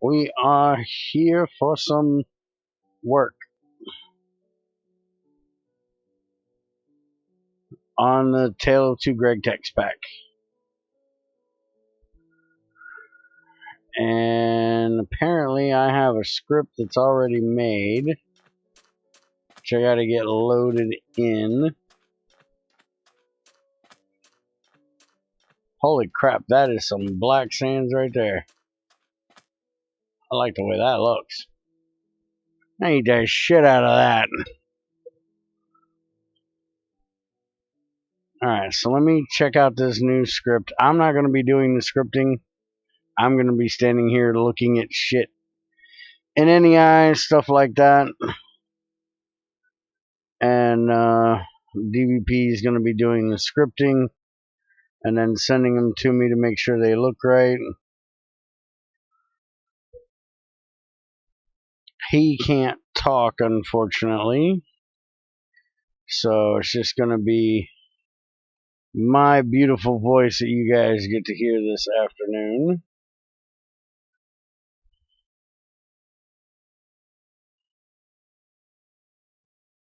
we are here for some work on the Tale of Two Gregtechs pack. And apparently I have a script that's already made, which I gotta get loaded in. Holy crap, that is some black sands right there. I like the way that looks. I need the shit out of that. Alright, so let me check out this new script. I'm not going to be doing the scripting. I'm going to be standing here looking at shit in NEI, stuff like that. And DVP is going to be doing the scripting and then sending them to me to make sure they look right. He can't talk, unfortunately. So it's just going to be my beautiful voice that you guys get to hear this afternoon.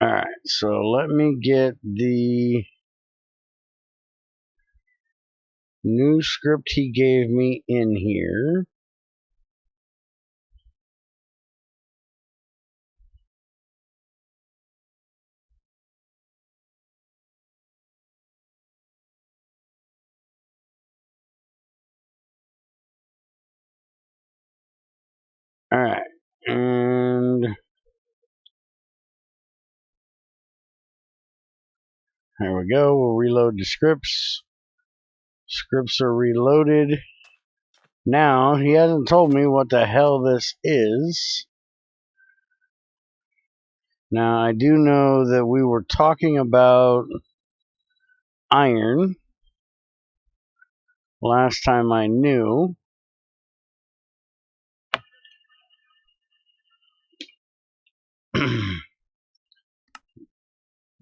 Alright, so let me get the new script he gave me in here. Alright, and there we go. We'll reload the scripts. Scripts are reloaded. Now, he hasn't told me what the hell this is. Now, I do know that we were talking about iron last time I knew.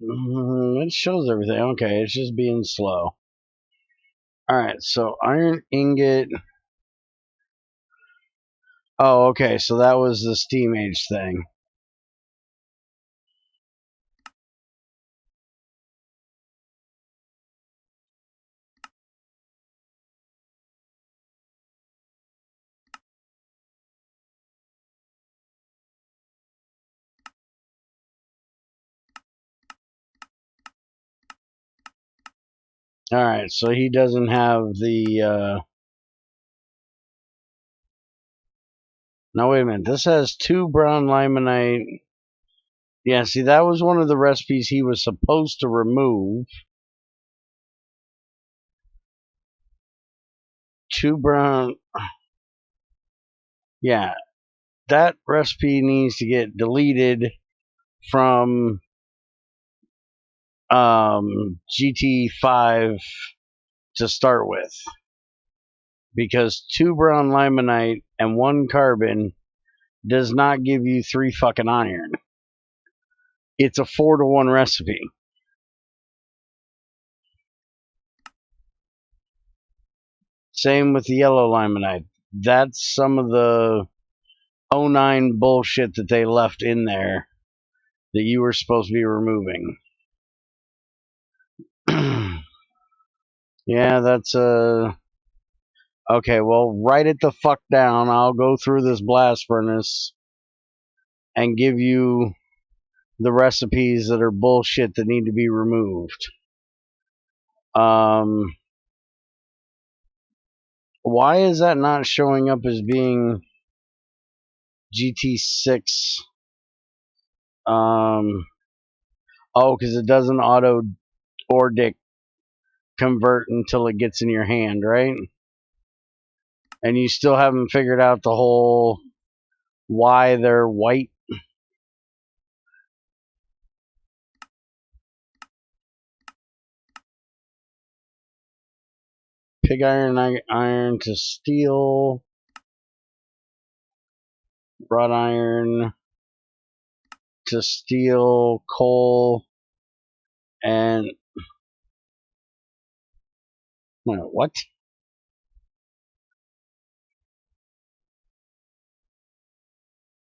It shows everything. Okay, it's just being slow. Alright, so iron ingot. Oh, okay, so that was the steam age thing. Alright, so he doesn't have the, Now, wait a minute. This has 2 brown limonite. Yeah, see, that was one of the recipes he was supposed to remove. 2 brown... Yeah, that recipe needs to get deleted from GT5 to start with. Because 2 brown limonite and 1 carbon does not give you 3 fucking iron. It's a 4-to-1 recipe. Same with the yellow limonite. That's some of the 09 bullshit that they left in there that you were supposed to be removing. Yeah, that's okay, well, write it the fuck down. I'll go through this blast furnace and give you the recipes that are bullshit that need to be removed. Why is that not showing up as being GT6? Oh, because it doesn't auto ORDIC convert until it gets in your hand, right? And you still haven't figured out the whole why they're white. Pig iron to steel. Wrought iron to steel, coal, and... What?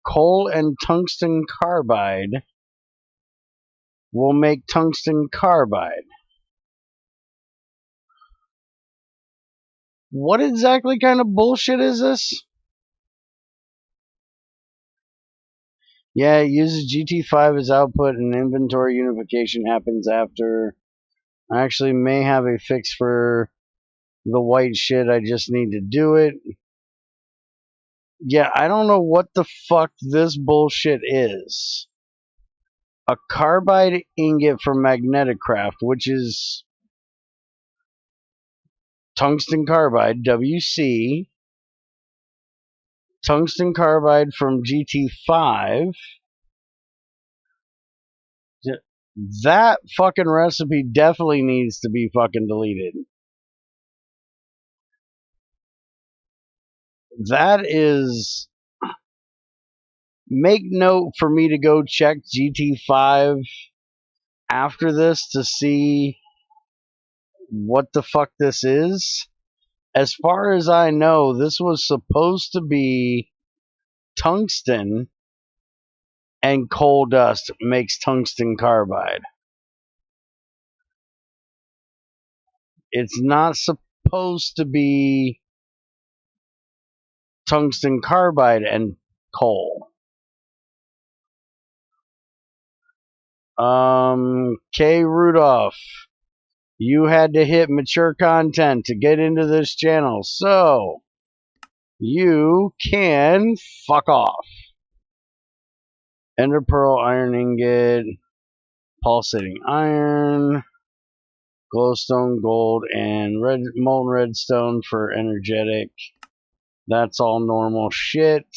coal and tungsten carbide will make tungsten carbide. What exactly kind of bullshit is this? Yeah, it uses GT5 as output and inventory unification happens after. I actually may have a fix for the white shit. I just need to do it. Yeah, I don't know what the fuck this bullshit is. A carbide ingot from Magnetite, which is tungsten carbide, WC. Tungsten carbide from GT5. That fucking recipe definitely needs to be fucking deleted. That is... Make note for me to go check GT5 after this to see what the fuck this is. As far as I know, this was supposed to be tungsten, and coal dust makes tungsten carbide. It's not supposed to be tungsten carbide and coal. K. Rudolph, you had to hit mature content to get into this channel, so you can fuck off. Ender pearl, iron ingot, pulsating iron, glowstone, gold, and red molten redstone for energetic. That's all normal shit.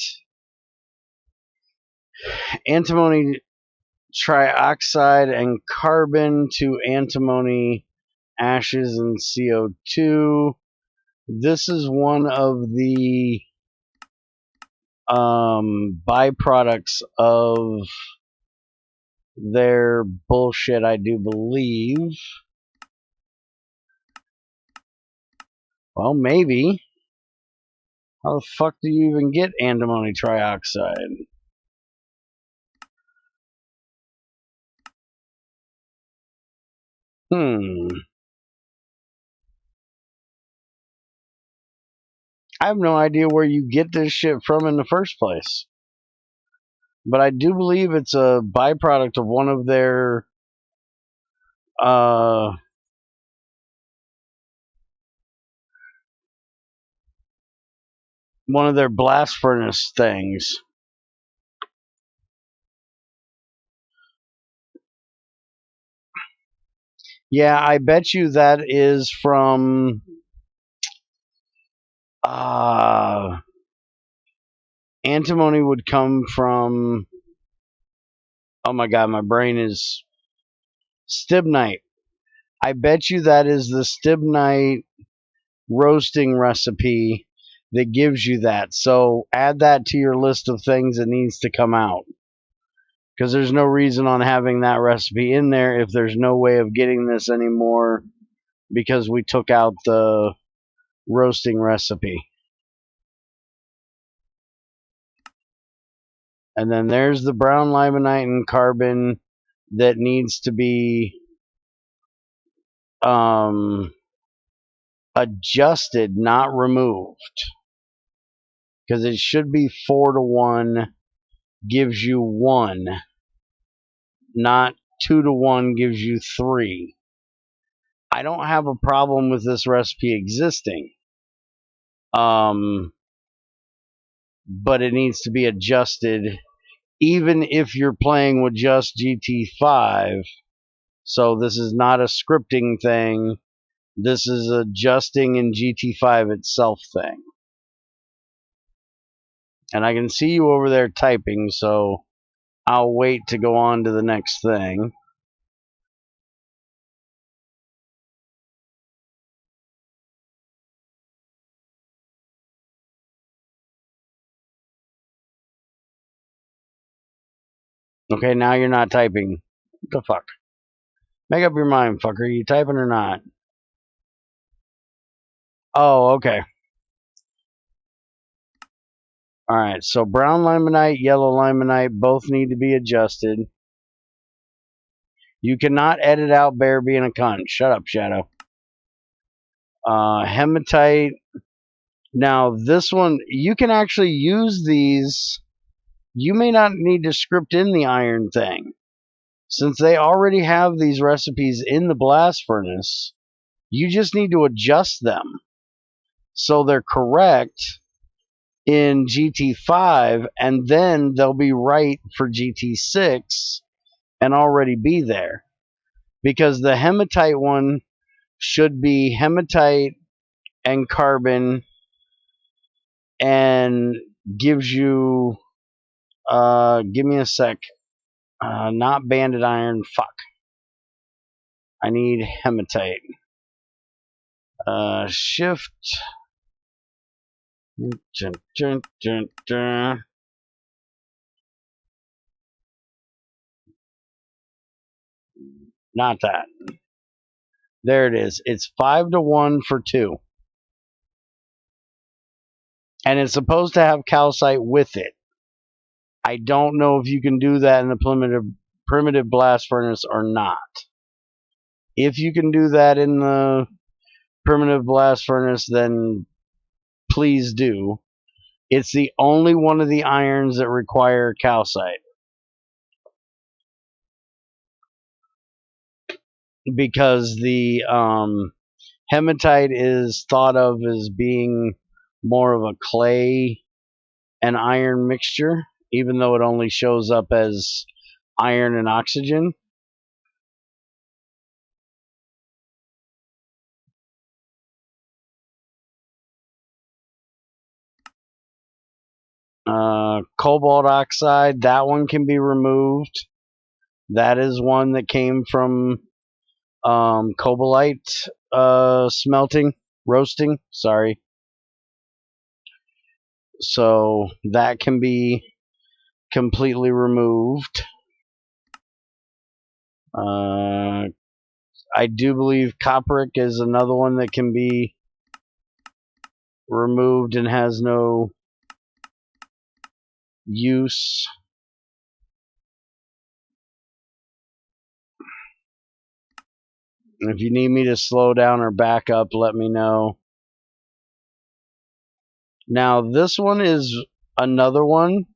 Antimony trioxide and carbon to antimony ashes and CO2. This is one of the byproducts of their bullshit, I do believe. Well, maybe. How the fuck do you even get antimony trioxide? I have no idea where you get this shit from in the first place. But I do believe it's a byproduct of one of their blast furnace things. Yeah, I bet you that is from antimony would come from, oh my god, my brain is stibnite. I bet you that is the stibnite roasting recipe that gives you that. So add that to your list of things that needs to come out. Because there's no reason on having that recipe in there if there's no way of getting this anymore because we took out the roasting recipe. And then there's the brown limonite and carbon that needs to be adjusted, not removed. Because it should be 4-to-1 gives you 1, not 2-to-1 gives you 3. I don't have a problem with this recipe existing. But it needs to be adjusted even if you're playing with just GT5. So this is not a scripting thing. This is adjusting in GT5 itself thing. And I can see you over there typing, so I'll wait to go on to the next thing. Okay, now you're not typing. What the fuck? Make up your mind, fucker. You typing or not? Oh, okay. Alright, so brown limonite, yellow limonite, both need to be adjusted. You cannot edit out Bear being a cunt. Shut up, Shadow. Hematite. Now, this one, you can actually use these. You may not need to script in the iron thing. Since they already have these recipes in the blast furnace, you just need to adjust them so they're correct in GT5, and then they'll be right for GT6 and already be there. Because the hematite one should be hematite and carbon and gives you, give me a sec, not banded iron, fuck. I need hematite. Shift. Dun, dun, dun, dun. Not that. There it is. It's 5-to-1 for 2. And it's supposed to have calcite with it. I don't know if you can do that in the primitive blast furnace or not. If you can do that in the primitive blast furnace, then please do. It's the only one of the irons that require calcite. Because the hematite is thought of as being more of a clay and iron mixture, even though it only shows up as iron and oxygen. Cobalt oxide, that one can be removed. That is one that came from cobalite roasting, sorry. So that can be completely removed. I do believe copperic is another one that can be removed and has no use. If you need me to slow down or back up, let me know. Now, this one is another one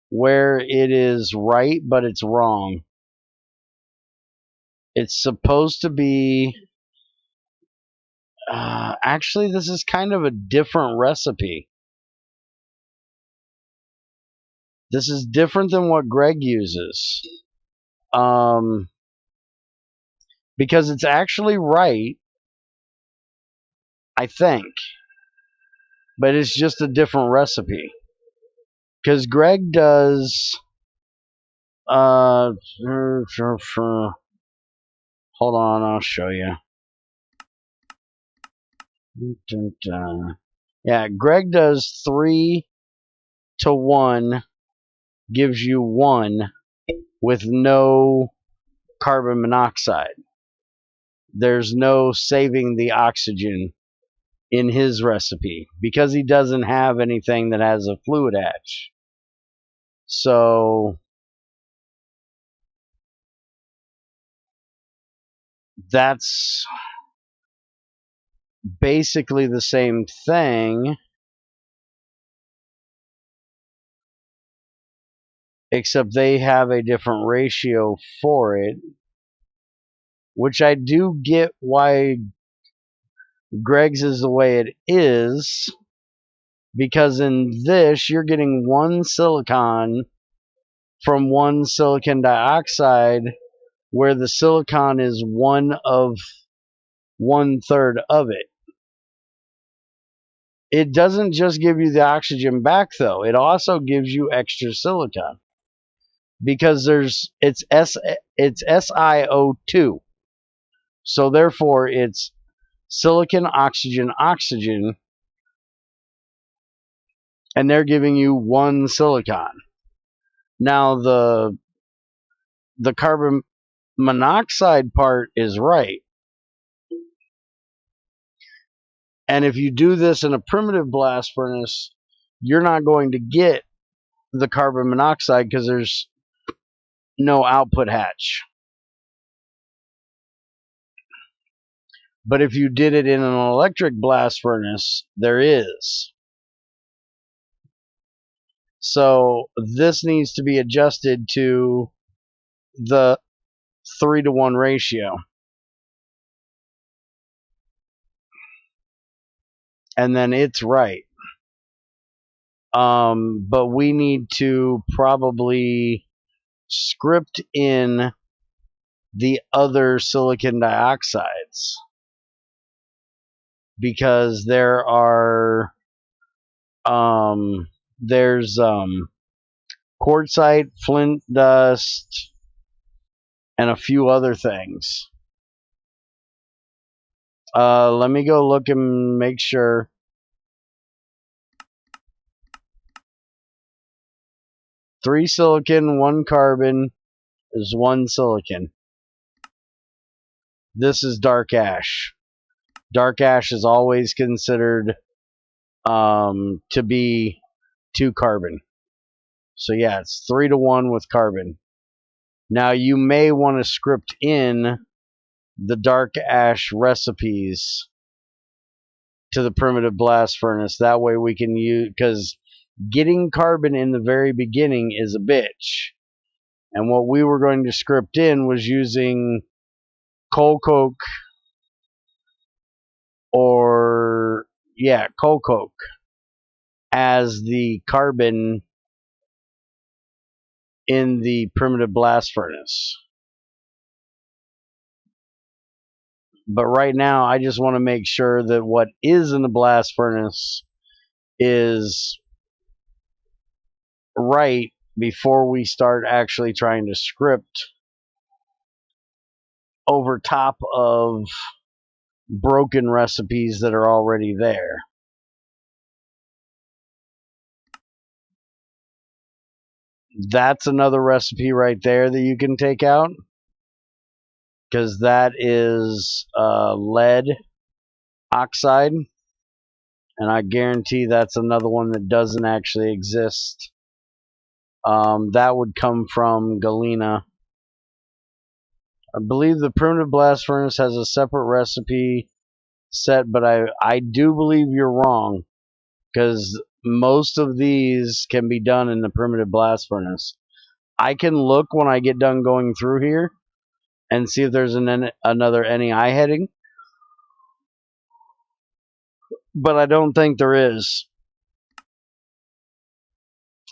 where it is right, but it's wrong. It's supposed to be... actually, this is kind of a different recipe. This is different than what Greg uses. Because it's actually right, I think. But it's just a different recipe. Because Greg does... hold on, I'll show you. Yeah, Greg does 3-to-1, gives you 1 with no carbon monoxide. There's no saving the oxygen in his recipe because he doesn't have anything that has a fluid hatch. So that's basically the same thing, except they have a different ratio for it, which I do get why Greg's is the way it is, because in this you're getting 1 silicon from 1 silicon dioxide, where the silicon is 1/3 of it. It doesn't just give you the oxygen back, though. It also gives you extra silicon, because it's SiO2. So therefore it's silicon, oxygen, oxygen, and they're giving you 1 silicon. Now the carbon monoxide part is right. And if you do this in a primitive blast furnace, you're not going to get the carbon monoxide because there's no output hatch. But if you did it in an electric blast furnace, there is. So this needs to be adjusted to the 3-to-1 ratio. And then it's right. But we need to probably script in the other silicon dioxides, because there's quartzite, flint dust, and a few other things. Let me go look and make sure. Three silicon, one carbon is one silicon. This is dark ash. Dark ash is always considered to be 2 carbon. So yeah, it's 3-to-1 with carbon. Now you may want to script in the dark ash recipes to the primitive blast furnace. That way we can use, because getting carbon in the very beginning is a bitch. And what we were going to script in was using coal coke coal coke as the carbon in the primitive blast furnace. But right now, I just want to make sure that what is in the blast furnace is right before we start actually trying to script over top of broken recipes that are already there. That's another recipe right there that you can take out, because that is lead oxide, and I guarantee that's another one that doesn't actually exist. That would come from Galena. I believe the primitive blast furnace has a separate recipe set, but I do believe you're wrong, because most of these can be done in the primitive blast furnace. I can look when I get done going through here and see if there's another NEI heading, but I don't think there is.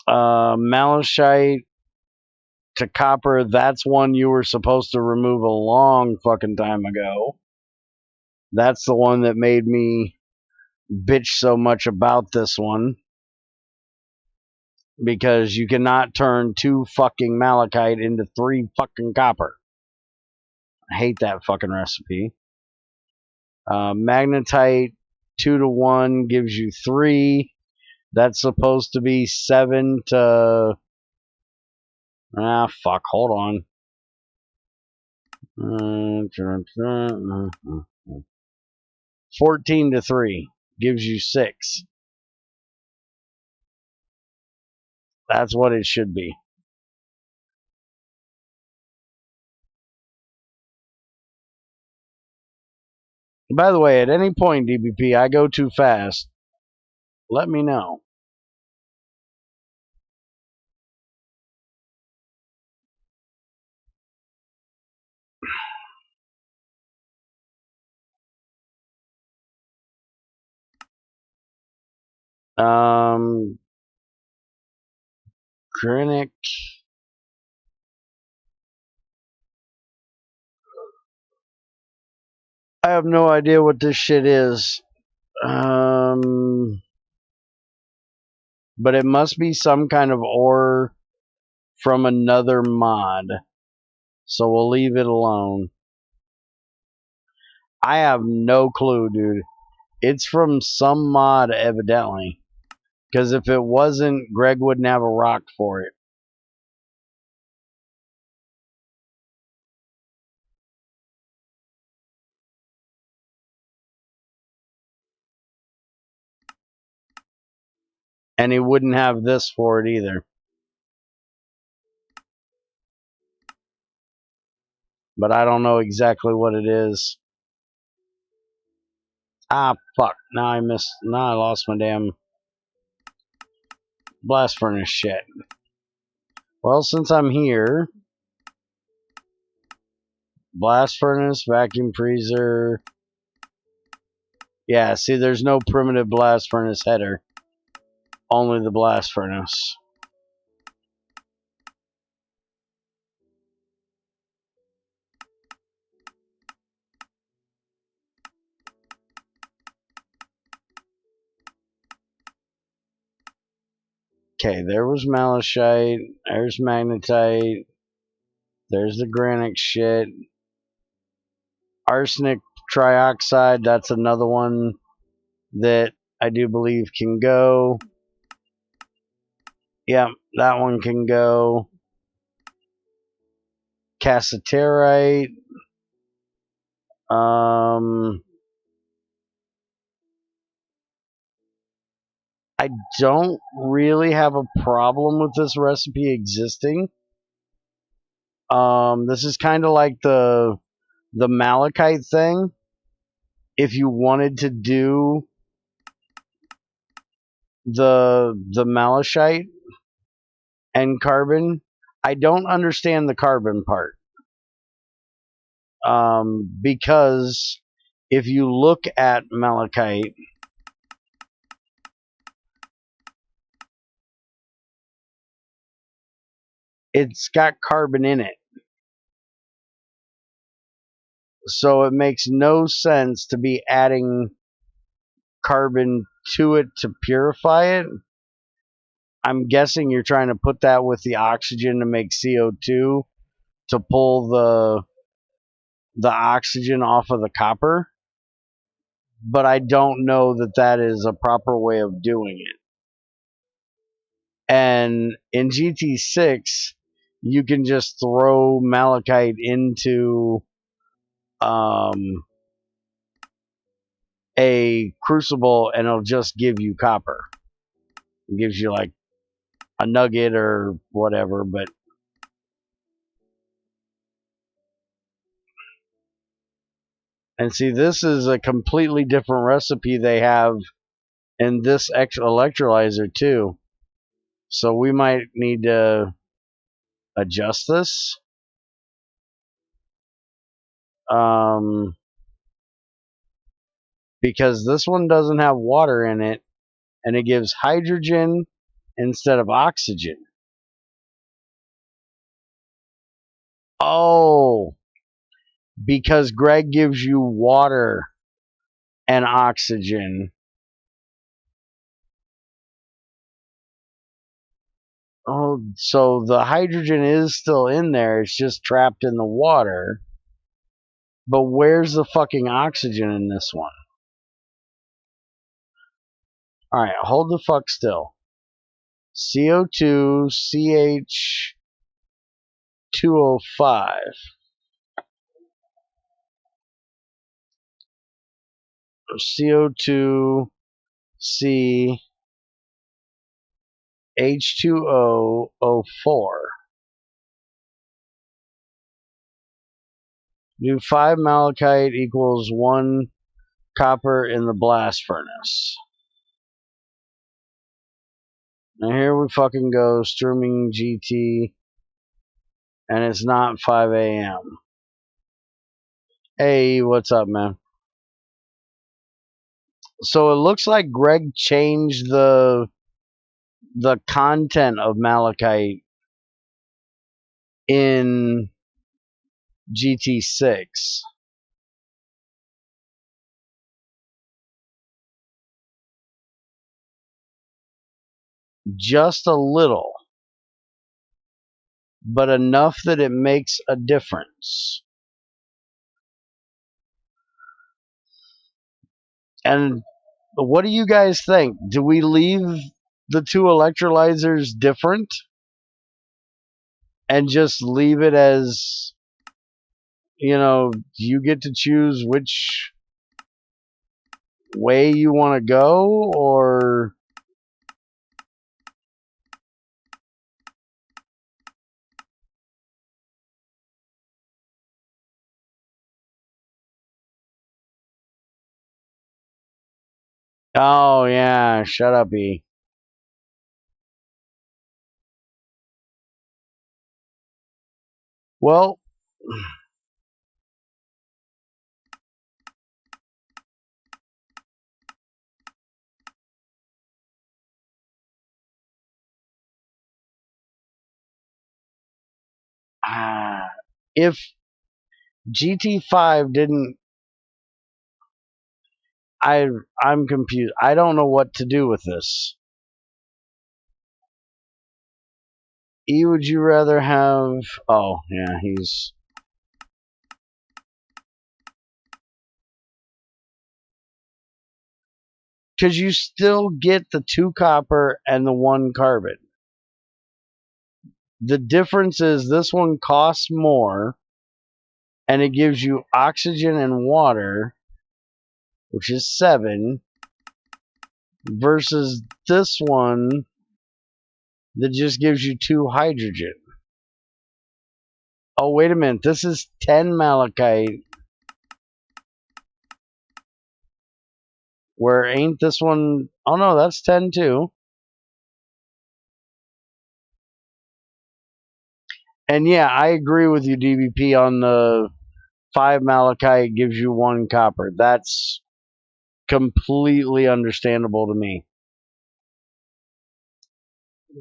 Malachite to copper, that's one you were supposed to remove a long fucking time ago. That's the one that made me bitch so much about this one, because you cannot turn 2 fucking malachite into 3 fucking copper. I hate that fucking recipe. Magnetite 2-to-1 gives you 3. That's supposed to be 7 to... fuck, hold on. 14 to 3 gives you 6. That's what it should be. By the way, at any point, DBP, I go too fast, let me know. Granic. I have no idea what this shit is. But it must be some kind of ore from another mod. So we'll leave it alone. I have no clue, dude. It's from some mod, evidently. Because if it wasn't, Greg wouldn't have a rock for it. And he wouldn't have this for it either. But I don't know exactly what it is. Ah, fuck. Now I lost my damn blast furnace shit. Well, since I'm here, blast furnace, vacuum freezer. Yeah, see, there's no primitive blast furnace header. Only the blast furnace. Okay, there was malachite. There's magnetite. There's the granite shit. Arsenic trioxide. That's another one that I do believe can go. Yep, that one can go. Cassiterite. I don't really have a problem with this recipe existing. This is kind of like the malachite thing. If you wanted to do the malachite and carbon, I don't understand the carbon part. Because if you look at malachite, it's got carbon in it. So it makes no sense to be adding carbon to it to purify it. I'm guessing you're trying to put that with the oxygen to make CO2 to pull the oxygen off of the copper. But I don't know that that is a proper way of doing it. And in GT6, you can just throw malachite into a crucible and it'll just give you copper. It gives you like a nugget or whatever, but and see, this is a completely different recipe they have in this electrolyzer too. So we might need to adjust this. Because this one doesn't have water in it and it gives hydrogen instead of oxygen. Oh, because Greg gives you water and oxygen. Oh, so the hydrogen is still in there. It's just trapped in the water. But where's the fucking oxygen in this one? Alright, hold the fuck still. CO2, CH2O5. CO2, C, H2O04. Do 5 malachite equals 1 copper in the blast furnace. Now here we fucking go, streaming GT, and it's not 5 a.m. Hey, what's up, man? So it looks like Greg changed the content of malachite in GT6. Just a little, but enough that it makes a difference. And what do you guys think? Do we leave the two electrolyzers different and just leave it as, you know, you get to choose which way you want to go? Or Oh, yeah. Shut up, E. Well, if GT5 didn't, I'm confused. I don't know what to do with this. E, would you rather have? Oh, yeah, he's. Because you still get the 2 copper and the 1 carbon. The difference is this one costs more, and it gives you oxygen and water, which is 7, versus this one that just gives you 2 hydrogen. Oh, wait a minute. This is 10 malachite. Where ain't this one? Oh, no, that's 10 too. And yeah, I agree with you, DBP, on the 5 malachite gives you 1 copper. That's completely understandable to me.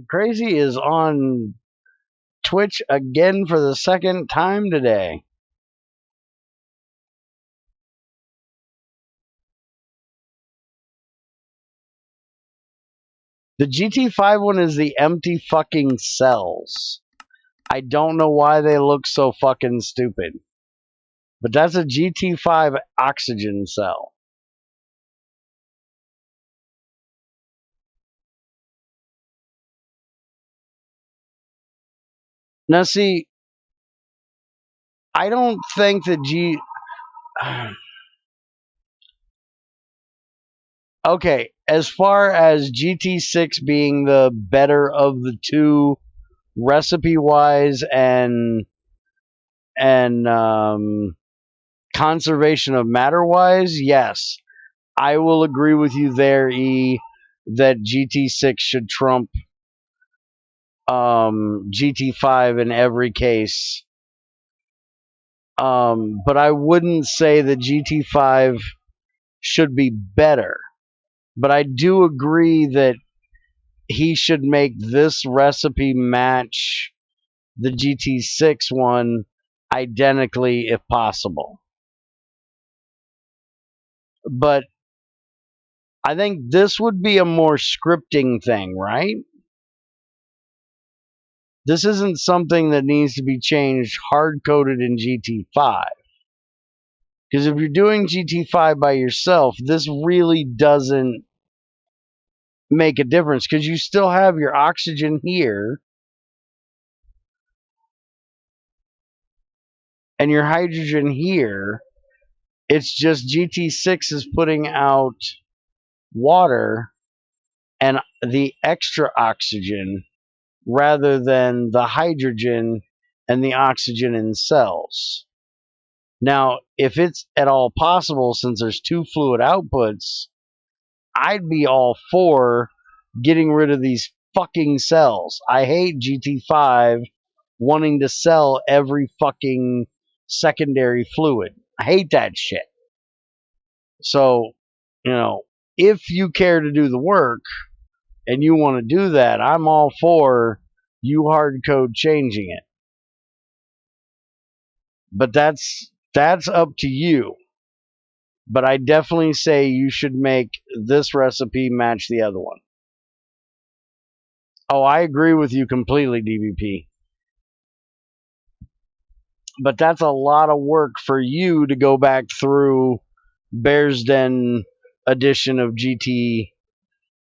Crazy is on Twitch again for the 2nd time today. The GT5 one is the empty fucking cells. I don't know why they look so fucking stupid. But that's a GT5 oxygen cell. Now see, I don't think that okay, as far as GT6 being the better of the two recipe wise and conservation of matter wise, yes. I will agree with you there, E, that GT6 should trump GT5 in every case. But I wouldn't say that GT5 should be better. But I do agree that he should make this recipe match the GT6 one identically if possible. But I think this would be a more scripting thing, right? This isn't something that needs to be changed hard-coded in GT5. Because if you're doing GT5 by yourself, this really doesn't make a difference because you still have your oxygen here and your hydrogen here. It's just GT6 is putting out water and the extra oxygen rather than the hydrogen and the oxygen in cells. Now, if it's at all possible, since there's 2 fluid outputs, I'd be all for getting rid of these fucking cells. I hate GT5 wanting to sell every fucking secondary fluid. I hate that shit. So, if you care to do the work and you want to do that, I'm all for you hard code changing it. But that's up to you. But I definitely say you should make this recipe match the other one. Oh, I agree with you completely, DBP. But that's a lot of work for you to go back through Bear's Den edition of GT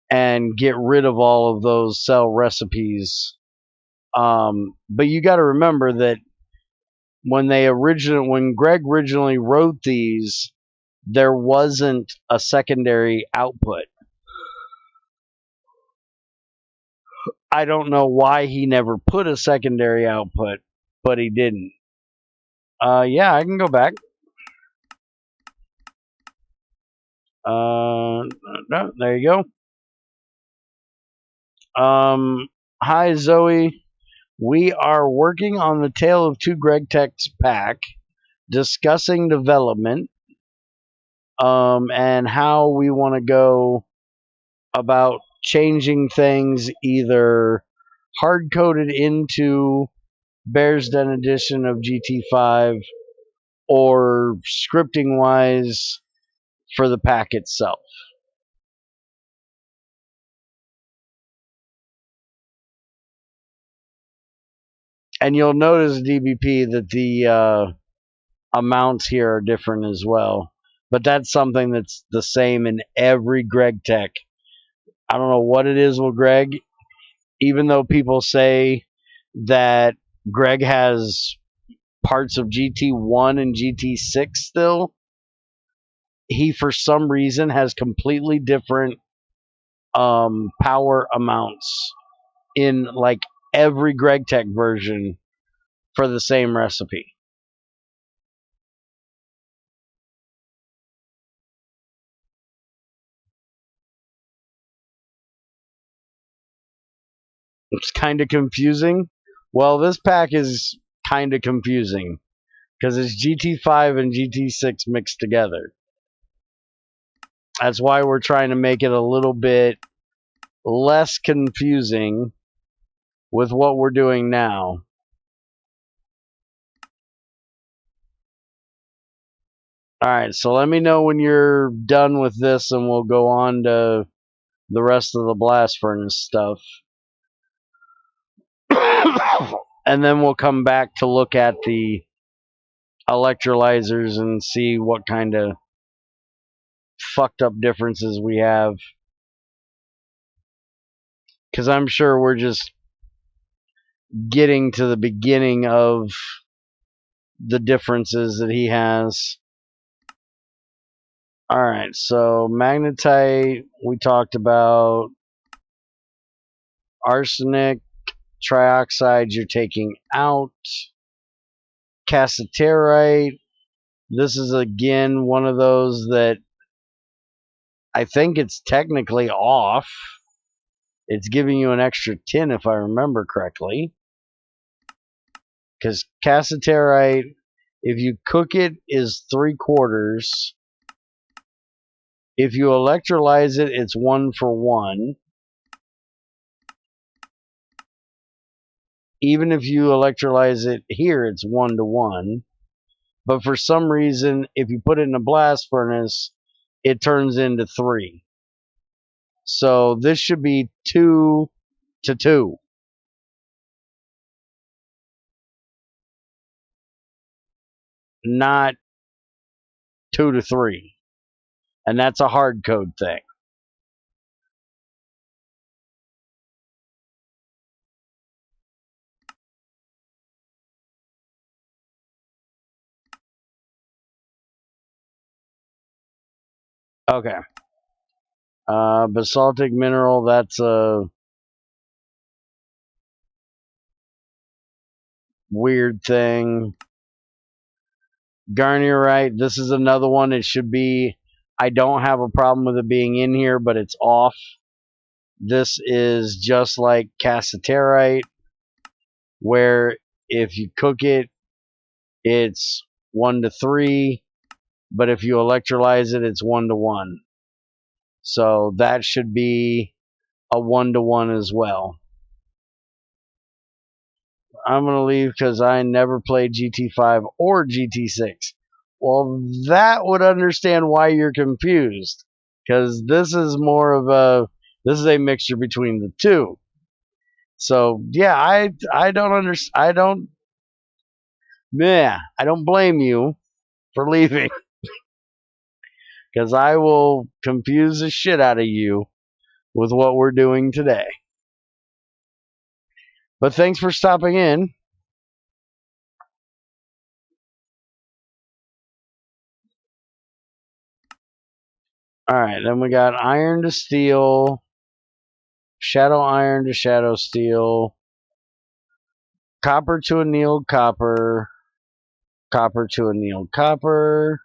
and get rid of all of those cell recipes. But you got to remember that when Greg originally wrote these, there wasn't a secondary output. I don't know why he never put a secondary output, but he didn't. Yeah, I can go back. No, there you go. Hi, Zoe. We are working on the Tale of Two Gregtechs pack, discussing development, and how we want to go about changing things, either hard coded into Bear's Den edition of GT5 or scripting wise for the pack itself. And you'll notice, DBP, that the amounts here are different as well. But that's something that's the same in every GregTech. I don't know what it is with Greg. Even though people say that Greg has parts of GT1 and GT6 still, he for some reason has completely different power amounts in like every GregTech version for the same recipe. It's kind of confusing. Well, this pack is kind of confusing because it's GT5 and GT6 mixed together. That's why we're trying to make it a little bit less confusing with what we're doing now. Alright, so let me know when you're done with this and we'll go on to the rest of the blast furnace stuff. And then we'll come back to look at the electrolyzers and see what kind of fucked up differences we have. Because I'm sure we're just getting to the beginning of the differences that he has. Alright, so Magnetite, we talked about. Arsenic Trioxide, you're taking out. Cassiterite, this is again one of those that I think it's technically off. It's giving you an extra 10 if I remember correctly. Because cassiterite, if you cook it, is 3/4. If you electrolyze it, it's 1-for-1. Even if you electrolyze it here, it's 1-to-1. But for some reason, if you put it in a blast furnace, it turns into 3. So this should be 2-to-2. Not 2-to-3. And that's a hard code thing. Okay. Basaltic mineral, that's a weird thing. Garnierite, this is another one. It should be, I don't have a problem with it being in here, but it's off. This is just like cassiterite, where if you cook it, it's 1-to-3, but if you electrolyze it, it's 1-to-1. So that should be a 1-to-1 as well. I'm going to leave because I never played GT5 or GT6. Well, that would understand why you're confused, because this is more of this is a mixture between the two. So yeah, I don't understand. I don't blame you for leaving, because I will confuse the shit out of you with what we're doing today. But thanks for stopping in. Alright, then we got iron to steel, shadow iron to shadow steel, copper to annealed copper, copper to annealed copper,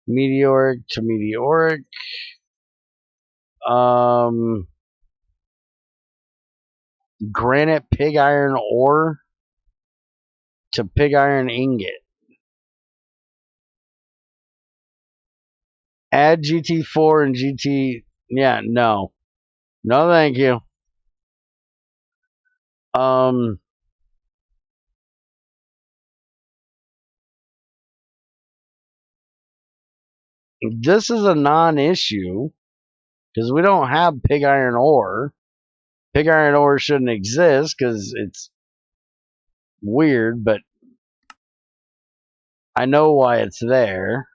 Meteoric to meteoric. Granite pig iron ore to pig iron ingot. Add GT4 and GT. Yeah, no. No, thank you. This is a non-issue because we don't have pig iron ore. Pig iron ore shouldn't exist because it's weird, but I know why it's there.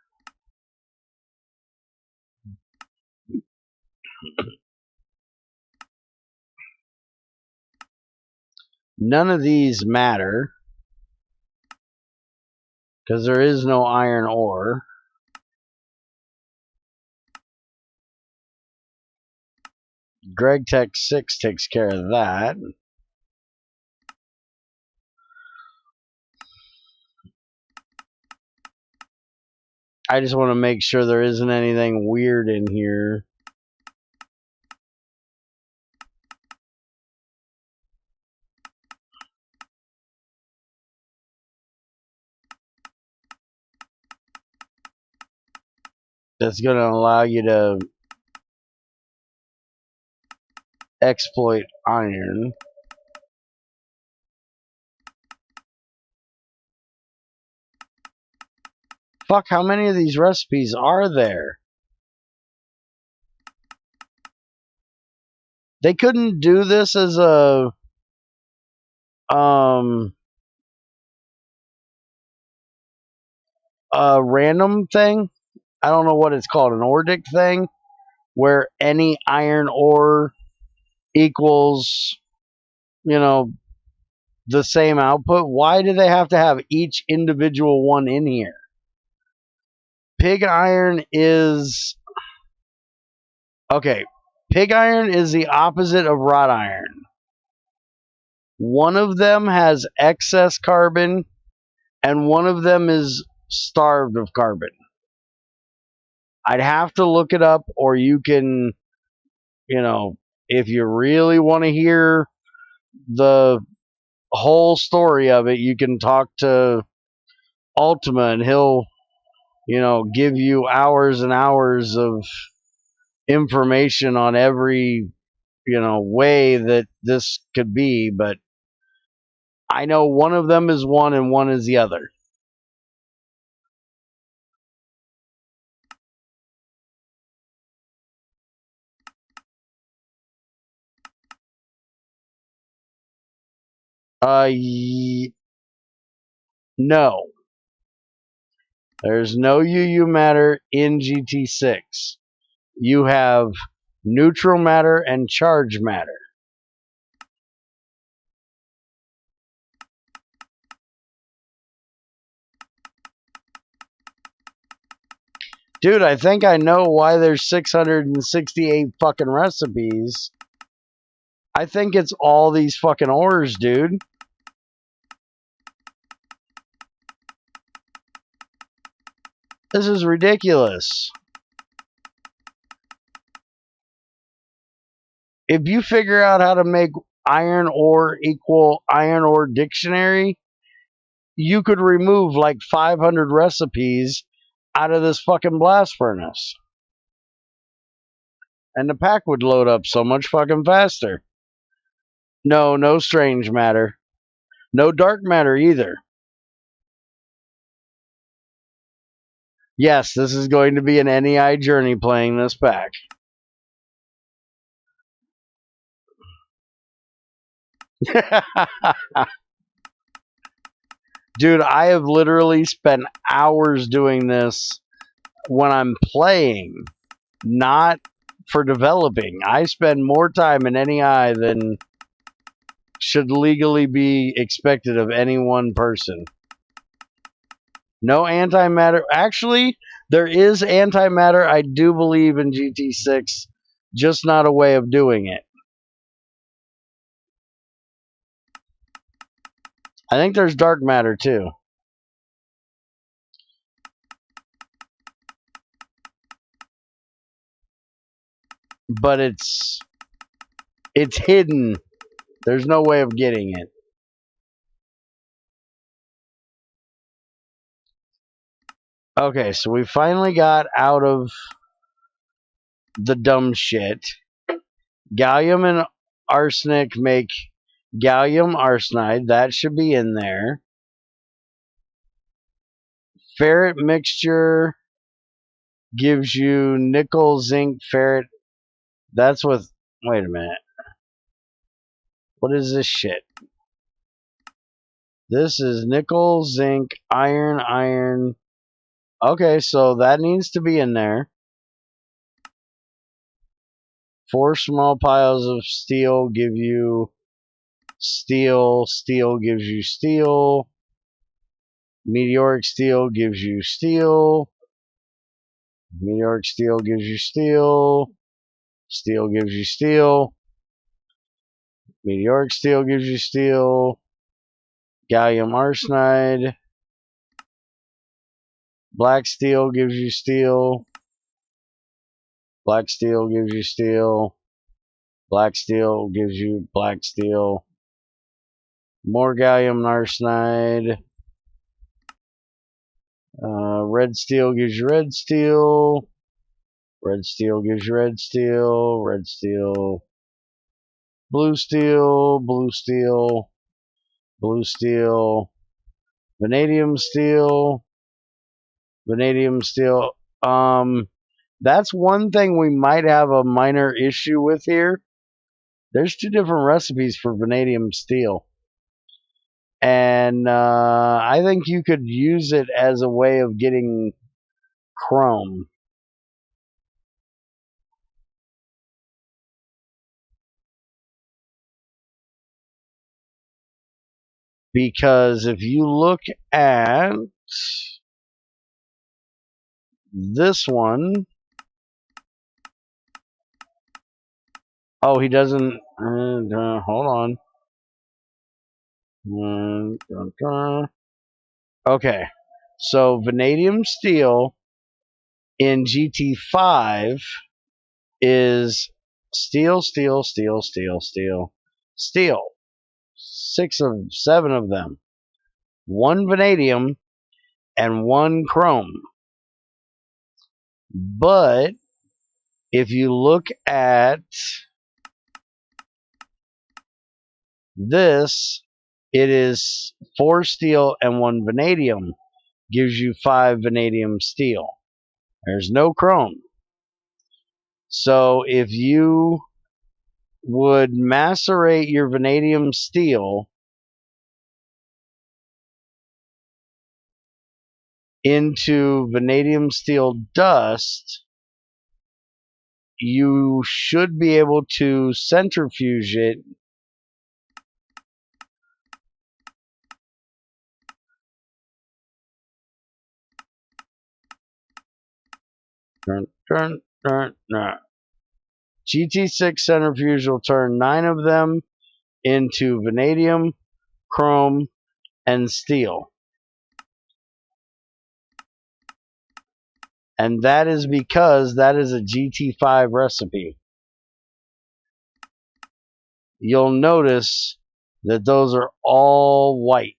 None of these matter because there is no iron ore. Gregtech 6 takes care of that. I just want to make sure there isn't anything weird in here. That's going to allow you to exploit iron. Fuck, how many of these recipes are there? They couldn't do this as a random thing. I don't know what it's called, an ordic thing, where any iron ore equals, the same output. Why do they have to have each individual one in here? Pig iron is okay. Pig iron is the opposite of wrought iron. One of them has excess carbon, and one of them is starved of carbon. I'd have to look it up, or you can, if you really want to hear the whole story of it, you can talk to Ultima, and he'll, give you hours and hours of information on every, way that this could be. But I know one of them is one and one is the other. No. There's no UU matter in GT6. You have neutral matter and charge matter. Dude, I think I know why there's 668 fucking recipes. I think it's all these fucking ores, dude. This is ridiculous. If you figure out how to make iron ore equal iron ore dictionary, you could remove like 500 recipes out of this fucking blast furnace. And the pack would load up so much fucking faster. No strange matter. No dark matter either. Yes, this is going to be an NEI journey playing this pack. Dude, I have literally spent hours doing this when I'm playing, not for developing. I spend more time in NEI than should legally be expected of any one person. No antimatter. Actually, there is antimatter, I do believe, in GT6, just not a way of doing it. I think there's dark matter too. but it's hidden. There's no way of getting it. Okay, so we finally got out of the dumb shit. Gallium and arsenic make gallium arsenide. That should be in there. Ferret mixture gives you nickel, zinc, ferret. That's with... Wait a minute. What is this shit? This is nickel, zinc, iron, iron. Okay, so that needs to be in there. 4 small piles of steel give you steel. Steel gives you steel. Meteoric steel gives you steel. Meteoric steel gives you steel. Steel gives you steel. Meteoric steel gives you steel. Gallium arsenide. Black steel gives you steel. Black steel gives you steel. Black steel gives you black steel. More gallium arsenide. Red steel gives you red steel. Red steel gives you red steel. Red steel. Blue steel. Blue steel. Blue steel. Vanadium steel. Vanadium steel. That's one thing we might have a minor issue with here. There's 2 different recipes for vanadium steel. And I think you could use it as a way of getting chrome. Because if you look at this one... Oh, he doesn't... hold on. Okay. So vanadium steel in GT5 is steel, steel, steel, steel, steel, steel. 7 of them. 1 vanadium and 1 chrome. But if you look at this, it is 4 steel and 1 vanadium. Gives you 5 vanadium steel. There's no chrome. So if you would macerate your vanadium steel into vanadium steel dust, you should be able to centrifuge it GT6 centrifuge will turn 9 of them into vanadium, chrome, and steel. And that is because that is a GT5 recipe. You'll notice that those are all white.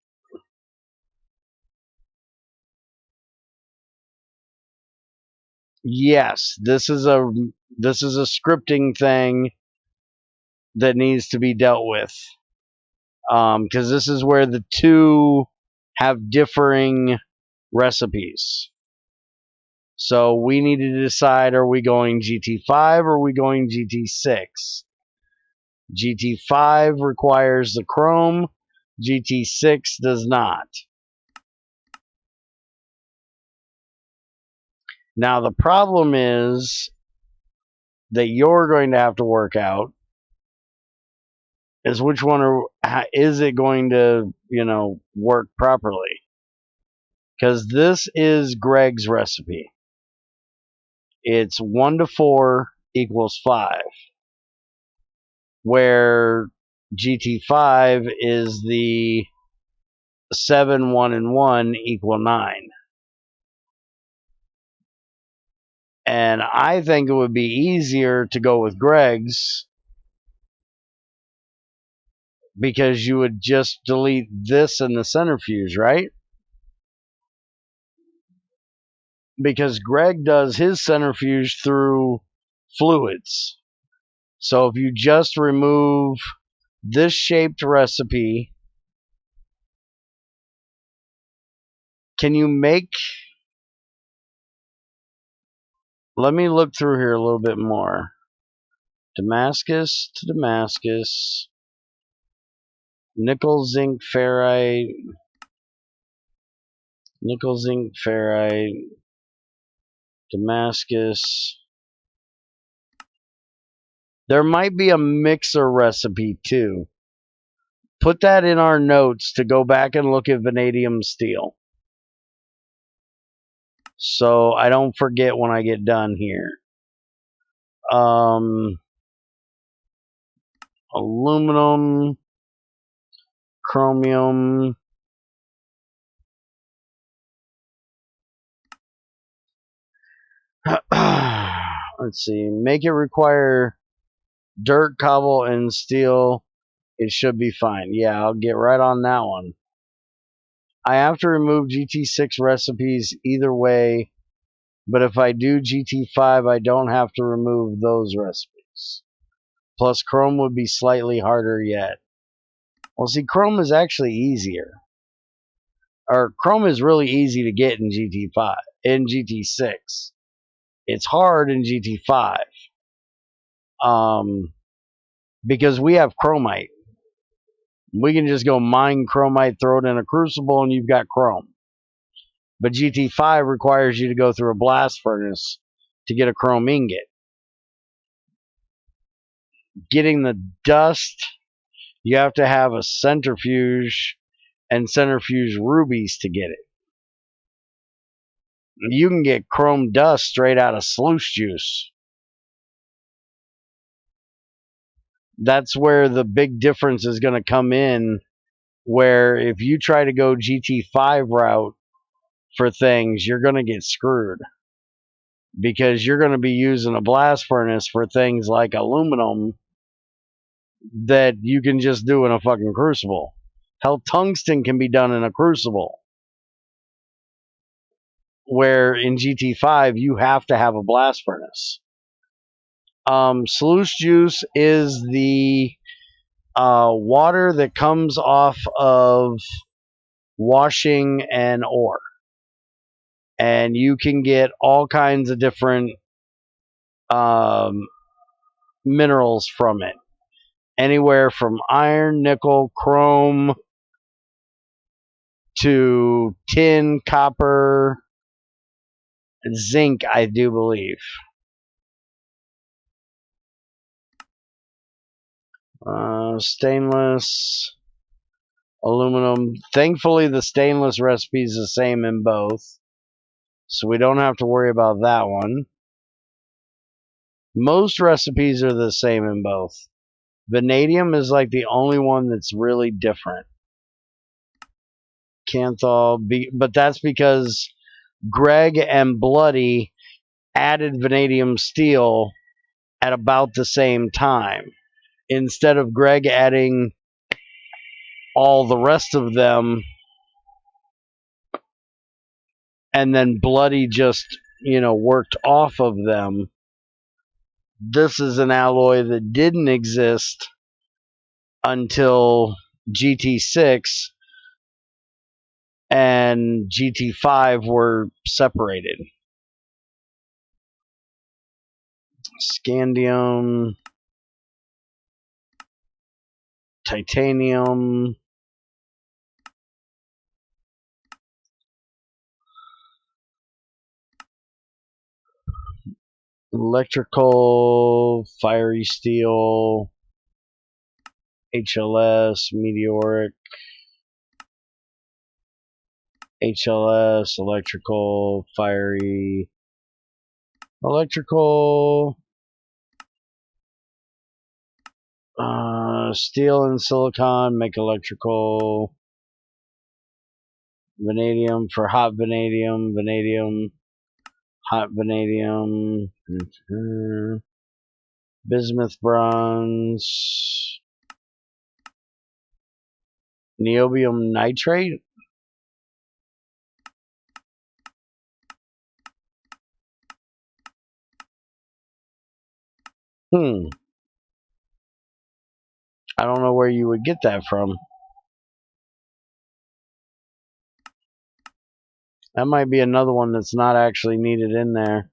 Yes, this is a scripting thing that needs to be dealt with. Because this is where the 2 have differing recipes. So we need to decide, are we going GT5 or are we going GT6? GT5 requires the chrome, GT6 does not. Now the problem is that you're going to have to work out is which one is it going to, work properly. Because this is Greg's recipe. It's 1 to 4 equals 5. Where GT5 is the 7, 1, and 1 equal 9. And I think it would be easier to go with Greg's, because you would just delete this in the centrifuge, right? Because Greg does his centrifuge through fluids. So if you just remove this shaped recipe, can you make... Let me look through here a little bit more. Damascus to Damascus. Nickel, zinc, ferrite. Nickel, zinc, ferrite. Damascus. There might be a mixer recipe too. Put that in our notes to go back and look at vanadium steel, so I don't forget when I get done here. Aluminum, chromium. Let's see. Make it require dirt, cobble, and steel. It should be fine. Yeah, I'll get right on that one. I have to remove GT6 recipes either way, but if I do GT5, I don't have to remove those recipes. Plus, chrome would be slightly harder yet. Well, see, chrome is actually easier. Or chrome is really easy to get in GT5, in GT6. It's hard in GT5. Because we have chromite. We can just go mine chromite, throw it in a crucible, and you've got chrome. But GT5 requires you to go through a blast furnace to get a chrome ingot. Getting the dust, you have to have a centrifuge and centrifuge rubies to get it. You can get chrome dust straight out of sluice juice. That's where the big difference is going to come in, where if you try to go GT5 route for things, you're going to get screwed, because you're going to be using a blast furnace for things like aluminum that you can just do in a fucking crucible. Hell, tungsten can be done in a crucible, where in GT5 you have to have a blast furnace. Sluice juice is the water that comes off of washing an ore, and you can get all kinds of different minerals from it, anywhere from iron, nickel, chrome, to tin, copper, zinc, I do believe. Stainless, aluminum. Thankfully, the stainless recipe is the same in both, so we don't have to worry about that one. Most recipes are the same in both. Vanadium is like the only one that's really different. Canthal, but that's because Greg and Bloody added vanadium steel at about the same time, instead of Greg adding all the rest of them and then Bloody just, worked off of them. This is an alloy that didn't exist until GT6 and GT5 were separated. Scandium, titanium, electrical, fiery steel, HLS, meteoric, HLS, electrical, fiery, electrical, steel and silicon make electrical, vanadium for hot vanadium, vanadium hot vanadium, bismuth bronze, niobium nitrate. I don't know where you would get that from. That might be another one that's not actually needed in there.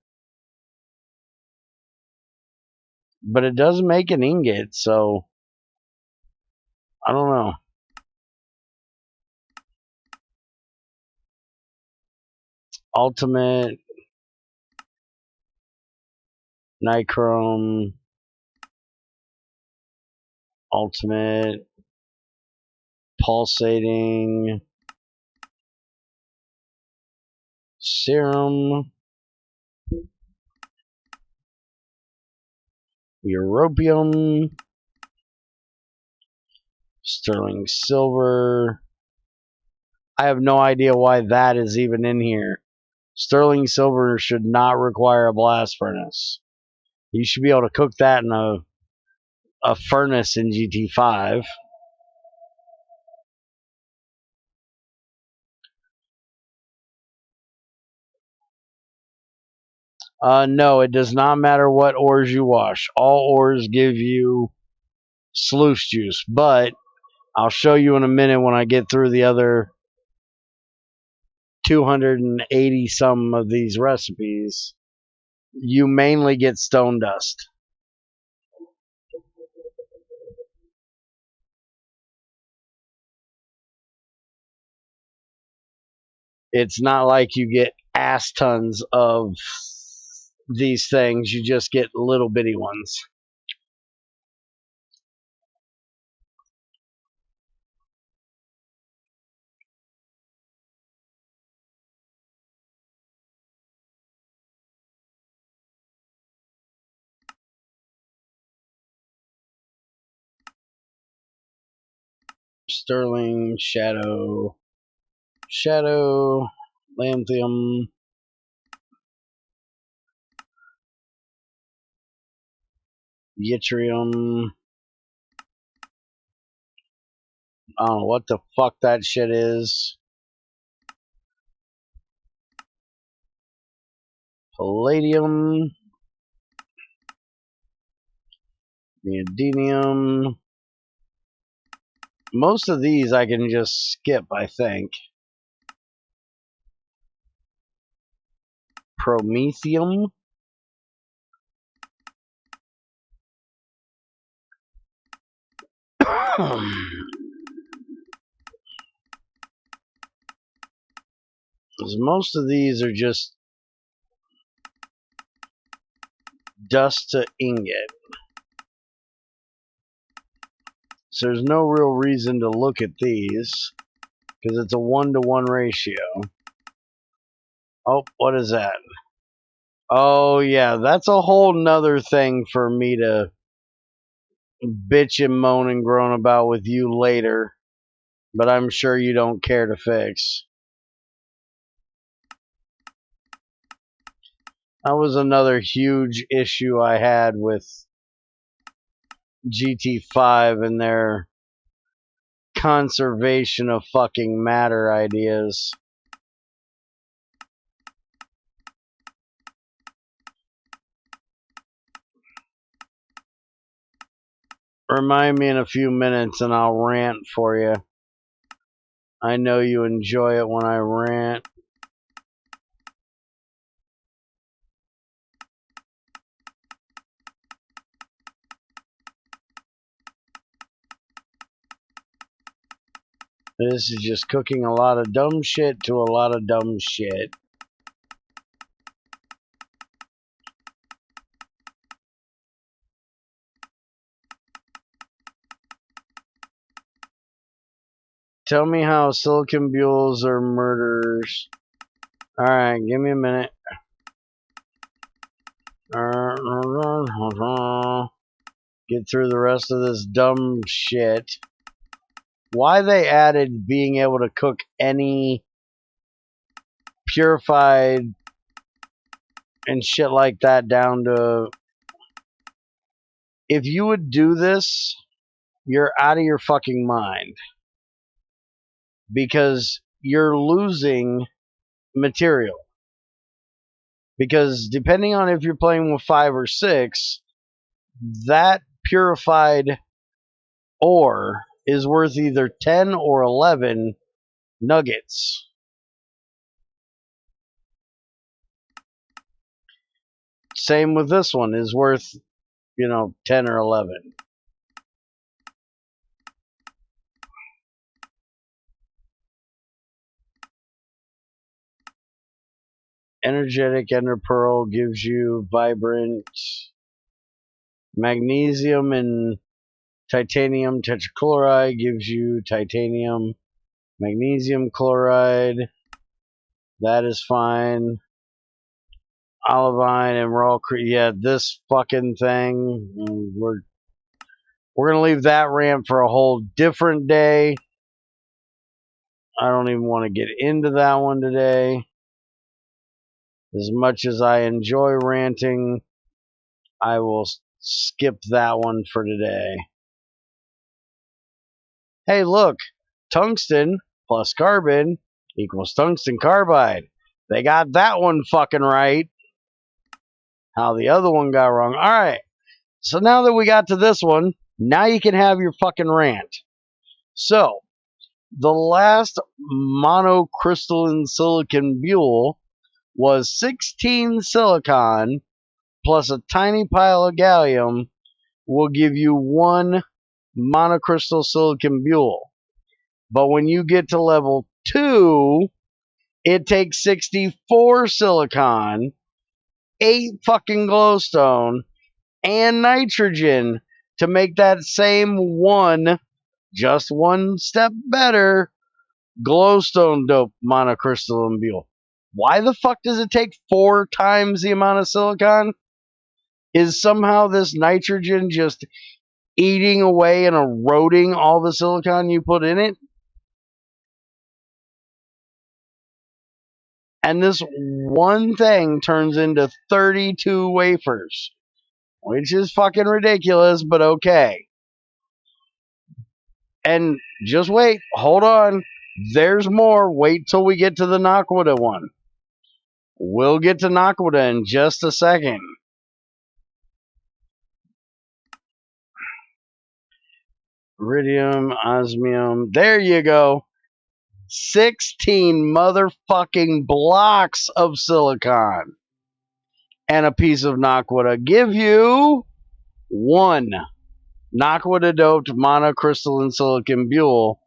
But it does make an ingot, so I don't know. Ultimate nichrome, ultimate pulsating serum, europium, sterling silver. I have no idea why that is even in here. Sterling silver should not require a blast furnace. You should be able to cook that in a furnace in GT5. No, it does not matter what ores you wash. All ores give you sluice juice, but I'll show you in a minute when I get through the other 280 some of these recipes. You mainly get stone dust. It's not like you get ass tons of these things, you just get little bitty ones. Sterling, shadow, lanthium, yttrium. I don't know what the fuck that shit is. Palladium, neodymium. Most of these I can just skip, I think. Promethium. Most of these are just dust to ingot. So there's no real reason to look at these because it's a 1-to-1 ratio. Oh, what is that? Oh, yeah, that's a whole nother thing for me to bitch and moan and groan about with you later, but I'm sure you don't care to fix. That was another huge issue I had with GT5 and their conservation of fucking matter ideas. Remind me in a few minutes and I'll rant for you. I know you enjoy it when I rant. This is just cooking a lot of dumb shit to a lot of dumb shit. Tell me how silicon buells are murderers. Alright, give me a minute. Get through the rest of this dumb shit. Why they added being able to cook any purified and shit like that down to... If you would do this, you're out of your fucking mind. Because you're losing material. Because depending on if you're playing with 5 or 6, that purified ore is worth either 10 or 11 nuggets. Same with this one, is worth, 10 or 11. Energetic Ender Pearl gives you vibrant magnesium, and titanium tetrachloride gives you titanium magnesium chloride. That is fine. Olivine and raw yeah, this fucking thing, we're gonna leave that rant for a whole different day. I don't even want to get into that one today. As much as I enjoy ranting, I will skip that one for today. Hey, look, tungsten plus carbon equals tungsten carbide. They got that one fucking right. How the other one got wrong. All right. So now that we got to this one, now you can have your fucking rant. So, the last monocrystalline silicon buell was 16 silicon plus a tiny pile of gallium will give you 1 monocrystal silicon buell. But when you get to level 2, it takes 64 silicon, 8 fucking glowstone, and nitrogen to make that same one, just one step better, glowstone dope monocrystalline buell. Why the fuck does it take 4 times the amount of silicon? Is somehow this nitrogen just eating away and eroding all the silicon you put in it? And this one thing turns into 32 wafers, which is fucking ridiculous, but okay. And just wait, hold on. There's more. Wait till we get to the Naquadah one. We'll get to Naquadah in just a second. Iridium, osmium. There you go. 16 motherfucking blocks of silicon and a piece of Naquadah give you 1 Naquadah doped monocrystalline silicon buell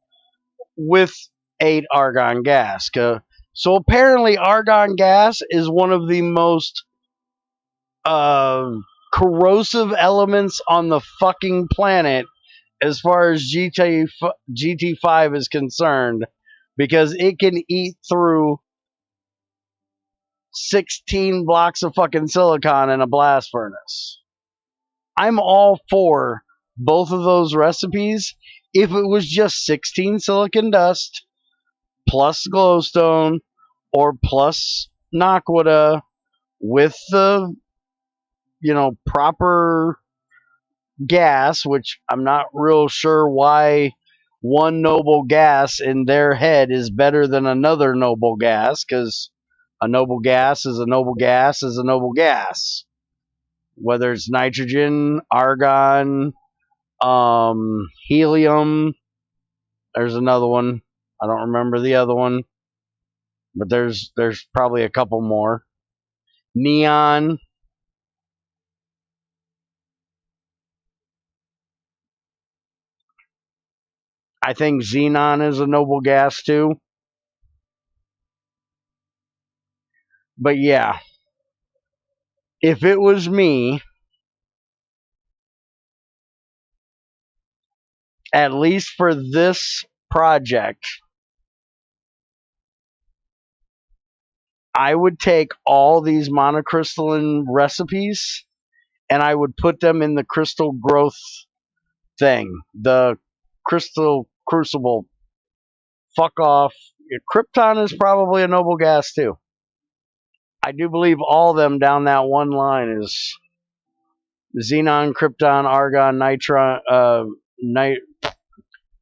with 8 argon gas. So apparently argon gas is one of the most corrosive elements on the fucking planet as far as GT5 is concerned, because it can eat through 16 blocks of fucking silicon in a blast furnace. I'm all for both of those recipes if it was just 16 silicon dust plus glowstone or plus Naquadah with the proper gas, which I'm not real sure why one noble gas in their head is better than another noble gas, because a noble gas is a noble gas is a noble gas, whether it's nitrogen, argon, helium. There's another one. I don't remember the other one, but there's probably a couple more. Neon. I think xenon is a noble gas too. But yeah, if it was me, at least for this project, I would take all these monocrystalline recipes and I would put them in the crystal growth thing, the crystal crucible. Fuck off. Krypton is probably a noble gas too. I do believe all of them down that one line is xenon, krypton, argon,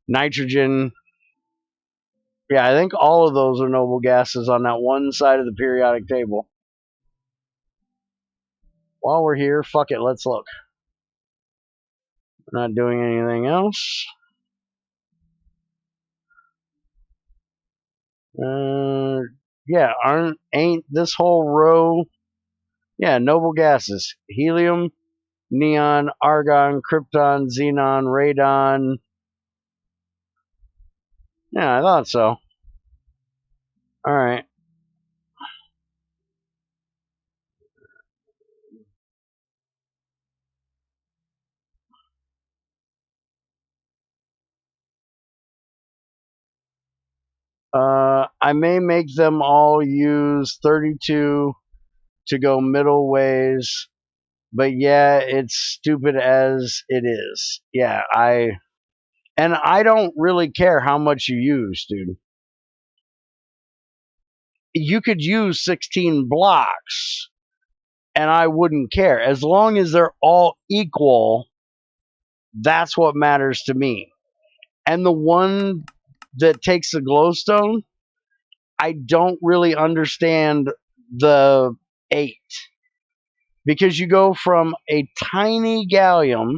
nitrogen. Yeah, I think all of those are noble gases on that one side of the periodic table. While we're here, fuck it, let's look. We're not doing anything else. Yeah, ain't this whole row? Yeah, noble gases: helium, neon, argon, krypton, xenon, radon. Yeah, I thought so. All right. I may make them all use 32 to go middle ways, but yeah, it's stupid as it is. Yeah, I don't really care how much you use, dude. You could use 16 blocks and I wouldn't care. As long as they're all equal, that's what matters to me. And the one that takes the glowstone, I don't really understand the 8. Because you go from a tiny gallium,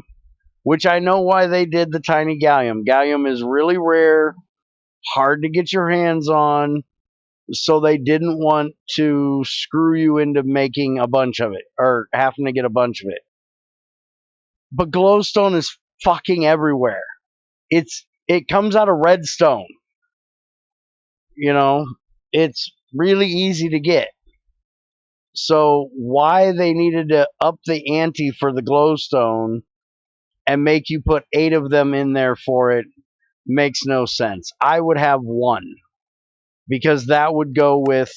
which I know why they did the tiny gallium. Gallium is really rare, hard to get your hands on, so they didn't want to screw you into making a bunch of it or having to get a bunch of it. But glowstone is fucking everywhere. It comes out of redstone. You know, it's really easy to get. So why they needed to up the ante for the glowstone and make you put 8 of them in there for it makes no sense. I would have 1 because that would go with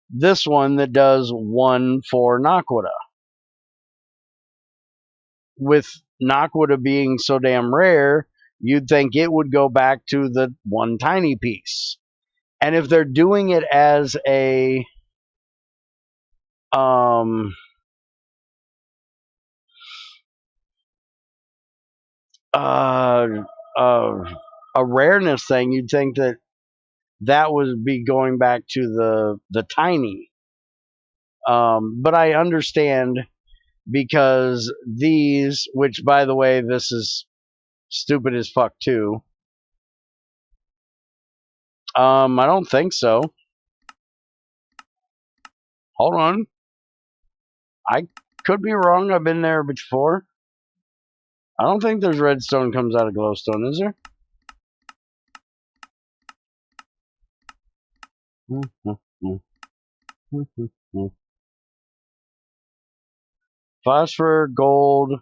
this one that does 1 for Naquita. With Naquita being so damn rare, you'd think it would go back to the 1 tiny piece. And if they're doing it as a um uh, uh a rareness thing, you'd think that would be going back to the tiny. But I understand because these, which by the way, this is stupid as fuck too. I don't think so. Hold on. I could be wrong. I've been there before. I don't think there's redstone comes out of glowstone, is there? Phosphor, gold,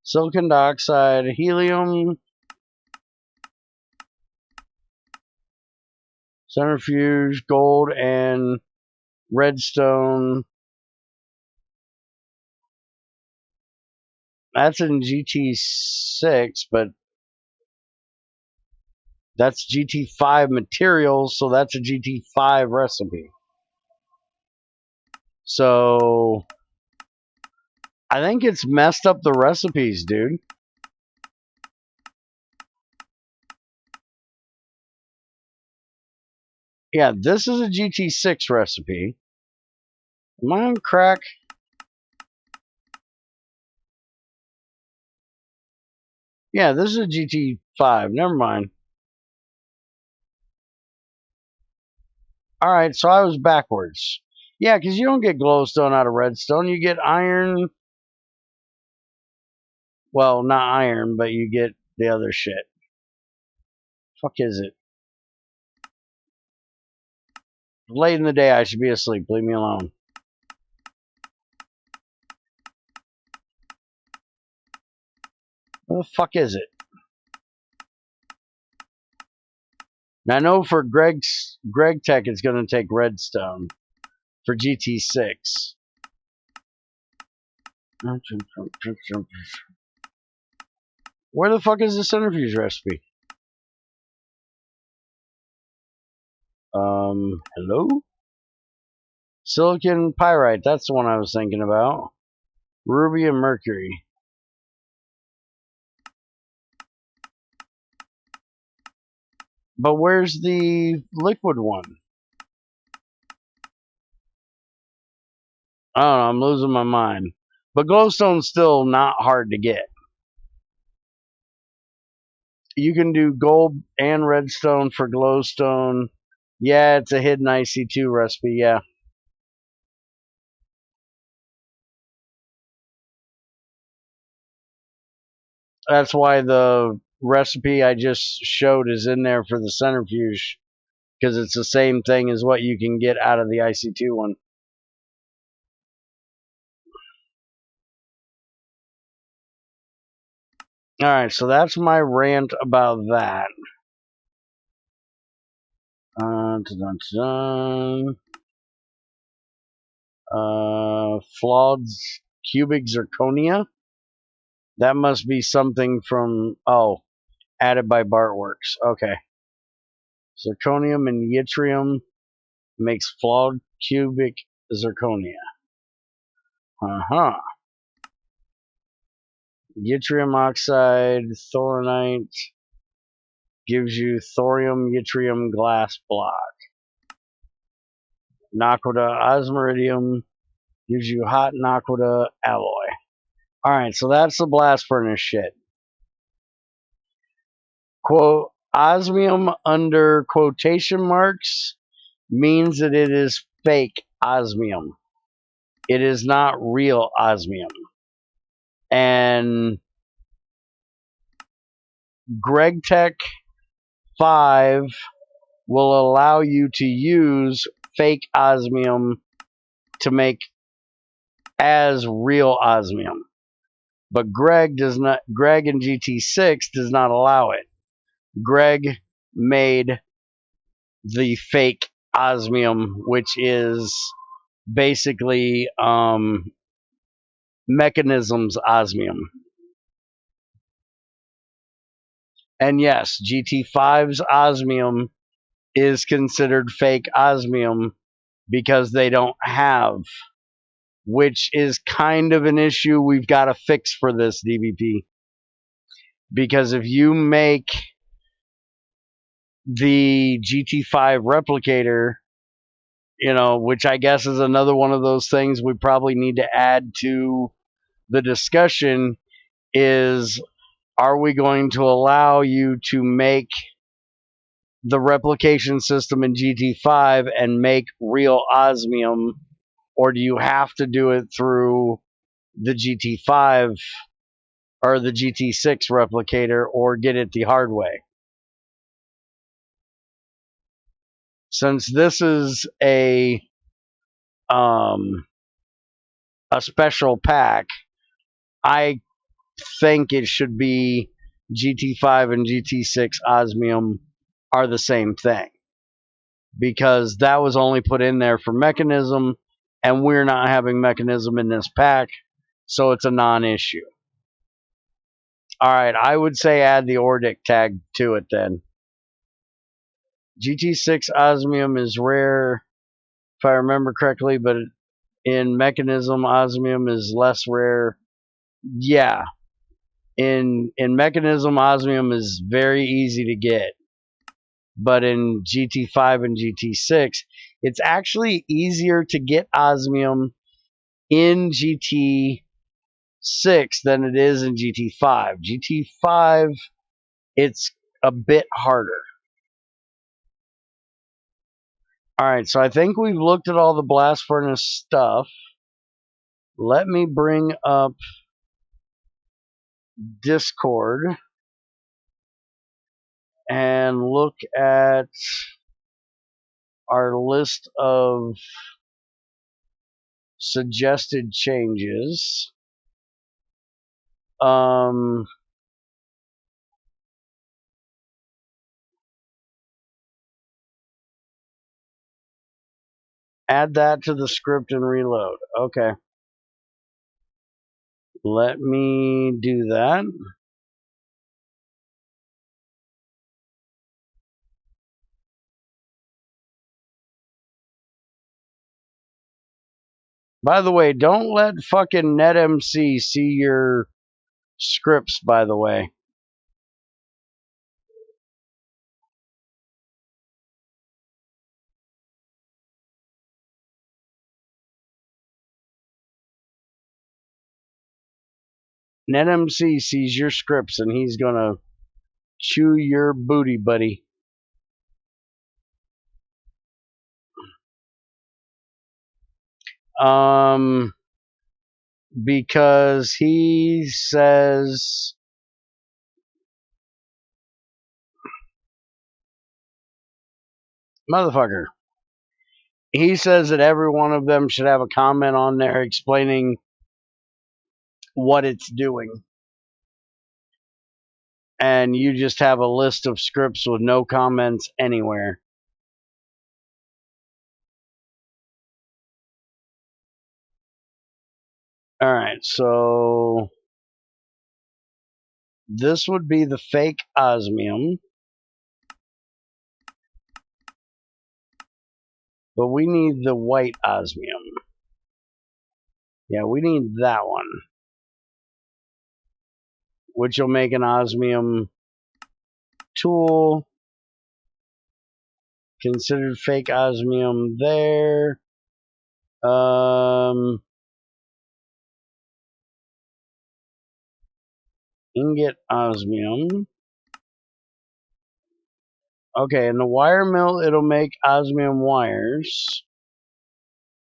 silicon dioxide, helium, centrifuge, gold, and redstone. That's in GT6, but that's GT5 materials, so that's a GT5 recipe. So I think it's messed up the recipes, dude. Yeah, this is a GT6 recipe. Am I on crack? Yeah, this is a GT5. Never mind. Alright, so I was backwards. Yeah, because you don't get glowstone out of redstone. You get iron. Well, not iron, but you get the other shit. Fuck is it? Late in the day, I should be asleep. Leave me alone. What the fuck is it? Now, I know for GregTech, it's going to take redstone for GT6. Where the fuck is the centrifuge recipe? Hello? Silicon pyrite, that's the one I was thinking about. Ruby and mercury. But where's the liquid one? I don't know, I'm losing my mind. But glowstone's still not hard to get. You can do gold and redstone for glowstone. Yeah, it's a hidden IC2 recipe, yeah. That's why the recipe I just showed is in there for the centrifuge, because it's the same thing as what you can get out of the IC2 one. Alright, so that's my rant about that. Flawed cubic zirconia. That must be something from, added by Bartworks. Okay. Zirconium and yttrium makes flawed cubic zirconia. Yttrium oxide, thoronite gives you thorium yttrium glass block. Naquita osmiridium gives you hot naquita alloy. Alright, so that's the blast furnace shit. Quote, osmium under quotation marks means that it is fake osmium. It is not real osmium. And GregTech 5 will allow you to use fake osmium to make as real osmium. But Greg and GT6 does not allow it. Greg made the fake osmium, which is basically Mechanism's osmium. And yes, GT5's osmium is considered fake osmium because they don't have, which is kind of an issue we've got to fix for this DBP. Because if you make the GT5 replicator, which I guess is another one of those things we probably need to add to the discussion, is are we going to allow you to make the replication system in GT5 and make real osmium, or do you have to do it through the GT5 or the GT6 replicator, or get it the hard way? Since this is a special pack, I think it should be GT5 and GT6 osmium are the same thing, because that was only put in there for Mechanism, and we're not having Mechanism in this pack, so it's a non-issue. Alright, I would say add the Ordic tag to it then. GT6 osmium is rare, if I remember correctly, but in Mechanism, osmium is less rare. Yeah. In Mechanism, osmium is very easy to get. But in GT5 and GT6, it's actually easier to get osmium in GT6 than it is in GT5. GT5, it's a bit harder. Alright, so I think we've looked at all the blast furnace stuff. Let me bring up Discord and look at our list of suggested changes. Add that to the script and reload. Okay. Let me do that. By the way, don't let fucking NetMC see your scripts, by the way. NetMC sees your scripts and he's gonna chew your booty, buddy. Because he says, motherfucker, he says that every one of them should have a comment on there explaining what it's doing. And you just have a list of scripts with no comments anywhere. Alright, so this would be the fake osmium. But we need the white osmium. Yeah, we need that one. Which will make an osmium tool. Considered fake osmium there. Ingot osmium. Okay, in the wire mill, it'll make osmium wires.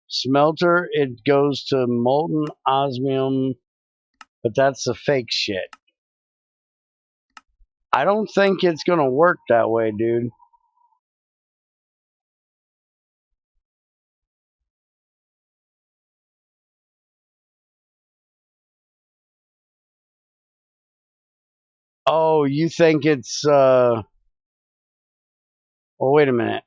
Smelter, it goes to molten osmium, but that's the fake shit. I don't think it's gonna work that way, dude. Oh, you think it's, well, wait a minute.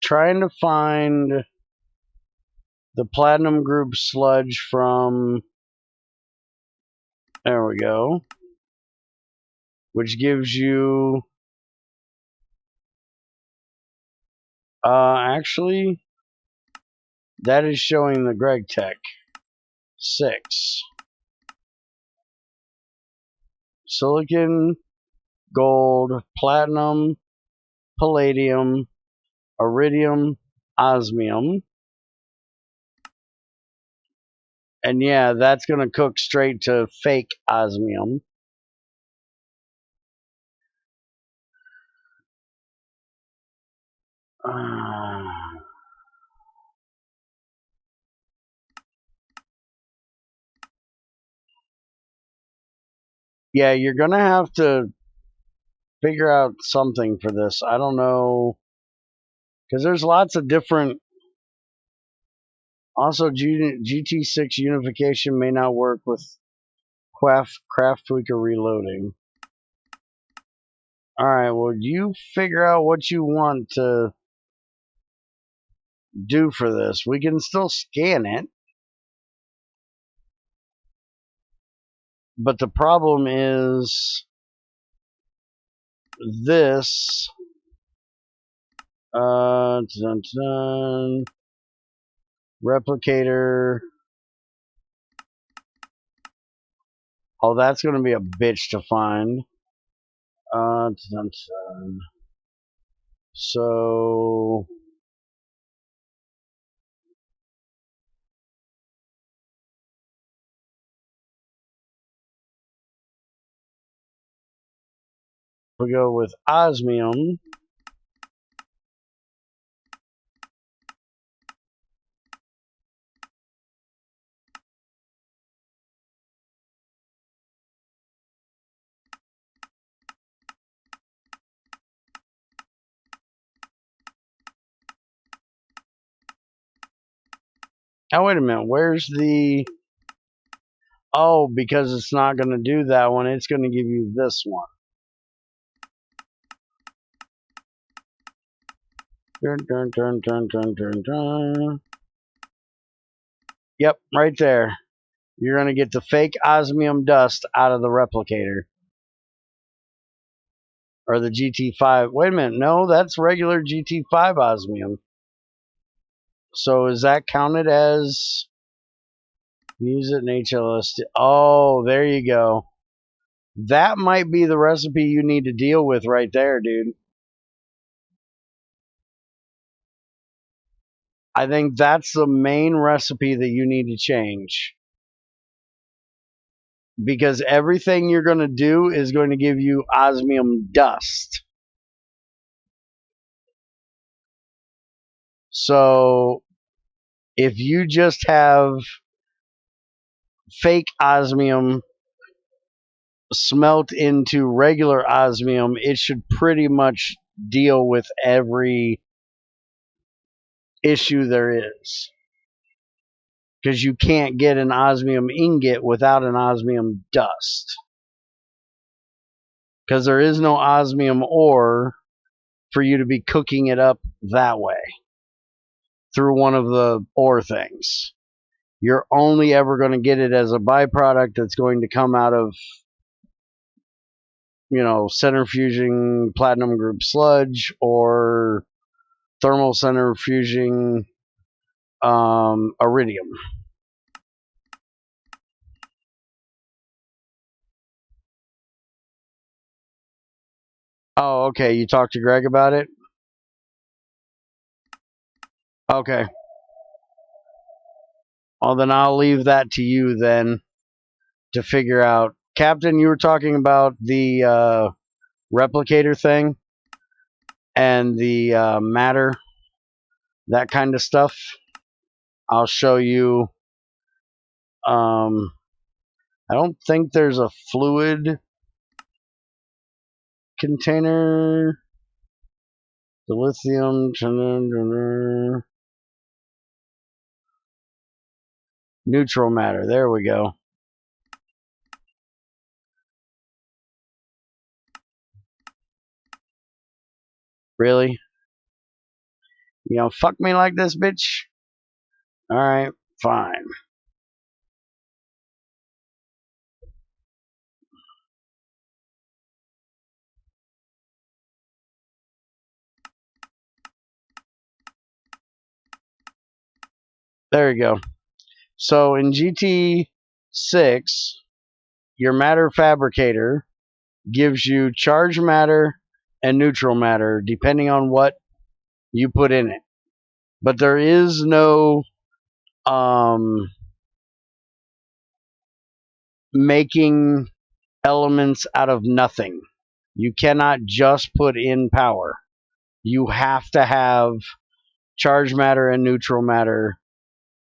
Trying to find the platinum group sludge from, there we go, which gives you, actually, that is showing the Gregtech 6. Silicon, gold, platinum, palladium, iridium, osmium. And yeah, that's going to cook straight to fake osmium. Yeah, you're going to have to figure out something for this. I don't know. Because there's lots of different. Also, GT6 unification may not work with Craft Tweaker reloading. Alright, well, you figure out what you want to do for this. We can still scan it. But the problem is this. Replicator. Oh, that's going to be a bitch to find. So we go with osmium. Oh, wait a minute. Where's the... Oh, because it's not going to do that one. It's going to give you this one. Dun, dun, dun, dun, dun, dun, dun. Yep, right there. You're going to get the fake osmium dust out of the replicator. Or the GT5. Wait a minute. No, that's regular GT5 osmium. So is that counted as... Use it in HLS? Oh, there you go. That might be the recipe you need to deal with right there, dude. I think that's the main recipe that you need to change. Because everything you're going to do is going to give you osmium dust. So if you just have fake osmium smelt into regular osmium, it should pretty much deal with every issue there is. Because you can't get an osmium ingot without an osmium dust. Because there is no osmium ore for you to be cooking it up that way through one of the ore things. You're only ever going to get it as a byproduct that's going to come out of, centrifuging platinum group sludge or thermal centrifuging iridium. Oh, okay. You talked to Greg about it? Okay. Well, then I'll leave that to you then to figure out. Captain, you were talking about the replicator thing and the matter, that kind of stuff. I'll show you. I don't think there's a fluid container. The lithium. Neutral matter. There we go. Really? You gonna fuck me like this, bitch? Alright, fine. There you go. So in GT6, your matter fabricator gives you charged matter and neutral matter depending on what you put in it. But there is no making elements out of nothing. You cannot just put in power. You have to have charged matter and neutral matter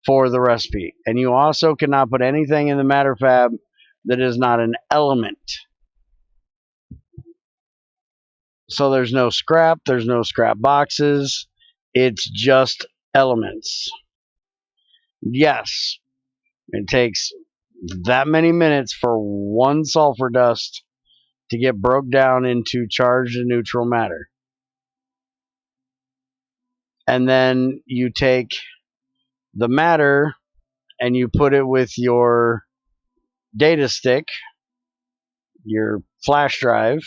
for the recipe. And you also cannot put anything in the matter fab that is not an element. So there's no scrap, there's no scrap boxes, it's just elements. Yes, it takes that many minutes for one sulfur dust to get broke down into charged and neutral matter. And then you take the matter and you put it with your data stick, your flash drive,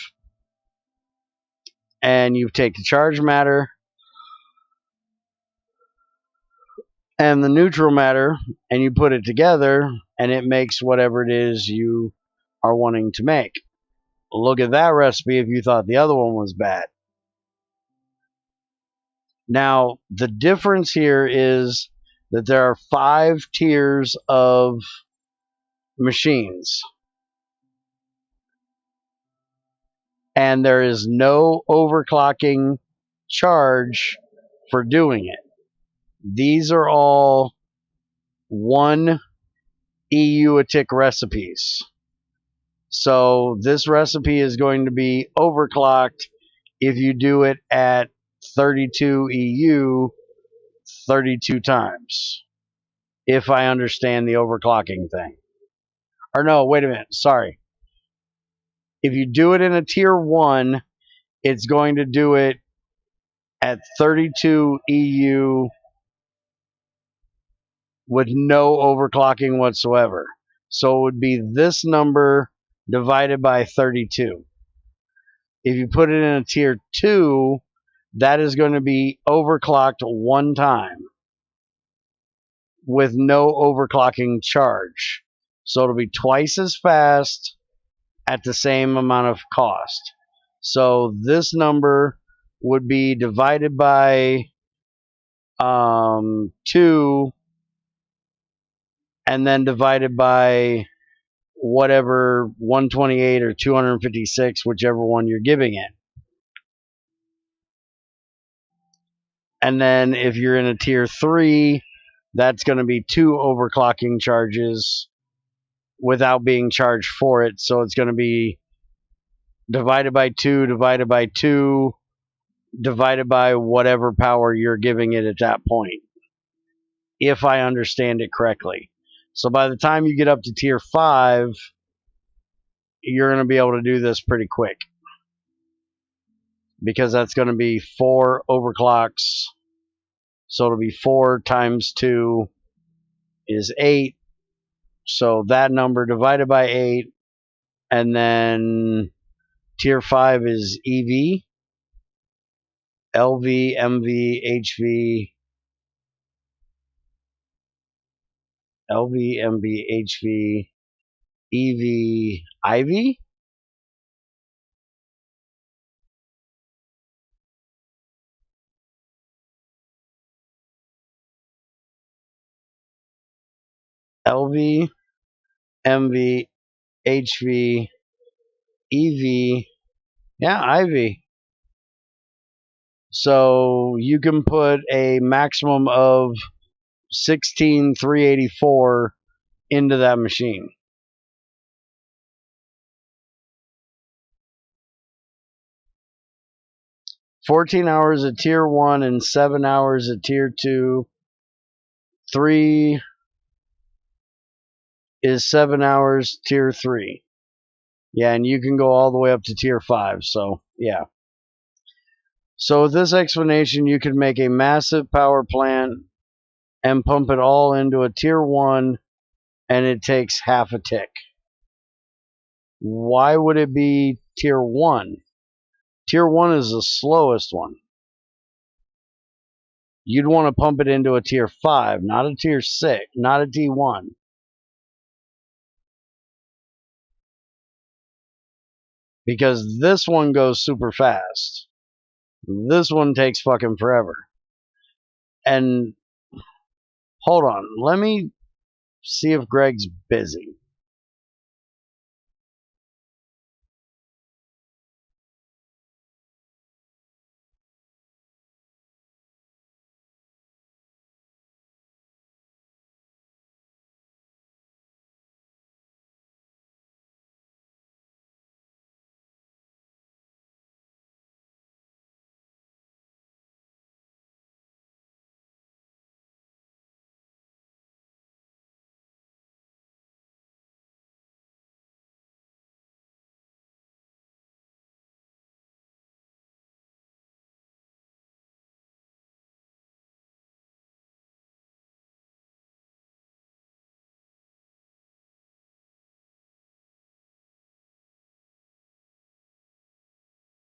and you take the charged matter and the neutral matter and you put it together and it makes whatever it is you are wanting to make. Look at that recipe if you thought the other one was bad. Now, the difference here is that there are 5 tiers of machines. And there is no overclocking charge for doing it. These are all 1 EU a tick recipes. So this recipe is going to be overclocked if you do it at 32 EU 32 times. If I understand the overclocking thing. Or no, wait a minute. Sorry. If you do it in a tier 1, it's going to do it at 32 EU with no overclocking whatsoever. So it would be this number divided by 32. If you put it in a tier 2, that is going to be overclocked one time with no overclocking charge. So it'll be twice as fast at the same amount of cost. So this number would be divided by 2 and then divided by whatever 128 or 256, whichever one you're giving it. And then if you're in a tier 3, that's going to be 2 overclocking charges without being charged for it. So it's going to be divided by 2, divided by 2, divided by whatever power you're giving it at that point, if I understand it correctly. So by the time you get up to tier 5, you're going to be able to do this pretty quick, because that's going to be 4 overclocks. So it'll be 4 times 2 is 8. So that number divided by 8, and then tier 5 is EV, LV, MV, HV, LV, MV, HV, EV, IV. LV, MV, HV, EV, yeah, IV. So you can put a maximum of 16,384 into that machine. $14 hours at tier 1 and 7 hours at tier 2. 3 is 7 hours tier 3. Yeah, and you can go all the way up to tier 5. So, yeah. So with this explanation, you could make a massive power plant and pump it all into a tier 1, and it takes half a tick. Why would it be tier 1? Tier 1 is the slowest one. You'd want to pump it into a tier 5, not a tier 6, not a T1. Because this one goes super fast. This one takes fucking forever. And hold on, let me see if Greg's busy.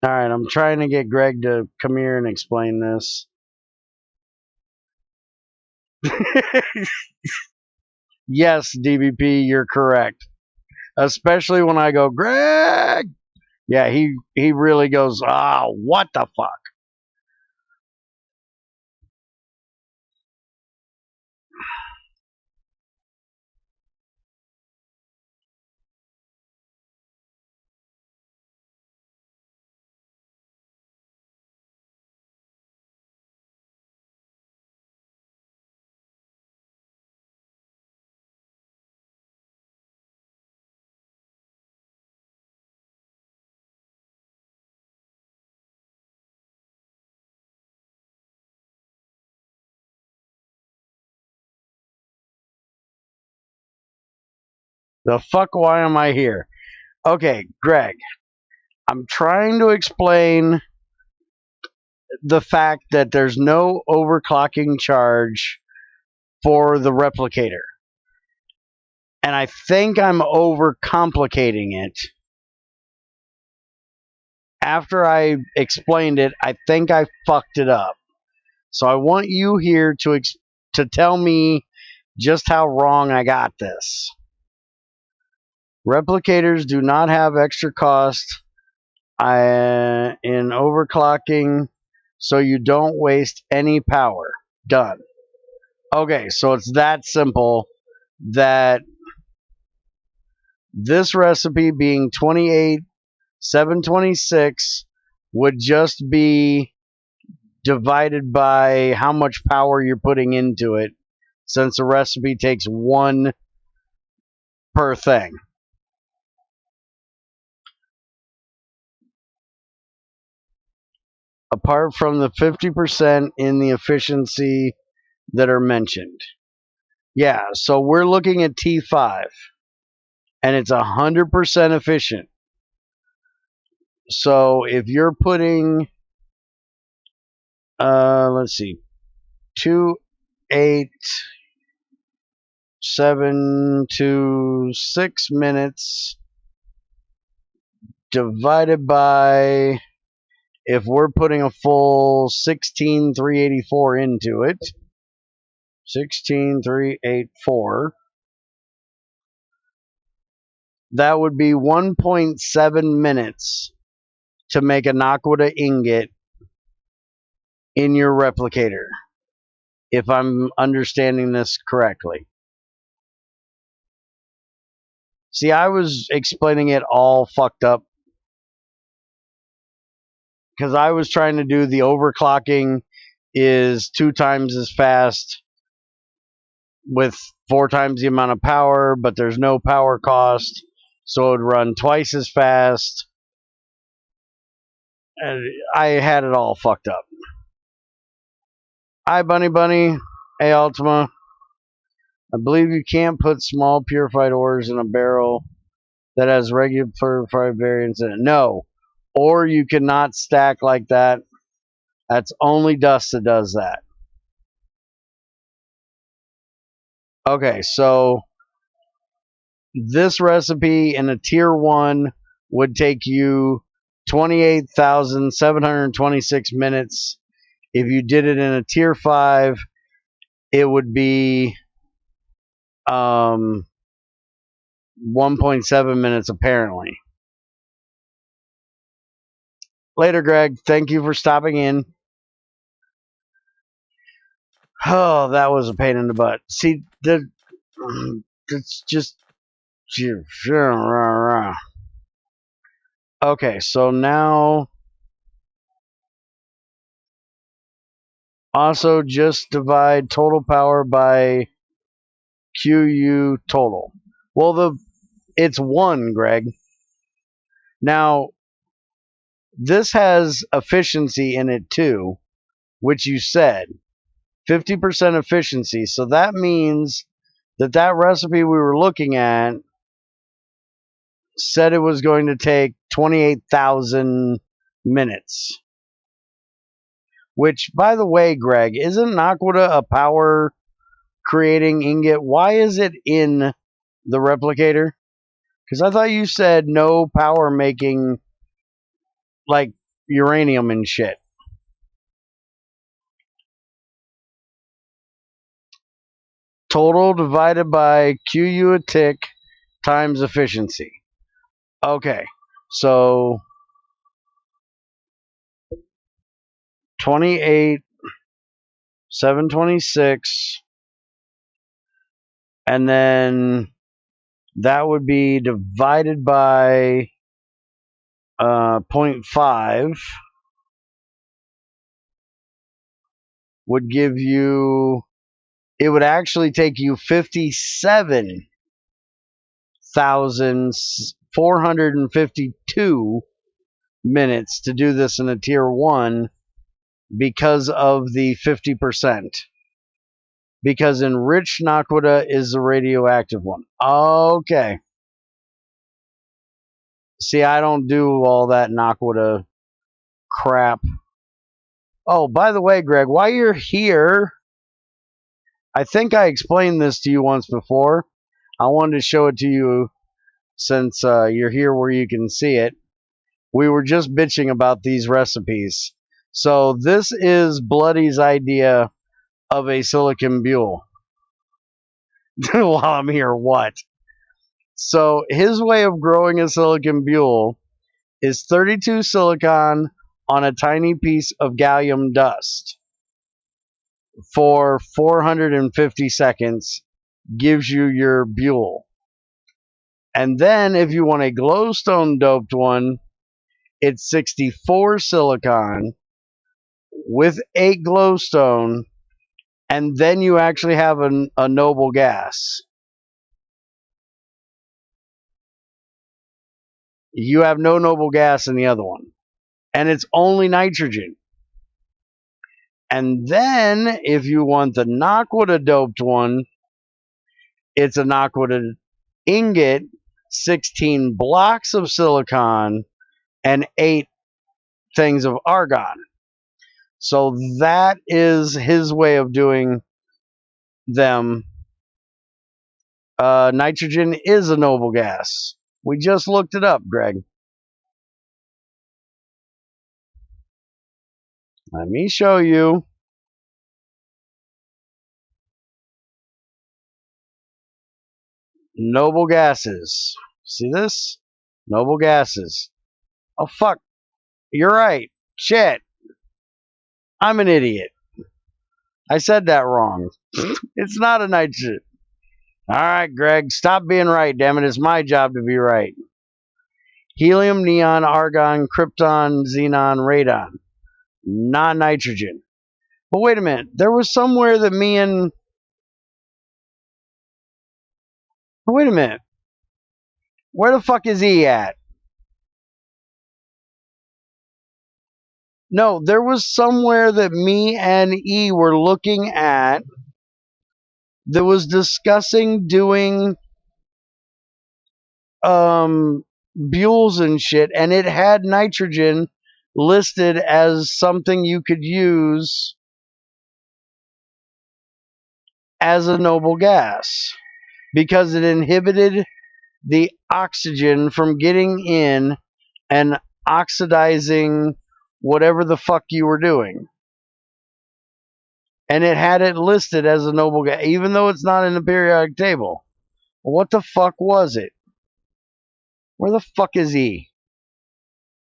Alright, I'm trying to get Greg to come here and explain this. Yes, DBP, you're correct. Especially when I go, Greg! Yeah, he really goes, what the fuck? The fuck, why am I here? Okay, Greg, I'm trying to explain the fact that there's no overclocking charge for the replicator. And I think I'm overcomplicating it. After I explained it, I think I fucked it up. So I want you here to tell me just how wrong I got this. Replicators do not have extra cost in overclocking, so you don't waste any power. Done. Okay, so it's that simple that this recipe being 28,726 would just be divided by how much power you're putting into it, since the recipe takes 1 per thing. Apart from the 50% in the efficiency that are mentioned. Yeah, so we're looking at T5, and it's 100% efficient. So if you're putting, let's see, 2, 8, 7 to 6 minutes divided by, if we're putting a full 16,384 into it, 16,384, that would be 1.7 minutes to make a Naquita ingot in your replicator, if I'm understanding this correctly. See, I was explaining it all fucked up because I was trying to do the overclocking is 2 times as fast with 4 times the amount of power, but there's no power cost, so it would run twice as fast. And I had it all fucked up. Hi, Bunny. Hey, Ultima. I believe you can't put small purified ores in a barrel that has regular purified variants in it. No. Or you cannot stack like that. That's only dust that does that. Okay, so this recipe in a tier 1 would take you 28,726 minutes. If you did it in a tier 5, it would be 1.7 minutes apparently. Later, Greg. Thank you for stopping in. Oh, that was a pain in the butt. See, it's just... Okay, so now... Also, just divide total power by QU total. Well, it's 1, Greg. Now, this has efficiency in it too, which you said. 50% efficiency. So that means that recipe we were looking at said it was going to take 28,000 minutes. Which, by the way, Greg, isn't Naquita a power creating ingot? Why is it in the replicator? Because I thought you said no power making, like uranium and shit. Total divided by QU a tick times efficiency. Okay, so 28,726, and then that would be divided by 0.5 would give you, it would actually take you 57,452 minutes to do this in a tier 1 because of the 50%. Because enriched Naquita is the radioactive one. Okay. See, I don't do all that Naquita crap. Oh, by the way, Greg, while you're here, I think I explained this to you once before. I wanted to show it to you since you're here where you can see it. We were just bitching about these recipes. So this is Bloody's idea of a silicon buell. While I'm here, what? So his way of growing a silicon buell is 32 silicon on a tiny piece of gallium dust for 450 seconds gives you your buell. And then if you want a glowstone doped one, it's 64 silicon with 8 glowstone, and then you actually have a noble gas. You have no noble gas in the other one, and it's only nitrogen. And then if you want the Naquita doped one, it's a Naquita ingot, 16 blocks of silicon, and 8 things of argon. So that is his way of doing them. Nitrogen is a noble gas. We just looked it up, Greg. Let me show you. Noble gases. See this? Noble gases. Oh, fuck. You're right. Shit. I'm an idiot. I said that wrong. It's not a nitrogen. All right, Greg. Stop being right, damn it. It's my job to be right. Helium, neon, argon, krypton, xenon, radon. Not nitrogen. But wait a minute. There was somewhere that me and... Wait a minute. Where the fuck is he at? No, there was somewhere that me and E were looking at that was discussing doing buells and shit, and it had nitrogen listed as something you could use as a noble gas because it inhibited the oxygen from getting in and oxidizing whatever the fuck you were doing. And it had it listed as a noble gas, even though it's not in the periodic table. What the fuck was it? Where the fuck is he?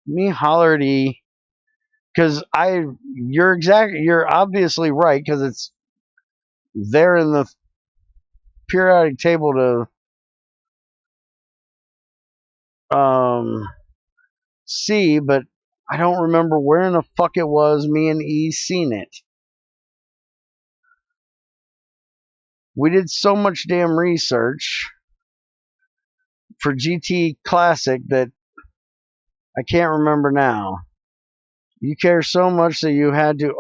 Let me holler at E. Because you're obviously right, because it's there in the periodic table to see, but I don't remember where in the fuck it was me and E seen it. We did so much damn research for GT Classic that I can't remember now. You care so much that you had to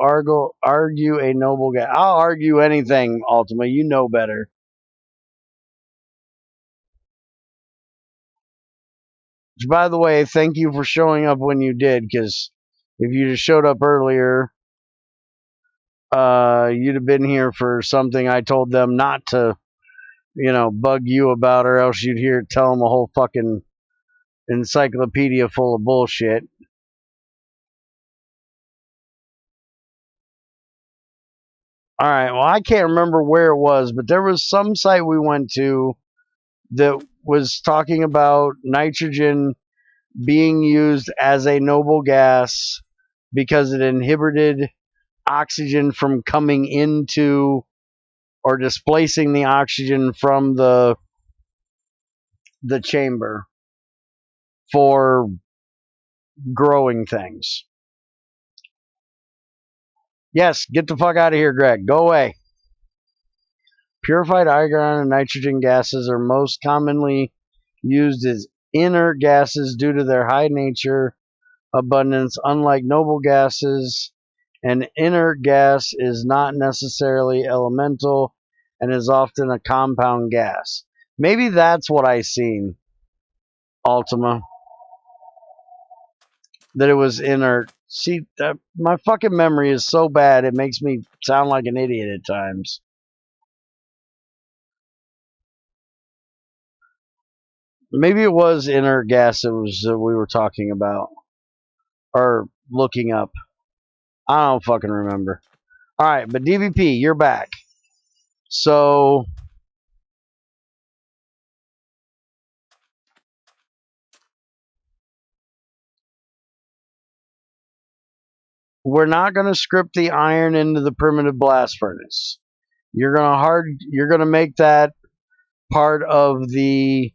argue a noble guy. I'll argue anything, Ultima. You know better. Which, by the way, thank you for showing up when you did, because if you just showed up earlier, you'd have been here for something I told them not to, bug you about, or else you'd tell them a whole fucking encyclopedia full of bullshit. All right, well, I can't remember where it was, but there was some site we went to that was talking about nitrogen being used as a noble gas because it inhibited oxygen from coming into or displacing the oxygen from the chamber for growing things. Yes, get the fuck out of here, Greg. Go away. Purified argon and nitrogen gases are most commonly used as inert gases due to their high nature abundance. Unlike noble gases, an inert gas is not necessarily elemental and is often a compound gas. Maybe that's what I seen, Ultima. That it was inert See, my fucking memory is so bad, it makes me sound like an idiot at times. Maybe it was inert gas that we were talking about. Or looking up. I don't fucking remember. Alright, but DVP, you're back. So... we're not going to script the iron into the primitive blast furnace. You're going to make that part of the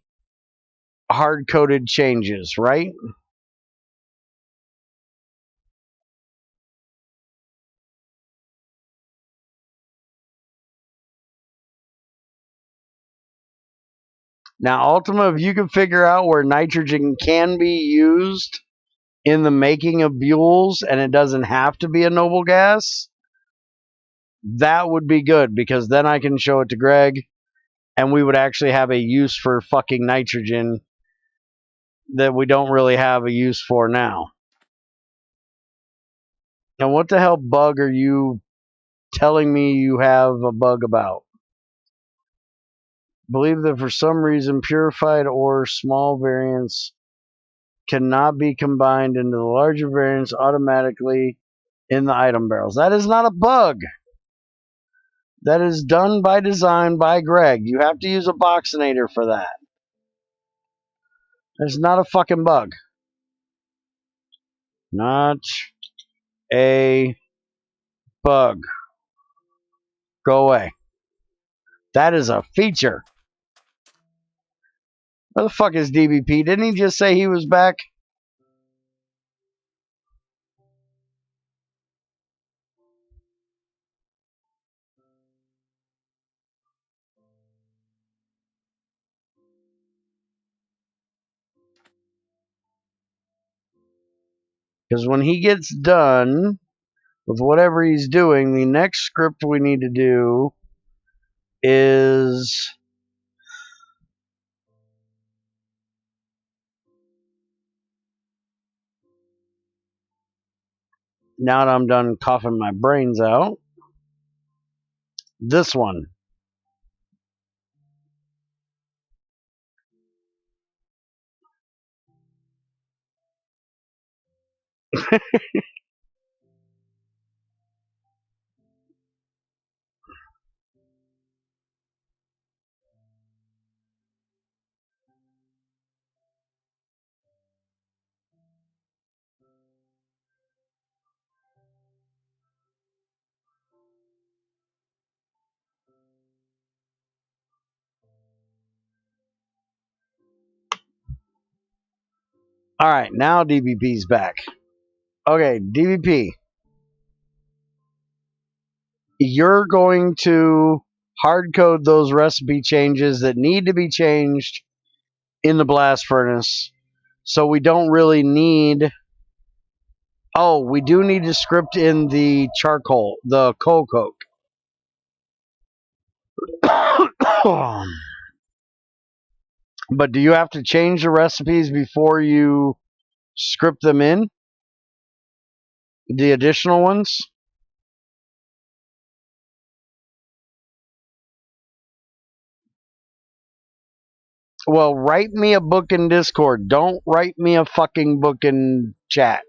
hard-coded changes, right? Now, Ultima, if you can figure out where nitrogen can be used in the making of buells and it doesn't have to be a noble gas, that would be good, because then I can show it to Greg and we would actually have a use for fucking nitrogen that we don't really have a use for now. Now, what the hell bug are you telling me you have a bug about? Believe that for some reason purified ore small variants cannot be combined into the larger variants automatically in the item barrels. That is not a bug. That is done by design by Greg. You have to use a boxinator for that. It's not a fucking bug. Not a bug. Go away. That is a feature. Where the fuck is DBP? Didn't he just say he was back? Because when he gets done with whatever he's doing, the next script we need to do is... now that I'm done coughing my brains out, this one. Alright, now DBP's back. Okay, DBP. You're going to hard code those recipe changes that need to be changed in the blast furnace. So we don't really need... oh, we do need to script in the charcoal, the coal coke. But do you have to change the recipes before you script them in? The additional ones? Well, write me a book in Discord. Don't write me a fucking book in chat.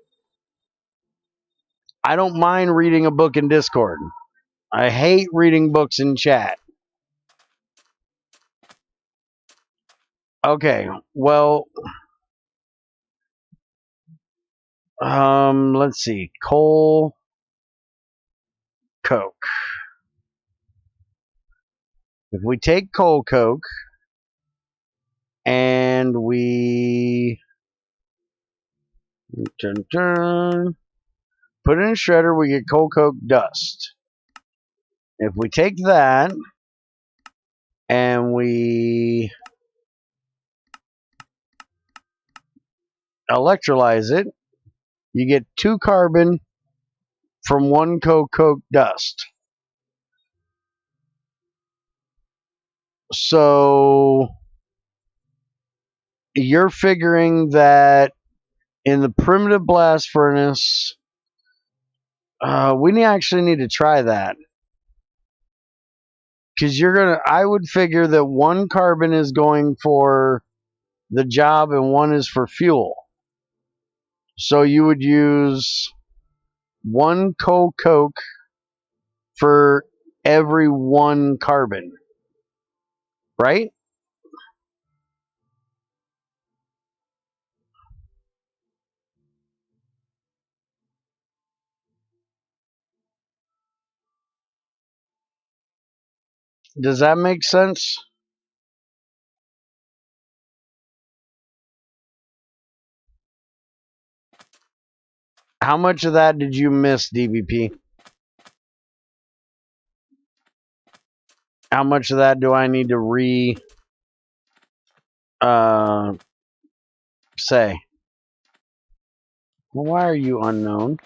I don't mind reading a book in Discord. I hate reading books in chat. Okay, well, let's see. Coal, coke. If we take coal coke and we put it in a shredder, we get coal coke dust. If we take that and we electrolyze it, you get 2 carbon from 1 coal coke dust. So you're figuring that in the primitive blast furnace, We actually need to try that. Because I would figure that one carbon is going for the job and one is for fuel. So you would use one coke for every one carbon, right? Does that make sense? How much of that did you miss, DBP? How much of that do I need to say? Well, why are you unknown?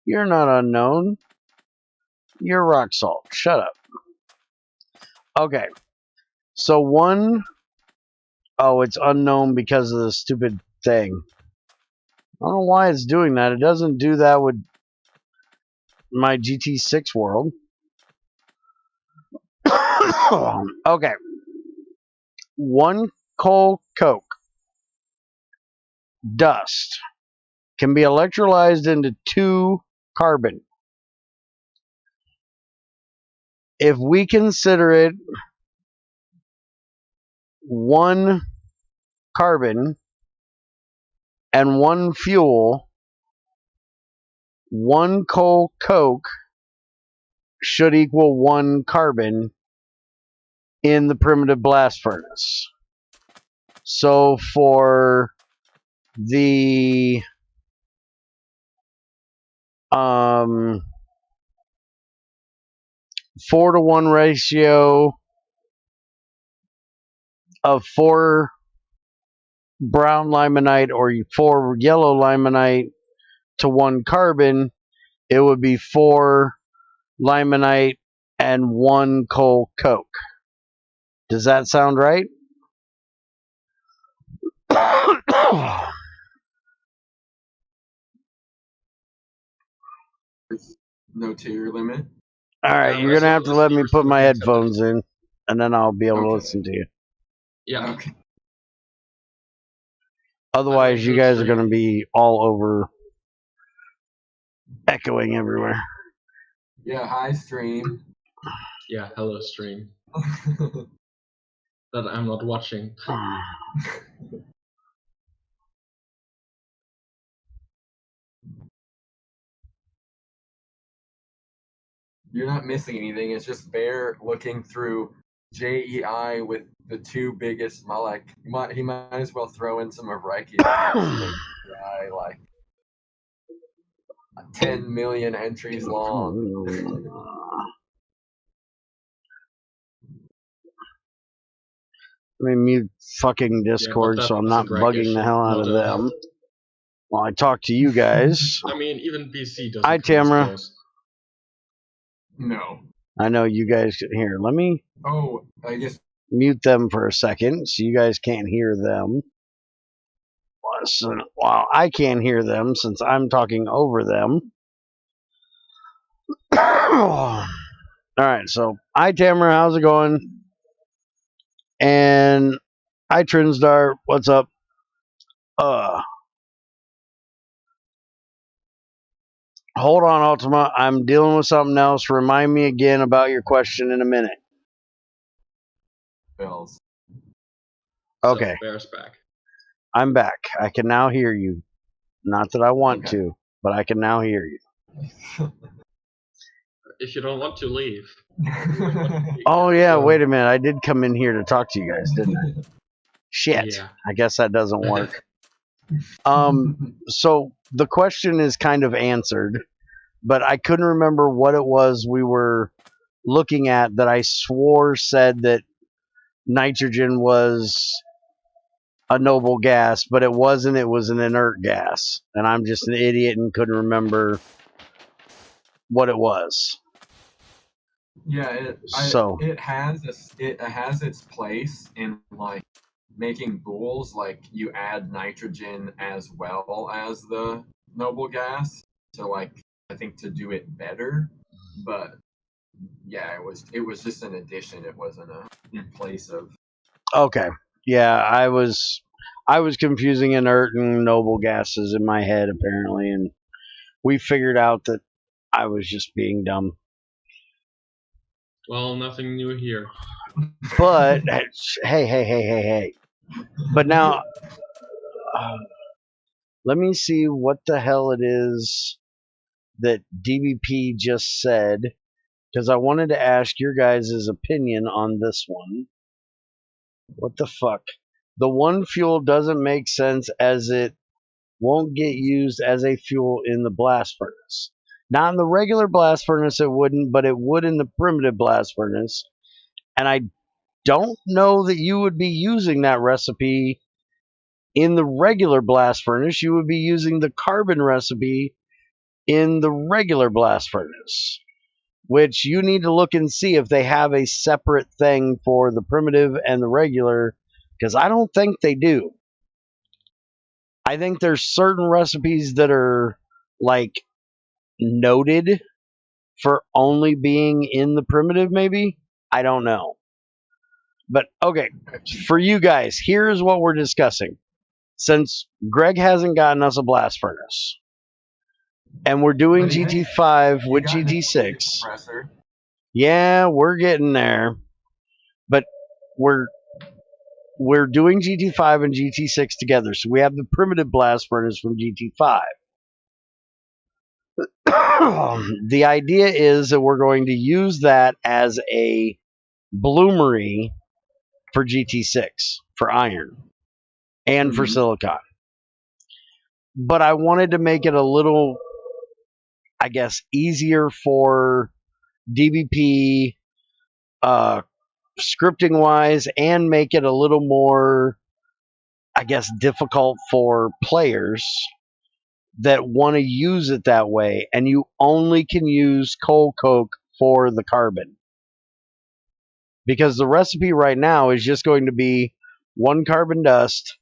You're not unknown. You're rock salt. Shut up. Okay. So it's unknown because of the stupid thing. I don't know why it's doing that. It doesn't do that with my GT6 world. Okay. One coal coke dust can be electrolyzed into 2 carbon. If we consider it 1 carbon and 1 fuel, 1 coal coke should equal 1 carbon in the primitive blast furnace. So for the 4-to-1 ratio of 4 brown limonite or 4 yellow limonite to 1 carbon, it would be 4 limonite and 1 coal coke. Does that sound right? There's no tier limit. Alright, you're gonna have to let me put my headphones in, and then I'll be able to listen to you. Yeah. Okay. Otherwise, you guys are gonna be all over, echoing everywhere. Yeah, hi stream. Yeah, hello stream. That I'm not watching. You're not missing anything. It's just Bear looking through JEI with the 2 biggest Malek. He might as well throw in some of Reiki's JEI, like 10 million entries long. Let me mute fucking Discord so I'm not bugging the hell out of them while I talk to you guys. I mean, even BC doesn't. Hi, Tamara. No. I know you guys can hear. Let me I guess mute them for a second so you guys can't hear them. Well, I can't hear them since I'm talking over them. Alright, so hi Tamara, how's it going? And hi Trinstar, what's up? Hold on, Ultima. I'm dealing with something else. Remind me again about your question in a minute. Bills. Okay. So, Bear's back. I'm back. I can now hear you. Not that I want to, but I can now hear you. If you don't want to leave. Oh, yeah, wait a minute. I did come in here to talk to you guys, didn't I? Shit. Yeah. I guess that doesn't work. So the question is kind of answered, but I couldn't remember what it was we were looking at that I swore said that nitrogen was a noble gas, but it wasn't. It was an inert gas, and I'm just an idiot and couldn't remember what it was. Yeah, it has its place in like making bools. Like you add nitrogen as well as the noble gas to like think, to do it better. But yeah, it was just an addition. It wasn't in place of. Okay. Yeah, I was confusing inert and noble gases in my head apparently, and we figured out that I was just being dumb. Well, nothing new here. But hey. But now let me see what the hell it is that DBP just said, because I wanted to ask your guys' opinion on this one. What the fuck? The one fuel doesn't make sense as it won't get used as a fuel in the blast furnace. Not in the regular blast furnace it wouldn't, but it would in the primitive blast furnace. And I don't know that you would be using that recipe in the regular blast furnace. You would be using the carbon recipe in the regular blast furnace, which you need to look and see if they have a separate thing for the primitive and the regular, because I don't think they do. I think there's certain recipes that are like noted for only being in the primitive, maybe. I don't know. But okay, for you guys, here's what we're discussing. Since Greg hasn't gotten us a blast furnace, and we're doing GT5 with GT6. Yeah, we're getting there. But we're doing GT5 and GT6 together. So we have the primitive blast furnace from GT5. The idea is that we're going to use that as a bloomery for GT6 for iron and for silicon. But I wanted to make it a little, I guess, easier for DBP scripting wise, and make it a little more, I guess, difficult for players that want to use it that way, and you only can use coal coke for the carbon. Because the recipe right now is just going to be 1 carbon dust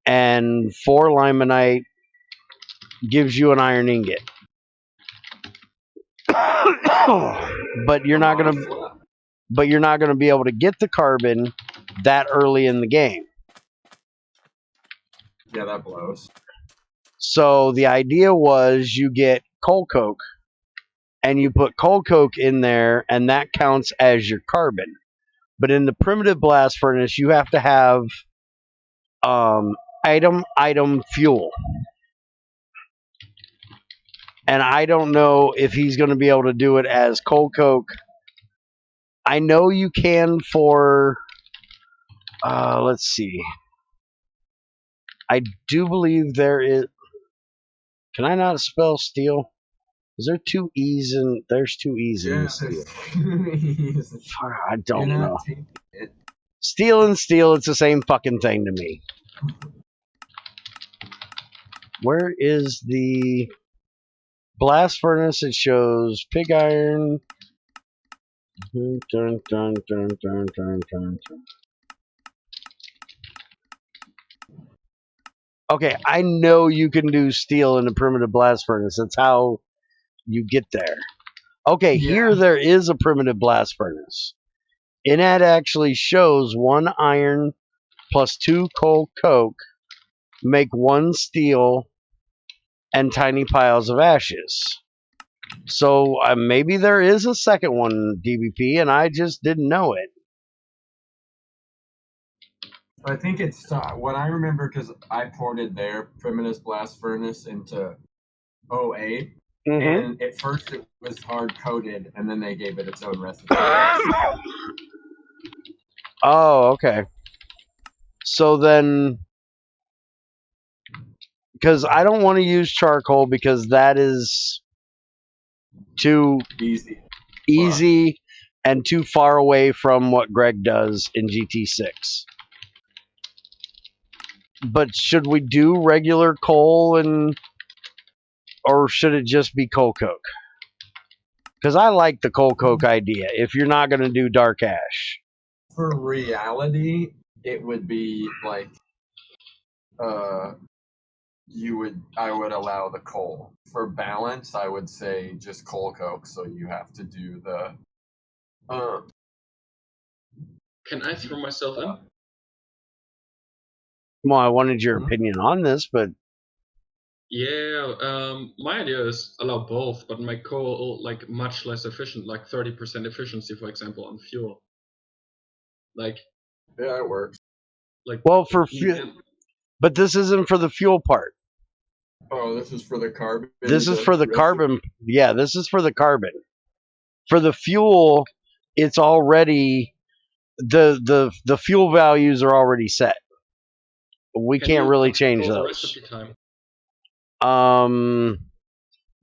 and 4 limonite gives you an iron ingot. But you're not going to be able to get the carbon that early in the game. Yeah, that blows. So the idea was you get coal coke and you put coal coke in there, and that counts as your carbon. But in the primitive blast furnace, you have to have item fuel. And I don't know if he's going to be able to do it as coal coke. I know you can for, let's see. I do believe there is. Can I not spell steel? Is there 2 E's in? There's 2 E's in steel. I don't know. Steel and steel, it's the same fucking thing to me. Where is the blast furnace? It shows pig iron. Okay, I know you can do steel in a primitive blast furnace. That's how you get there. Okay, yeah. Here there is a primitive blast furnace. And that actually shows 1 iron plus 2 coal coke make 1 steel and tiny piles of ashes. So maybe there is a second one, DBP, and I just didn't know it. I think it's what I remember, because I ported their primitive blast furnace into OA, and at first it was hard coded, and then they gave it its own recipe. Oh, okay. So then, because I don't want to use charcoal because that is too easy and too far away from what Greg does in GT6. But should we do regular coal, or should it just be coal coke? Because I like the coal coke idea if you're not going to do dark ash. For reality, it would be like I would allow the coal. For balance, I would say just coal coke. So you have to do the. Can I throw myself in? Well, I wanted your opinion on this, but Yeah, my idea is allow both, but make coal like much less efficient, like 30% efficiency, for example, on fuel. Like, Yeah, it works. like well, for you fuel, but this isn't for the fuel part. Oh, this is for the carbon. This is for the carbon. Yeah, this is for the carbon. For the fuel, it's already the fuel values are already set. We can can't you really change control the those. recipe time?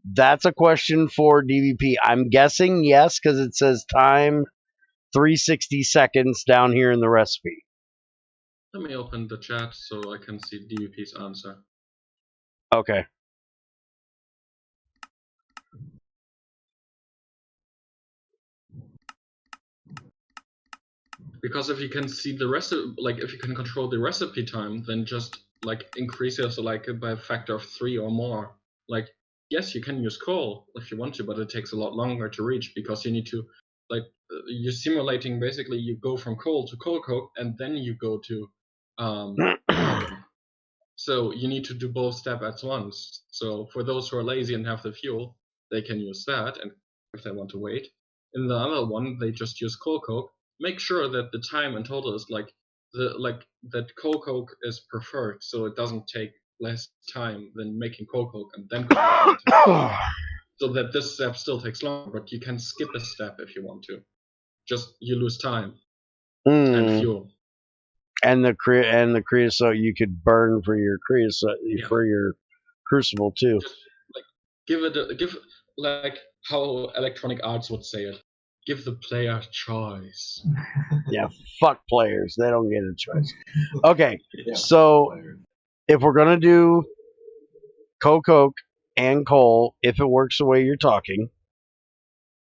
That's a question for DVP. I'm guessing yes, because it says time 360 seconds down here in the recipe. Let me open the chat so I can see DVP's answer. Okay. Because if you can see the recipe, like if you can control the recipe time, then just like increase it like by a factor of 3 or more. Like, yes, you can use coal if you want to, but it takes a lot longer to reach because you need to, like, you're simulating basically you go from coal to coal coke and then you go to carbon. So you need to do both steps at once. So for those who are lazy and have the fuel, they can use that, and if they want to wait. In the other one, they just use coal coke. Make sure that the time in total is like that coal coke is preferred, so it doesn't take less time than making coal coke and then converting it to fuel. So that this step still takes longer, but you can skip a step if you want to. Just you lose time and fuel. And the creosote you could burn for your creosote for your crucible too. Just like give like how Electronic Arts would say it. Give the player choice. Yeah, fuck players. They don't get a choice. Okay, so if we're gonna do coke and coal, if it works the way you're talking,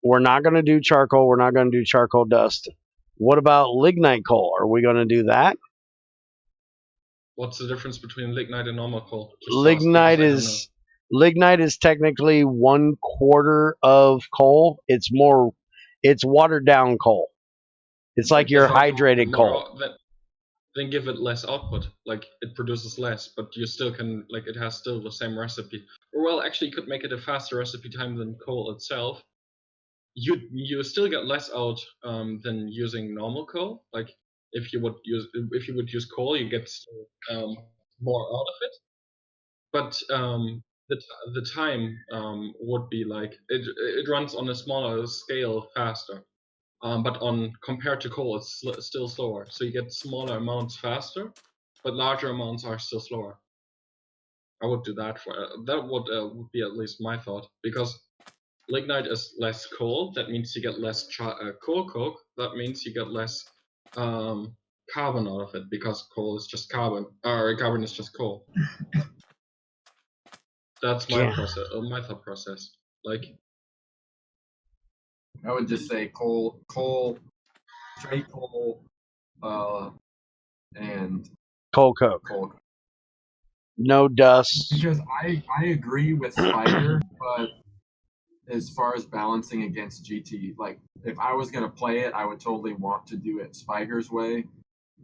we're not gonna do charcoal. We're not gonna do charcoal dust. What about lignite coal? Are we gonna do that? What's the difference between lignite and normal coal? Lignite is technically 1/4 of coal. It's watered down coal. It's like your hydrated coal. Then give it less output. Like it produces less, but you still can like it has still the same recipe. Or well, actually, you could make it a faster recipe time than coal itself. You still get less out than using normal coal. Like if you would use coal, you get more out of it. But the time would be like it runs on a smaller scale faster. But on compared to coal, it's still slower. So you get smaller amounts faster, but larger amounts are still slower. I would do that for that would be at least my thought, because lignite is less coal. That means you get less coal coke. That means you get less carbon out of it, because coal is just carbon, or carbon is just coal. That's my process, my thought process. Like, I would just say coal, straight coal, and coal coke. No dust. Because I agree with Spider, but as far as balancing against GT, like if I was gonna play it, I would totally want to do it Spider's way.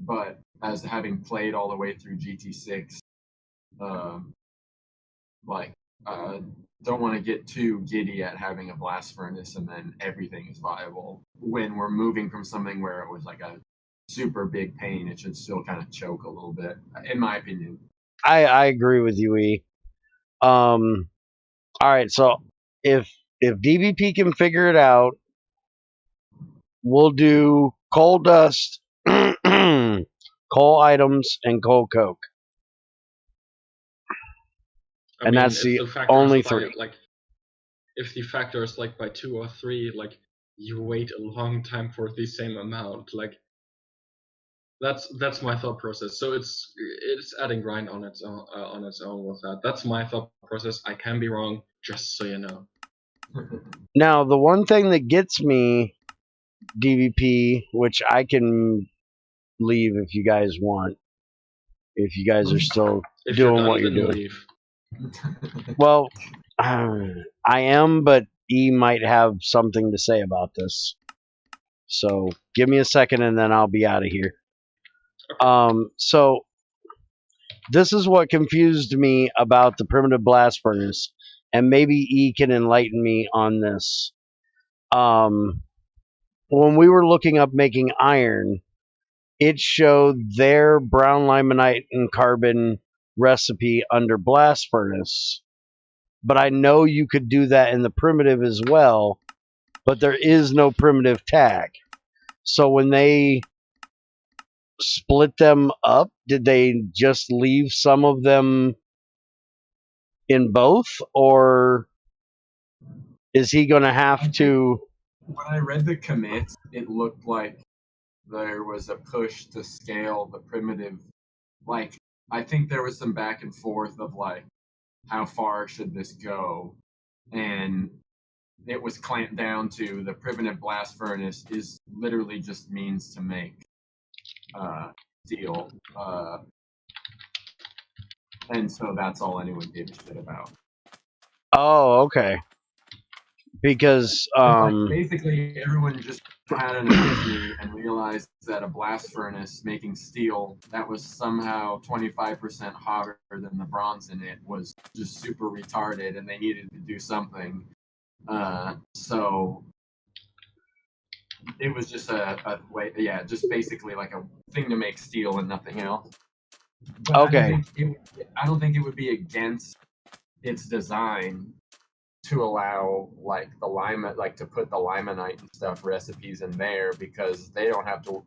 But as having played all the way through GT6, don't want to get too giddy at having a blast furnace and then everything is viable. When we're moving from something where it was like a super big pain, it should still kind of choke a little bit, in my opinion. I agree with you, E. All right, so if DVP can figure it out, we'll do coal dust, coal items, and coal coke. And that's the only three. Like, if the factor is like by 2 or 3, like you wait a long time for the same amount. Like that's my thought process. So it's adding grind on its own with that. That's my thought process. I can be wrong, just so you know. Now, the one thing that gets me, DVP, which I can leave if you guys want, if you guys are still doing what you're doing. Leave. Well, I am, but E might have something to say about this. So give me a second and then I'll be out of here. So this is what confused me about the primitive blast furnace, and maybe E can enlighten me on this. When we were looking up making iron, it showed their brown limonite and carbon recipe under blast furnace. But I know you could do that in the primitive as well, but there is no primitive tag. So when they split them up, did they just leave some of them in both, or is he going to have to? When I read the commits, it looked like there was a push to scale the primitive. Like, I think there was some back and forth of like, how far should this go? And it was clamped down to the primitive blast furnace is literally just means to make steel. And so that's all anyone gave a shit about. Oh, okay. Because basically everyone just had an epiphany and realized that a blast furnace making steel that was somehow 25% hotter than the bronze in it was just super retarded, and they needed to do something. So it was just a way, just basically like a thing to make steel and nothing else. But okay. I don't think it would be against its design to allow like the to put the limonite and stuff recipes in there, because they don't have to,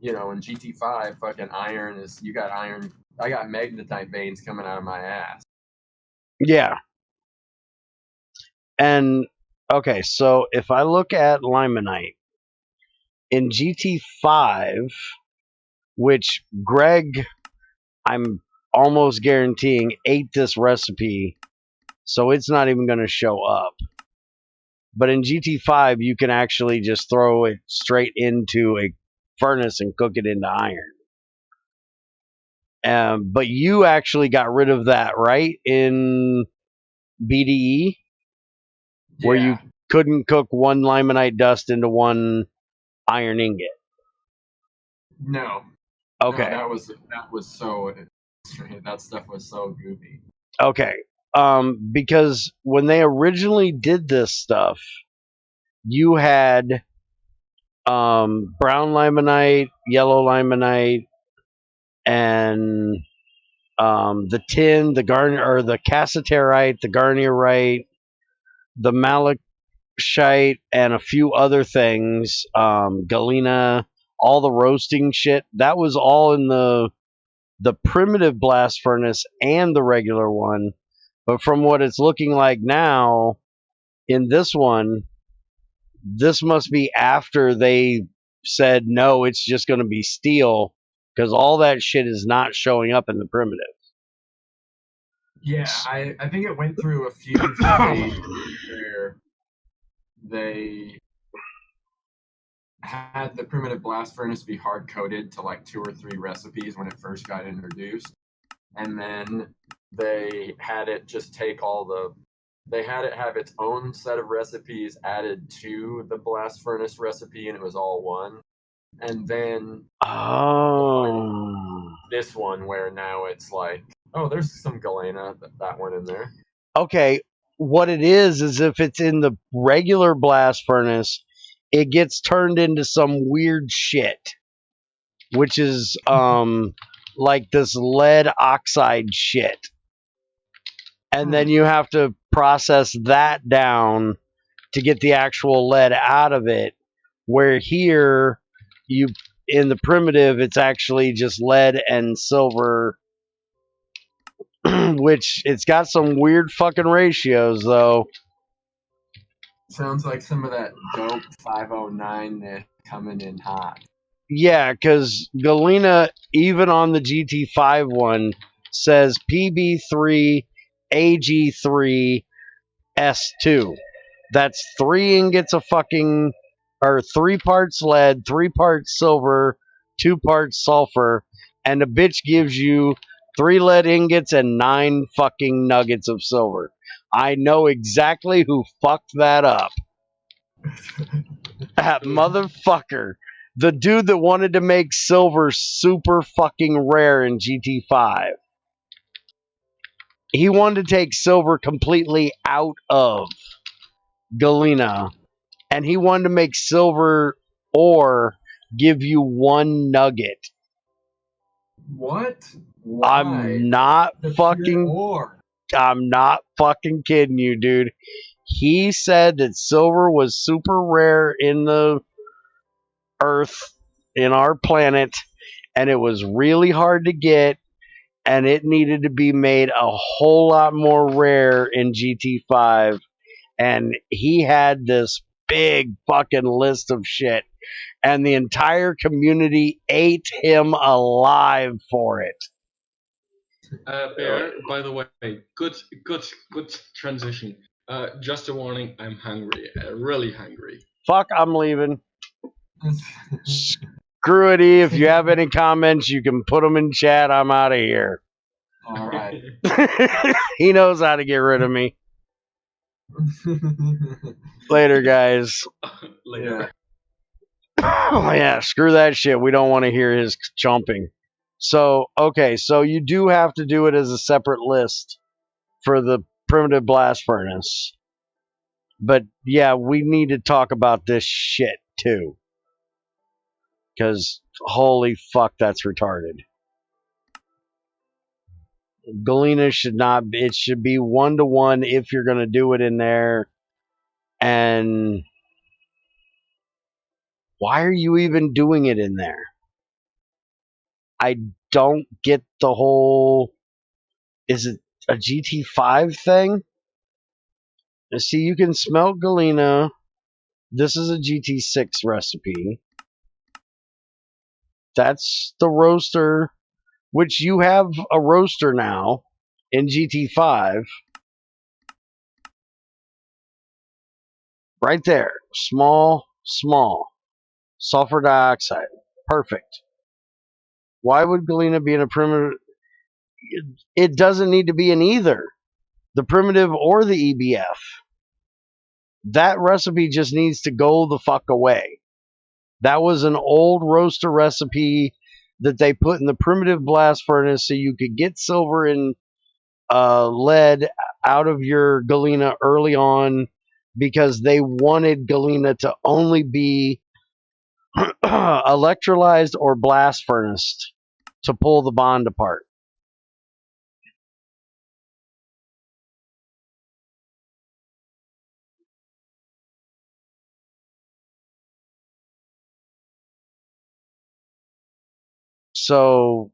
in GT5 fucking iron is, you got iron, I got magnetite veins coming out of my ass. Yeah. And okay, so if I look at limonite in GT5, which Greg, I'm almost guaranteeing, ate this recipe, so it's not even going to show up. But in GT5, you can actually just throw it straight into a furnace and cook it into iron. But you actually got rid of that, right, in BDE? Yeah. Where you couldn't cook one limonite dust into one iron ingot. No. Okay. No, that was so, that stuff was so goofy. Okay. Because when they originally did this stuff, you had brown limonite, yellow limonite, and the tin, the or the cassiterite, the garnierite, the malachite, and a few other things, galena, all the roasting shit. That was all in the primitive blast furnace and the regular one. But from what it's looking like now, in this one, this must be after they said, no, it's just going to be steel, because all that shit is not showing up in the primitive. Yeah, I think it went through a few stages where they had the primitive blast furnace be hard coded to like 2 or 3 recipes when it first got introduced, and then they had it just take they had it have its own set of recipes added to the blast furnace recipe, and it was all one. And then this one where now it's like, oh, there's some galena, that one in there. Okay, what it is if it's in the regular blast furnace, it gets turned into some weird shit, which is like this lead oxide shit. And then you have to process that down to get the actual lead out of it, where here you in the primitive it's actually just lead and silver, which it's got some weird fucking ratios though. Sounds like some of that dope 509 that's coming in hot. Yeah, because galena, even on the GT5 one, says PB3 AG3 S2. That's 3 ingots of fucking, or 3 parts lead, 3 parts silver, 2 parts sulfur, and the bitch gives you 3 lead ingots and 9 fucking nuggets of silver. I know exactly who fucked that up. That motherfucker. The dude that wanted to make silver super fucking rare in GT5. He wanted to take silver completely out of Galena. And he wanted to make silver ore give you 1 nugget. What? Why? I'm not The pure fucking ore. I'm not fucking kidding you, dude. He said that silver was super rare in the earth, in our planet, and it was really hard to get, and it needed to be made a whole lot more rare in GT5. And he had this big fucking list of shit, and the entire community ate him alive for it. Bear, by the way, good transition. Just a warning, I'm hungry, really hungry. Fuck, I'm leaving. Screw it, E. If you have any comments, you can put them in chat. I'm out of here. All right. He knows how to get rid of me. Later, guys. Later. Oh, yeah, screw that shit. We don't want to hear his chomping. So, okay, so you do have to do it as a separate list for the primitive blast furnace. But, yeah, we need to talk about this shit, too. Because, holy fuck, that's retarded. Galena should not be, it should be 1-to-1 if you're going to do it in there. And why are you even doing it in there? I don't get the whole, is it a GT5 thing? See, you can smelt galena. This is a GT6 recipe. That's the roaster, which you have a roaster now in GT5. Right there. Small. Sulfur dioxide. Perfect. Why would galena be in a primitive? It doesn't need to be in either the primitive or the EBF. That recipe just needs to go the fuck away. That was an old roaster recipe that they put in the primitive blast furnace so you could get silver and lead out of your galena early on because they wanted galena to only be electrolyzed or blast furnace to pull the bond apart. So,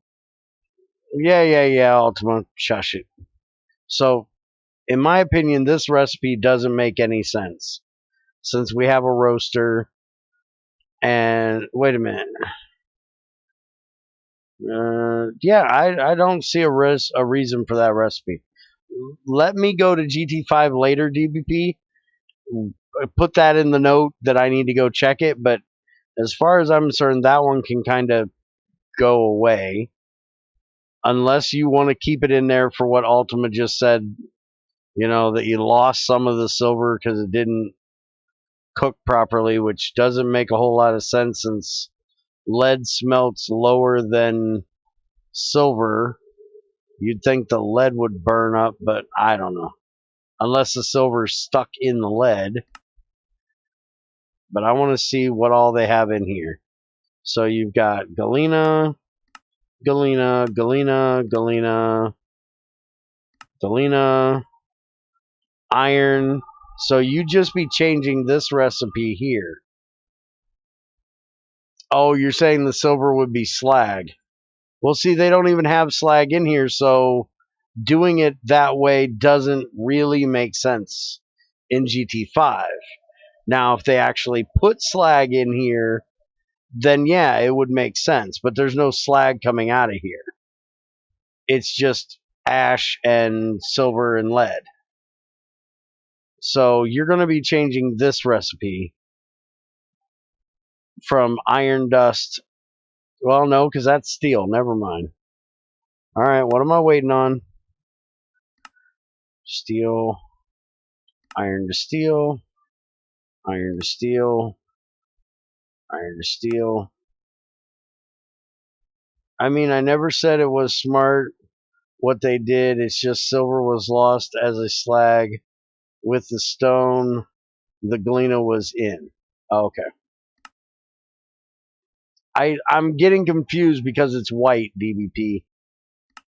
yeah, Ultima, shush it. So, in my opinion, this recipe doesn't make any sense since we have a roaster. And wait a minute. Yeah, I don't see a reason for that recipe. Let me go to GT5 later, DBP. Put that in the note that I need to go check it. But as far as I'm concerned, that one can kind of go away. Unless you want to keep it in there for what Ultima just said, you know, that you lost some of the silver because it didn't cook properly, which doesn't make a whole lot of sense since lead smelts lower than silver. You'd think the lead would burn up, but I don't know. Unless the silver's stuck in the lead. But I want to see what all they have in here. So you've got galena, iron. So you just be changing this recipe here. Oh, you're saying the silver would be slag. Well, see, they don't even have slag in here, so doing it that way doesn't really make sense in GT5. Now, if they actually put slag in here, then yeah, it would make sense. But there's no slag coming out of here. It's just ash and silver and lead. So you're going to be changing this recipe from iron dust. Well, no, because that's steel. Never mind. Alright, what am I waiting on? Steel, iron to steel, iron to steel, iron to steel. I mean, I never said it was smart what they did. It's just silver was lost as a slag with the stone. The galena was in. Okay. I'm getting confused because it's white, DBP.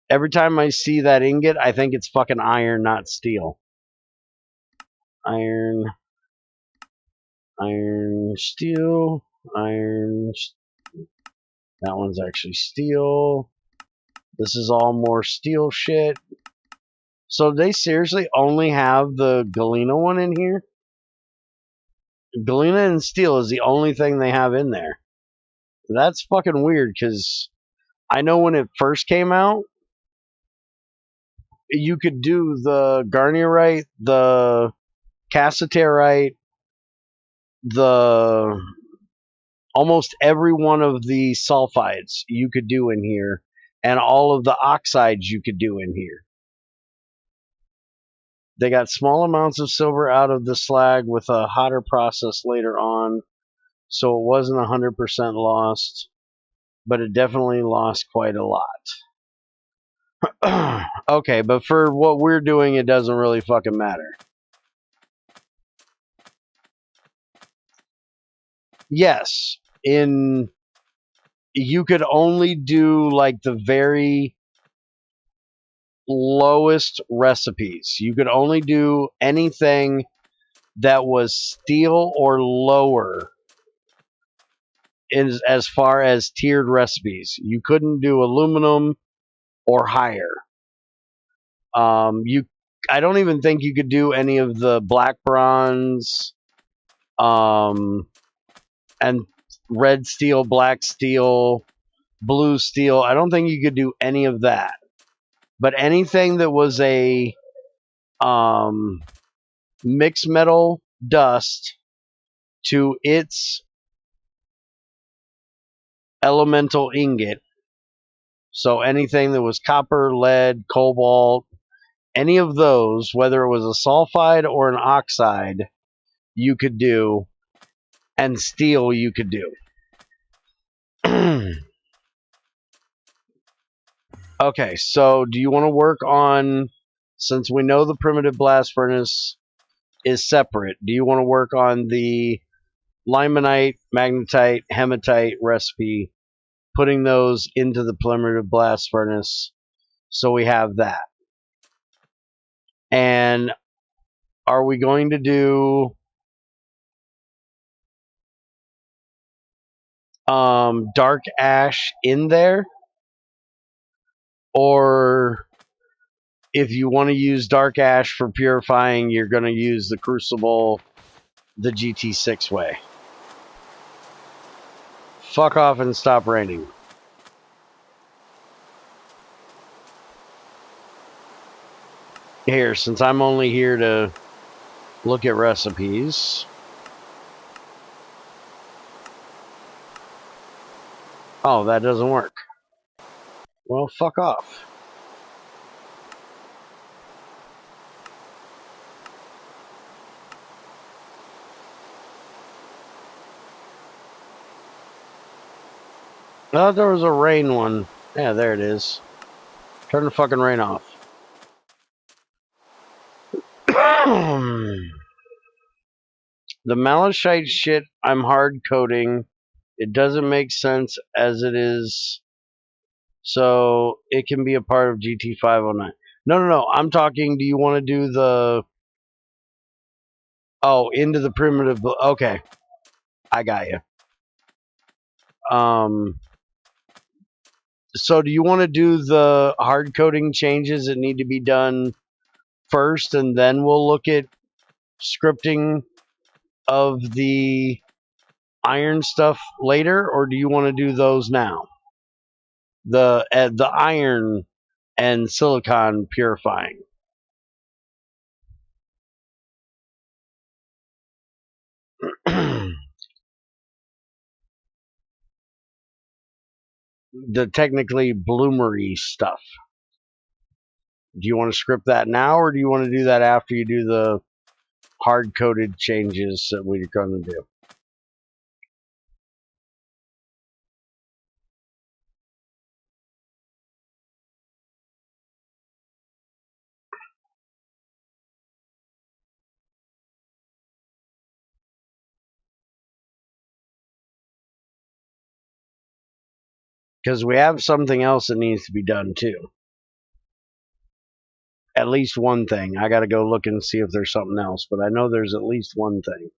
Every time I see that ingot, I think it's fucking iron, not steel. Iron, iron, steel, iron. That one's actually steel. This is all more steel shit. So they seriously only have the galena one in here? Galena and steel is the only thing they have in there. That's fucking weird, because I know when it first came out, you could do the garnierite, the cassiterite, the almost every one of the sulfides you could do in here, and all of the oxides you could do in here. They got small amounts of silver out of the slag with a hotter process later on, so it wasn't 100% lost, but it definitely lost quite a lot. Okay, but for what we're doing, it doesn't really fucking matter. Yes, you could only do like the very lowest recipes. You could only do anything that was steel or lower as far as tiered recipes. You couldn't do aluminum or higher. I don't even think you could do any of the black bronze, and red steel, black steel, blue steel. I don't think you could do any of that. But anything that was a mixed metal dust to its elemental ingot, so anything that was copper, lead, cobalt, any of those, whether it was a sulfide or an oxide, you could do, and steel you could do. Okay, so do you want to work on, since we know the primitive blast furnace is separate, do you want to work on the limonite, magnetite, hematite recipe, putting those into the primitive blast furnace, so we have that? And are we going to do dark ash in there? Or if you want to use dark ash for purifying, you're going to use the crucible the GT6 way. Fuck off and stop raining. Here, since I'm only here to look at recipes. Oh, that doesn't work. Well, fuck off. Oh, there was a rain one. Yeah, there it is. Turn the fucking rain off. The malachite shit I'm hard coding. It doesn't make sense as it is, so it can be a part of GT509. No. I'm talking, do you want to do the... Oh, into the primitive... Okay. I got you. So do you want to do the hard coding changes that need to be done first, and then we'll look at scripting of the iron stuff later, or do you want to do those now? The iron and silicon purifying. The technically bloomery stuff. Do you want to script that now, or do you want to do that after you do the hard-coded changes that we're going to do? Because we have something else that needs to be done too. At least one thing. I got to go look and see if there's something else, but I know there's at least one thing.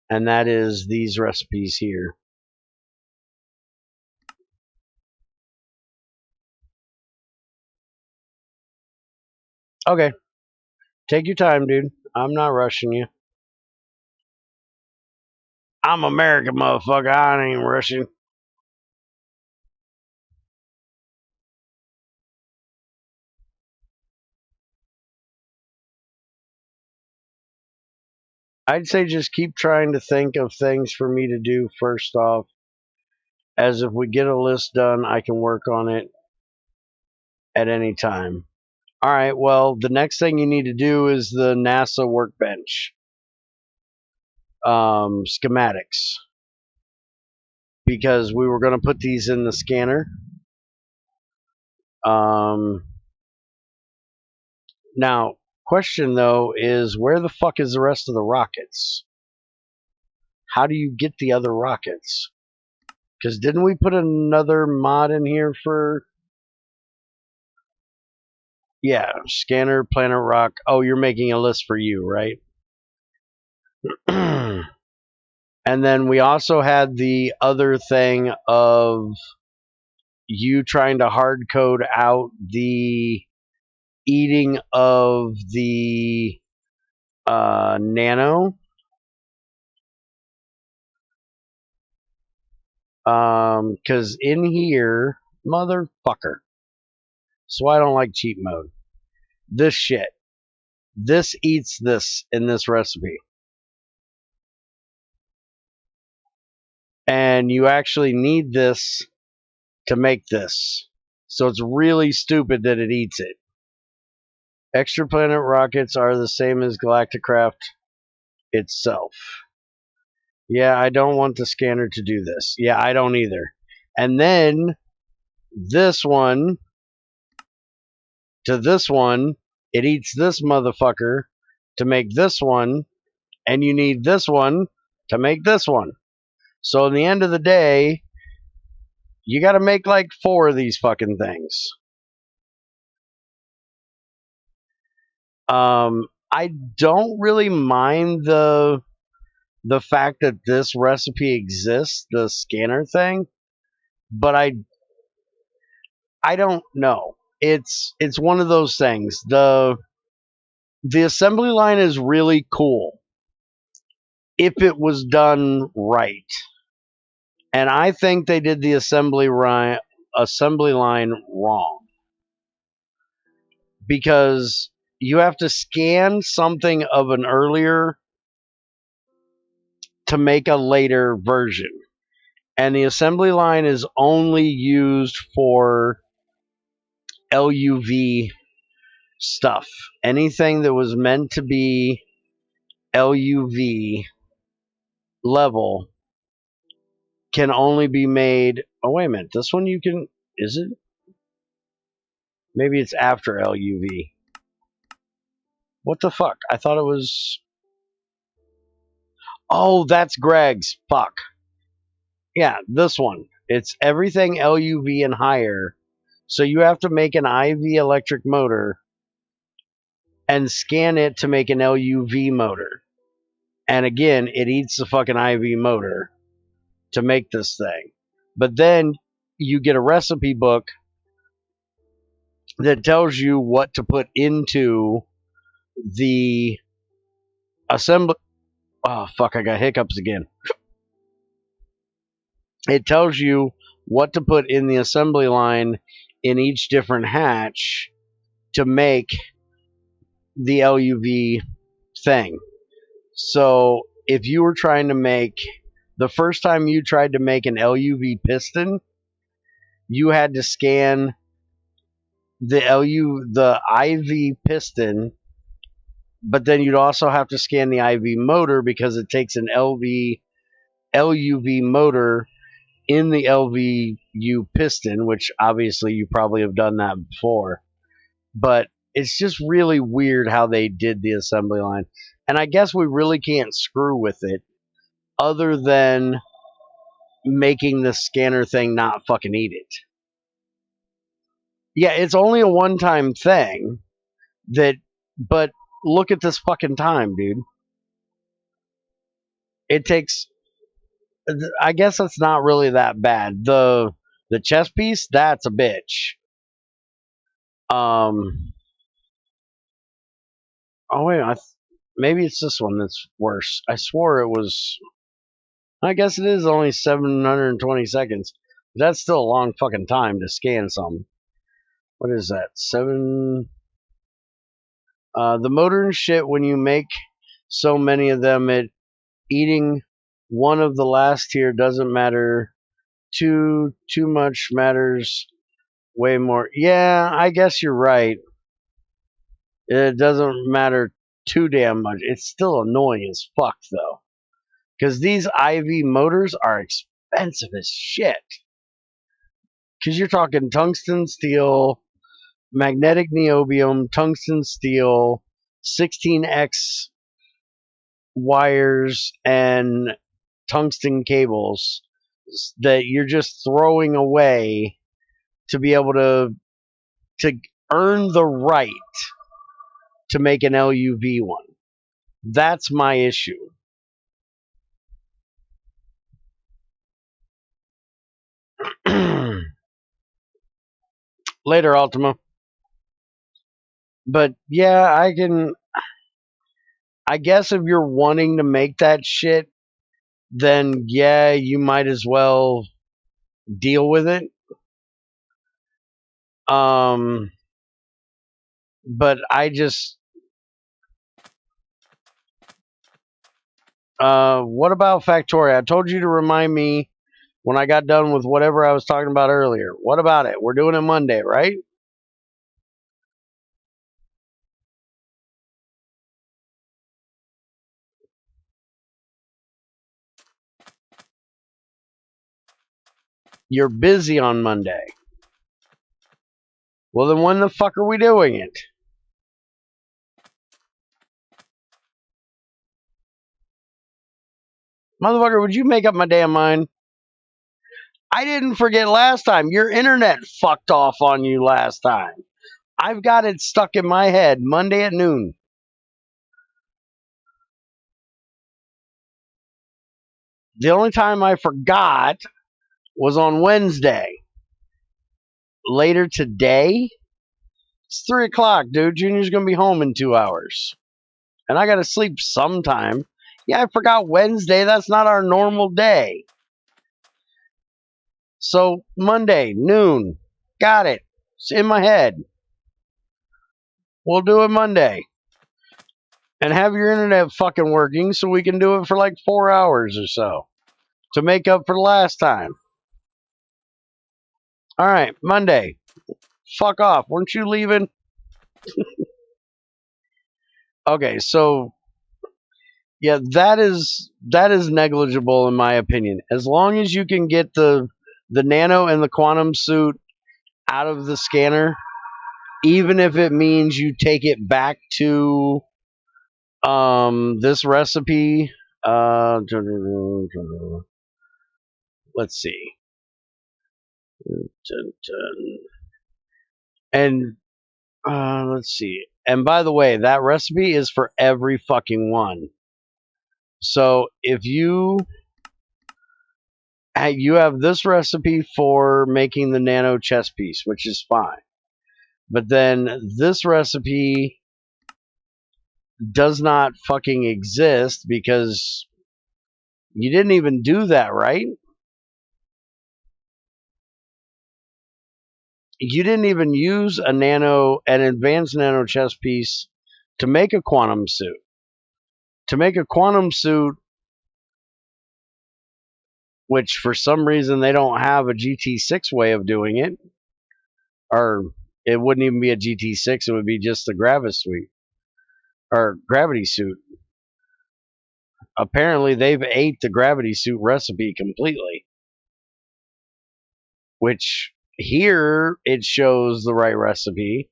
And that is these recipes here. Okay. Take your time, dude. I'm not rushing you. I'm American, motherfucker. I ain't rushing. I'd say just keep trying to think of things for me to do first off. As if we get a list done, I can work on it at any time. All right, well, the next thing you need to do is the NASA workbench schematics. Because we were going to put these in the scanner. Now, question though is where the fuck is the rest of the rockets? How do you get the other rockets? Because didn't we put another mod in here for... Yeah, scanner, planet rock. Oh, you're making a list for you, right? And then we also had the other thing of you trying to hard code out the eating of the nano. Because in here, motherfucker. So I don't like cheat mode. This shit. This eats this in this recipe. And you actually need this to make this. So it's really stupid that it eats it. Extra planet rockets are the same as Galacticraft itself. Yeah, I don't want the scanner to do this. Yeah, I don't either. And then this one to this one, it eats this motherfucker to make this one, and you need this one to make this one. So in the end of the day, you got to make like 4 of these fucking things. I don't really mind the fact that this recipe exists, the scanner thing, but I don't know. It's one of those things. The assembly line is really cool if it was done right. And I think they did the assembly line wrong. Because you have to scan something of an earlier to make a later version. And the assembly line is only used for LUV stuff. Anything that was meant to be LUV level can only be made... Oh, wait a minute. This one you can... Is it? Maybe it's after LUV. What the fuck? I thought it was... Oh, that's Greg's. Fuck. Yeah, this one. It's everything LUV and higher. So you have to make an IV electric motor and scan it to make an LUV motor. And again, it eats the fucking IV motor to make this thing. But then you get a recipe book that tells you what to put into the assembly. Oh, fuck, I got hiccups again. It tells you what to put in the assembly line in each different hatch to make the LUV thing. So if you were trying to make the first time you tried to make an LUV piston, you had to scan the IV piston, but then you'd also have to scan the IV motor because it takes an LUV motor in the LVU piston, which obviously you probably have done that before. But it's just really weird how they did the assembly line. And I guess we really can't screw with it other than making the scanner thing not fucking eat it. Yeah, it's only a one-time thing but look at this fucking time, dude. It takes, I guess it's not really that bad. The chest piece, that's a bitch. Oh wait, maybe it's this one that's worse. I swore it was. I guess it is only 720 seconds. That's still a long fucking time to scan something. What is that? The motor and shit. When you make so many of them, eating one of the last tier doesn't matter. Too much matters way more. Yeah, I guess you're right. It doesn't matter too damn much. It's still annoying as fuck though, because these IV motors are expensive as shit. Because you're talking tungsten steel, magnetic niobium, tungsten steel, 16x wires, and tungsten cables that you're just throwing away to be able to earn the right to make an LUV one. That's my issue. Later, Ultima. But yeah, I guess if you're wanting to make that shit, then yeah, you might as well deal with it. But I just, what about Factoria? I told you to remind me when I got done with whatever I was talking about earlier. What about it? We're doing it Monday, right? You're busy on Monday. Well, then when the fuck are we doing it? Motherfucker, would you make up my damn mind? I didn't forget last time. Your internet fucked off on you last time. I've got it stuck in my head Monday at noon. The only time I forgot was on Wednesday. Later today, it's 3 o'clock, dude. Junior's going to be home in 2 hours. And I got to sleep sometime. Yeah, I forgot Wednesday. That's not our normal day. So, Monday, noon. Got it. It's in my head. We'll do it Monday. And have your internet fucking working so we can do it for like 4 hours or so to make up for the last time. All right, Monday. Fuck off. Weren't you leaving? Okay, so yeah, that is negligible in my opinion. As long as you can get the nano and the quantum suit out of the scanner, even if it means you take it back to this recipe. Let's see. And let's see. And by the way, that recipe is for every fucking one. So if you have this recipe for making the nano chest piece, which is fine. But then this recipe does not fucking exist because you didn't even do that, right? You didn't even use an advanced nano chest piece to make a quantum suit. To make a quantum suit, which for some reason they don't have a GT6 way of doing it. Or it wouldn't even be a GT6, it would be just the Gravity suit. Apparently they've ate the Gravity suit recipe completely. Which here it shows the right recipe.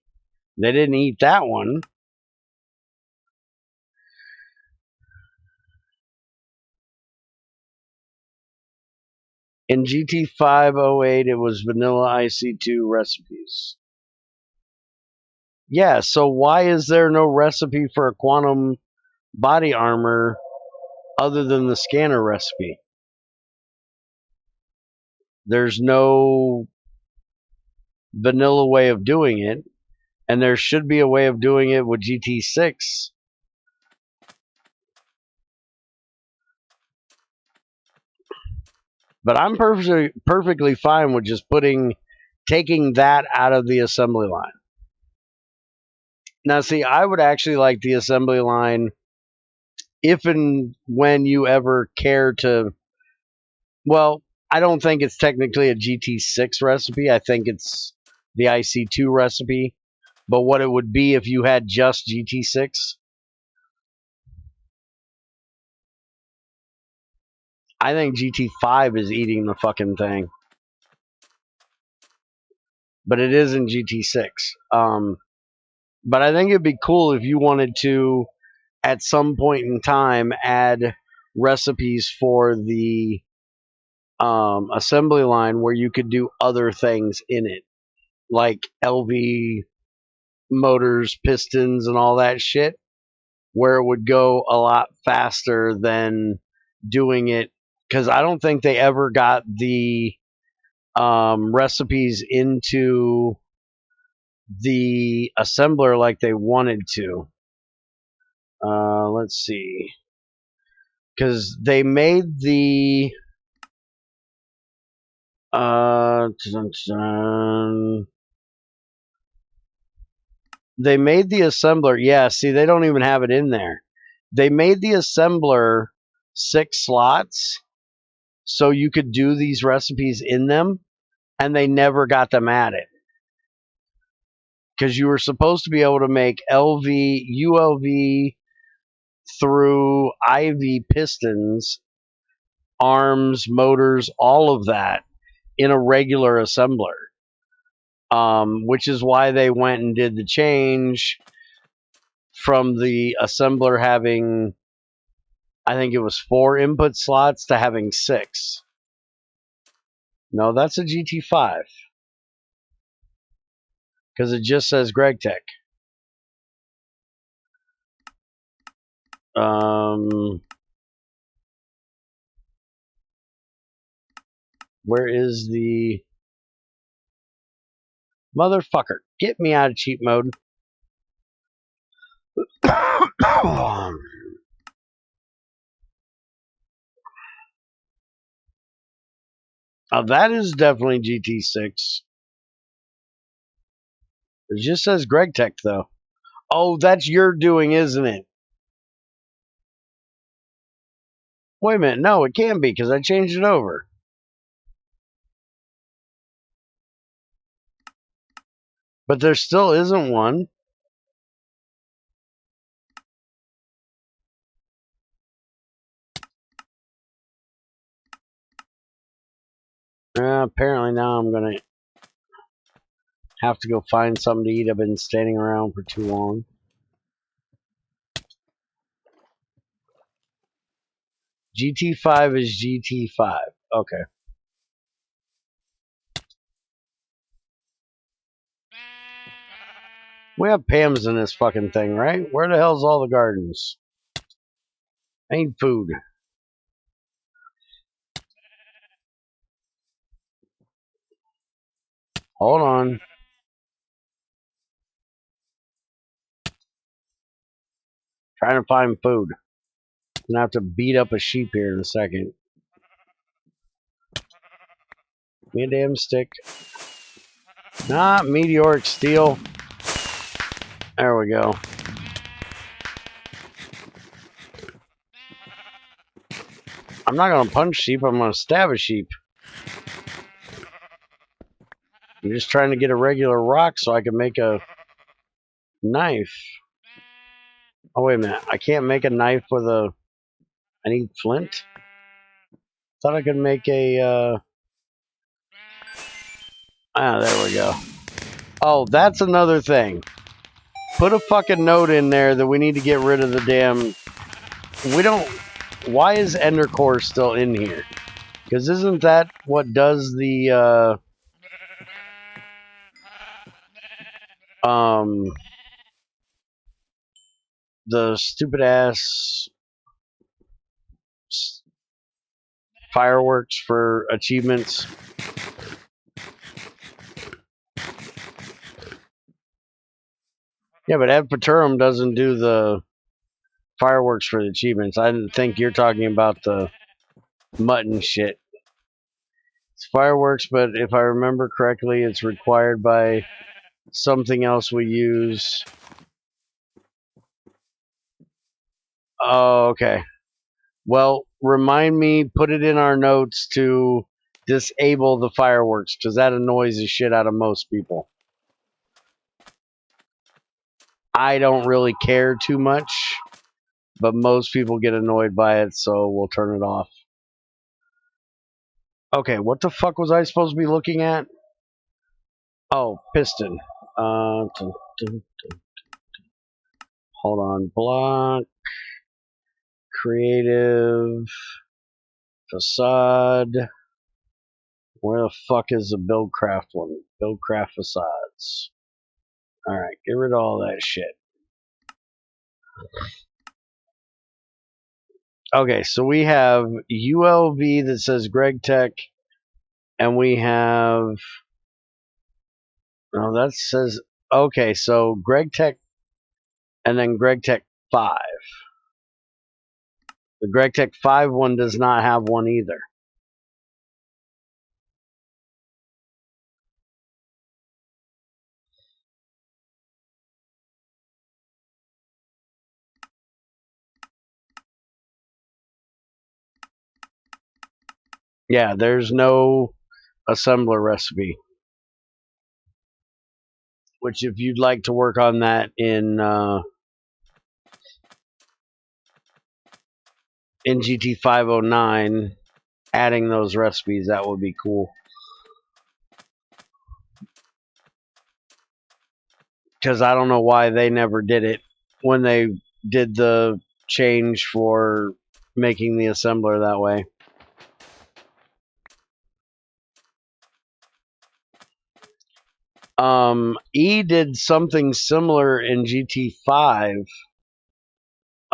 They didn't eat that one. In GT508, it was vanilla IC2 recipes. Yeah, so why is there no recipe for a quantum body armor other than the scanner recipe? There's no vanilla way of doing it, and there should be a way of doing it with GT6. But I'm perfectly fine with just taking that out of the assembly line. Now, see, I would actually like the assembly line if and when you ever care to. Well, I don't think it's technically a GT6 recipe. I think it's the IC2 recipe. But what it would be if you had just GT6. I think GT5 is eating the fucking thing. But it isn't GT6. But I think it'd be cool if you wanted to, at some point in time, add recipes for the assembly line where you could do other things in it, like LV motors, pistons, and all that shit, where it would go a lot faster than doing it. Because I don't think they ever got the recipes into the assembler like they wanted to. Let's see. Because they made the they made the assembler. Yeah, see, they don't even have it in there. They made the assembler 6 slots so you could do these recipes in them, and they never got them added. Because you were supposed to be able to make LV, ULV through IV pistons, arms, motors, all of that in a regular assembler. Which is why they went and did the change from the assembler having, I think it was 4 input slots to having 6. No, that's a GT5. Because it just says GregTech. Where is the motherfucker? Get me out of cheat mode. That is definitely GT6. It just says GregTech, though. Oh, that's your doing, isn't it? Wait a minute. No, it can be, because I changed it over. But there still isn't one. Apparently now I'm going to have to go find something to eat. I've been standing around for too long. GT5 is GT5. Okay. We have Pam's in this fucking thing, right? Where the hell's all the gardens? I need food. Hold on. Trying to find food. I'm gonna have to beat up a sheep here in a second. Give me a damn stick. Meteoric steel. There we go. I'm not gonna punch sheep, I'm gonna stab a sheep. I'm just trying to get a regular rock so I can make a knife. Oh, wait a minute. I can't make a knife with a... I need flint? Thought I could make a, there we go. Oh, that's another thing. Put a fucking note in there that we need to get rid of the damn... We don't... Why is Ender Core still in here? Because isn't that what does the, the stupid ass fireworks for achievements? Yeah, but Ad Paturum doesn't do the fireworks for the achievements. I didn't think you're talking about the mutton shit. It's fireworks, but if I remember correctly, it's required by something else we use. Oh, okay. Well, remind me, put it in our notes to disable the fireworks, because that annoys the shit out of most people. I don't really care too much, but most people get annoyed by it, so we'll turn it off. Okay, what the fuck was I supposed to be looking at? Oh, piston. Hold on. Block. Creative. Facade. Where the fuck is the Buildcraft one? Buildcraft facades. Alright, get rid of all that shit. Okay, so we have ULV that says GregTech, and we have... Oh, that says... Okay, so GregTech, and then GregTech 5. The GregTech 5 one does not have one either. Yeah, there's no assembler recipe. Which, if you'd like to work on that in GT 509, adding those recipes, that would be cool. Because I don't know why they never did it when they did the change for making the assembler that way. E did something similar in GT5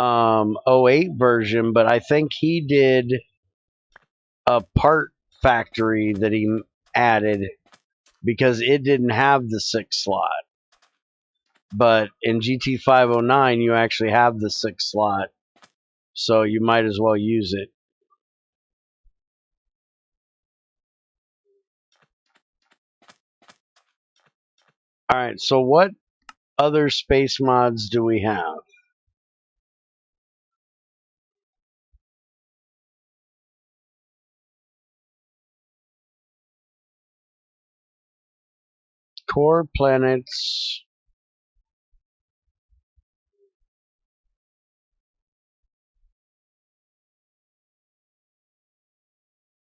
08 version, but I think he did a part factory that he added because it didn't have the 6 slot. But in GT 509 you actually have the 6 slot, so you might as well use it. Alright, so what other space mods do we have? Core planets.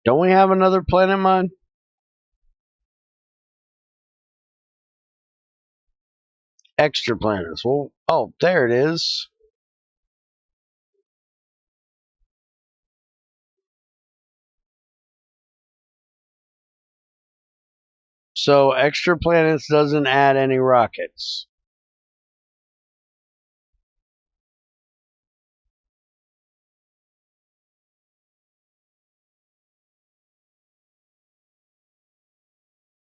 Don't we have another planet mod? Extra planets. Well, oh, there it is. So extra planets doesn't add any rockets.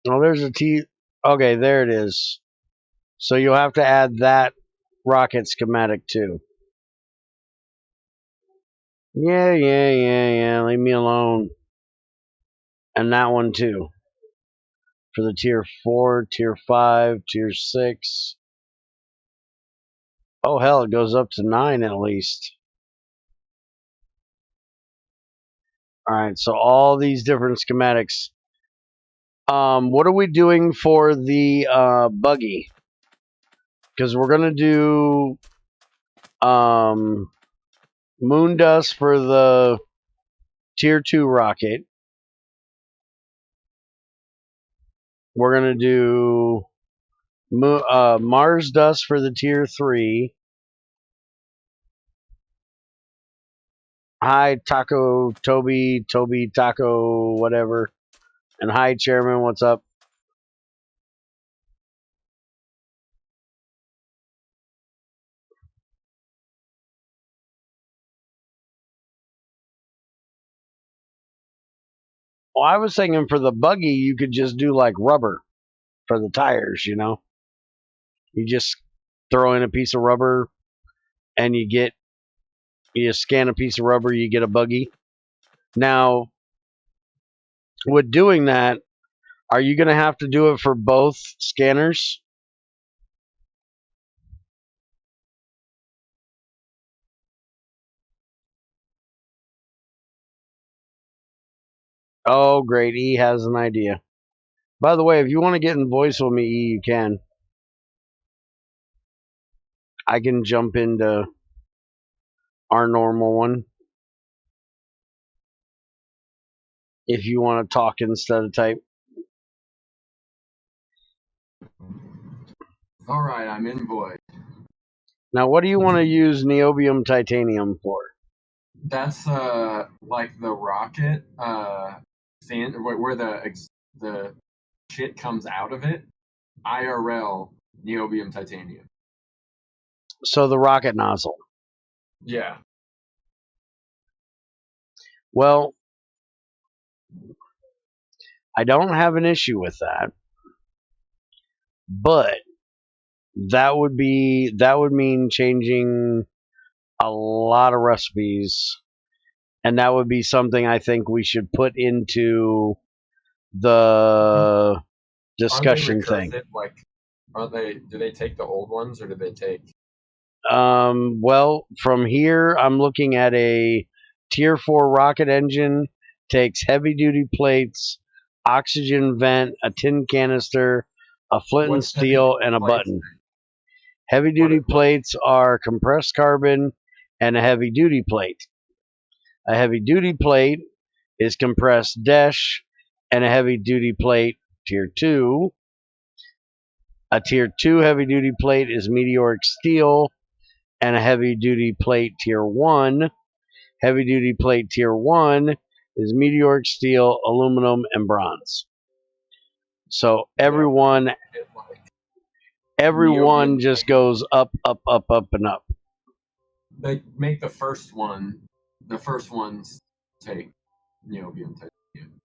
Oh, there's a T. Okay, there it is. So you'll have to add that rocket schematic too. Yeah. Leave me alone. And that one too. For the tier 4, tier 5, tier 6. Oh hell, it goes up to 9 at least. All right, so all these different schematics. What are we doing for the buggy? Because we're gonna do moon dust for the tier 2 rocket. We're gonna do Mars dust for the tier 3. Hi, Toby, Taco, whatever. And hi, Chairman, what's up? Well, I was thinking for the buggy, you could just do like rubber for the tires, you know? You just throw in a piece of rubber and you scan a piece of rubber, you get a buggy. Now, with doing that, are you going to have to do it for both scanners? Oh, great. E has an idea. By the way, if you want to get in voice with me, E, you can. I can jump into our normal one if you want to talk instead of type. All right, I'm in void. Now, what do you want to use niobium titanium for? That's like the rocket where the shit comes out of it. IRL niobium titanium. So the rocket nozzle. Yeah. Well, I don't have an issue with that, but that would mean changing a lot of recipes, and that would be something I think we should put into the discussion thing. Like, aren't they? Do they take the old ones, or do they take? Well, from here, I'm looking at a tier 4 rocket engine, takes heavy duty plates, oxygen vent, a tin canister, a flint and steel, and a button. Heavy duty plates are compressed carbon and a heavy duty plate. A heavy duty plate is compressed desh and a heavy duty plate tier 2. A tier 2 heavy duty plate is meteoric steel and a heavy duty plate tier 1. Heavy duty plate tier 1 is meteoric steel, aluminum, and bronze. So everyone just goes up, up, up, up, and up. They make the first ones take niobium titanium.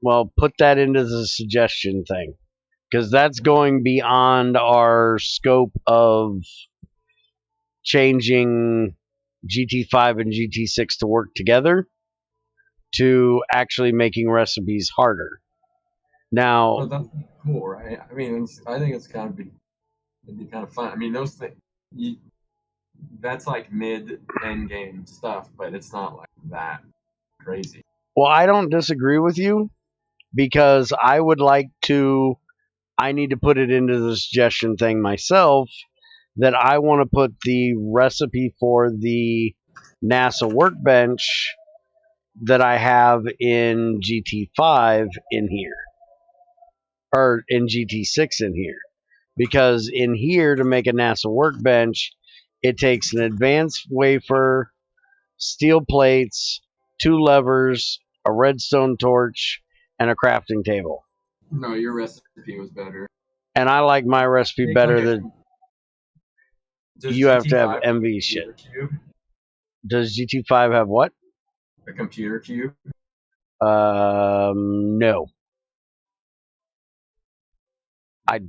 Well, put that into the suggestion thing, because that's going beyond our scope of changing GT5 and GT6 to work together to actually making recipes harder. Now, well, that's cool, right? I mean, I think it'd be kind of fun. I mean, those things, that's like mid-end game stuff, but it's not like that crazy. Well, I don't disagree with you, because I need to put it into the suggestion thing myself, that I want to put the recipe for the NASA workbench that I have in GT5 in here, or in GT6 in here, because in here, to make a NASA workbench, it takes an advanced wafer, steel plates, 2 levers, a redstone torch, and a crafting table. No, your recipe was better. And I like my recipe better than you have to have MV shit. Cube? Does GT5 have what? A computer cube? No. I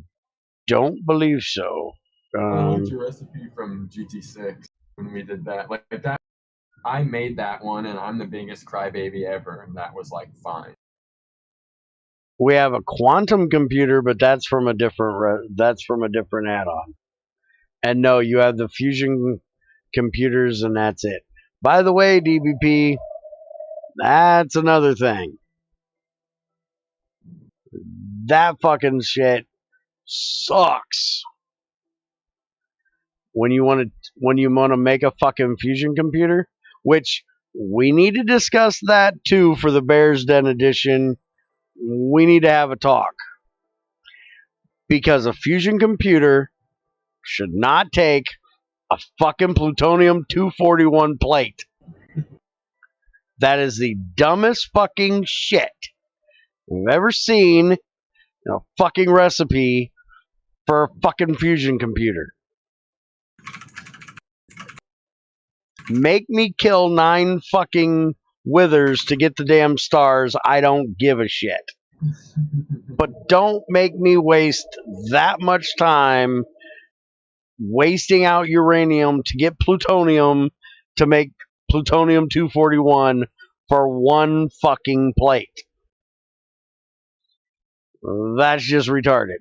don't believe so. I liked your recipe from GT6 when we did that. Like that, I made that one, and I'm the biggest crybaby ever, and that was like fine. We have a quantum computer, but that's from a different add-on. And no, you have the fusion computers, and that's it. By the way, DBP, That's another thing. That fucking shit sucks. When you want to make a fucking fusion computer, which we need to discuss that too for the Bears Den edition. We need to have a talk because a fusion computer should not take a fucking plutonium 241 plate. That is the dumbest fucking shit I've ever seen in a fucking recipe for a fucking fusion computer. Make me kill 9 fucking withers to get the damn stars. I don't give a shit. But don't make me waste that much time wasting out uranium to get plutonium to make plutonium 241 for one fucking plate. That's just retarded.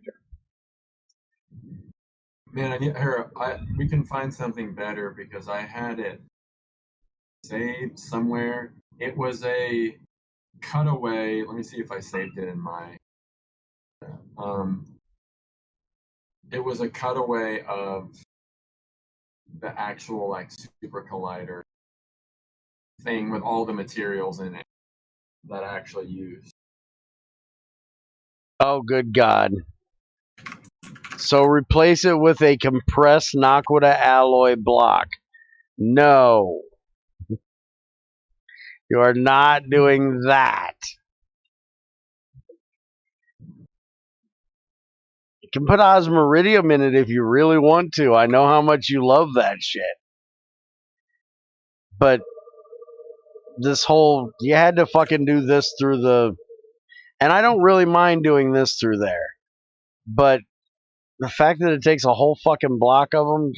Man, we can find something better because I had it saved somewhere. It was a cutaway. Let me see if I saved it in my. It was a cutaway of the actual like super collider thing with all the materials in it that I actually used. Oh, good God. So replace it with a compressed Naquita alloy block. No. You are not doing that. You can put osmiridium in it if you really want to. I know how much you love that shit. But this whole, you had to fucking do this through the, and I don't really mind doing this through there. But the fact that it takes a whole fucking block of them,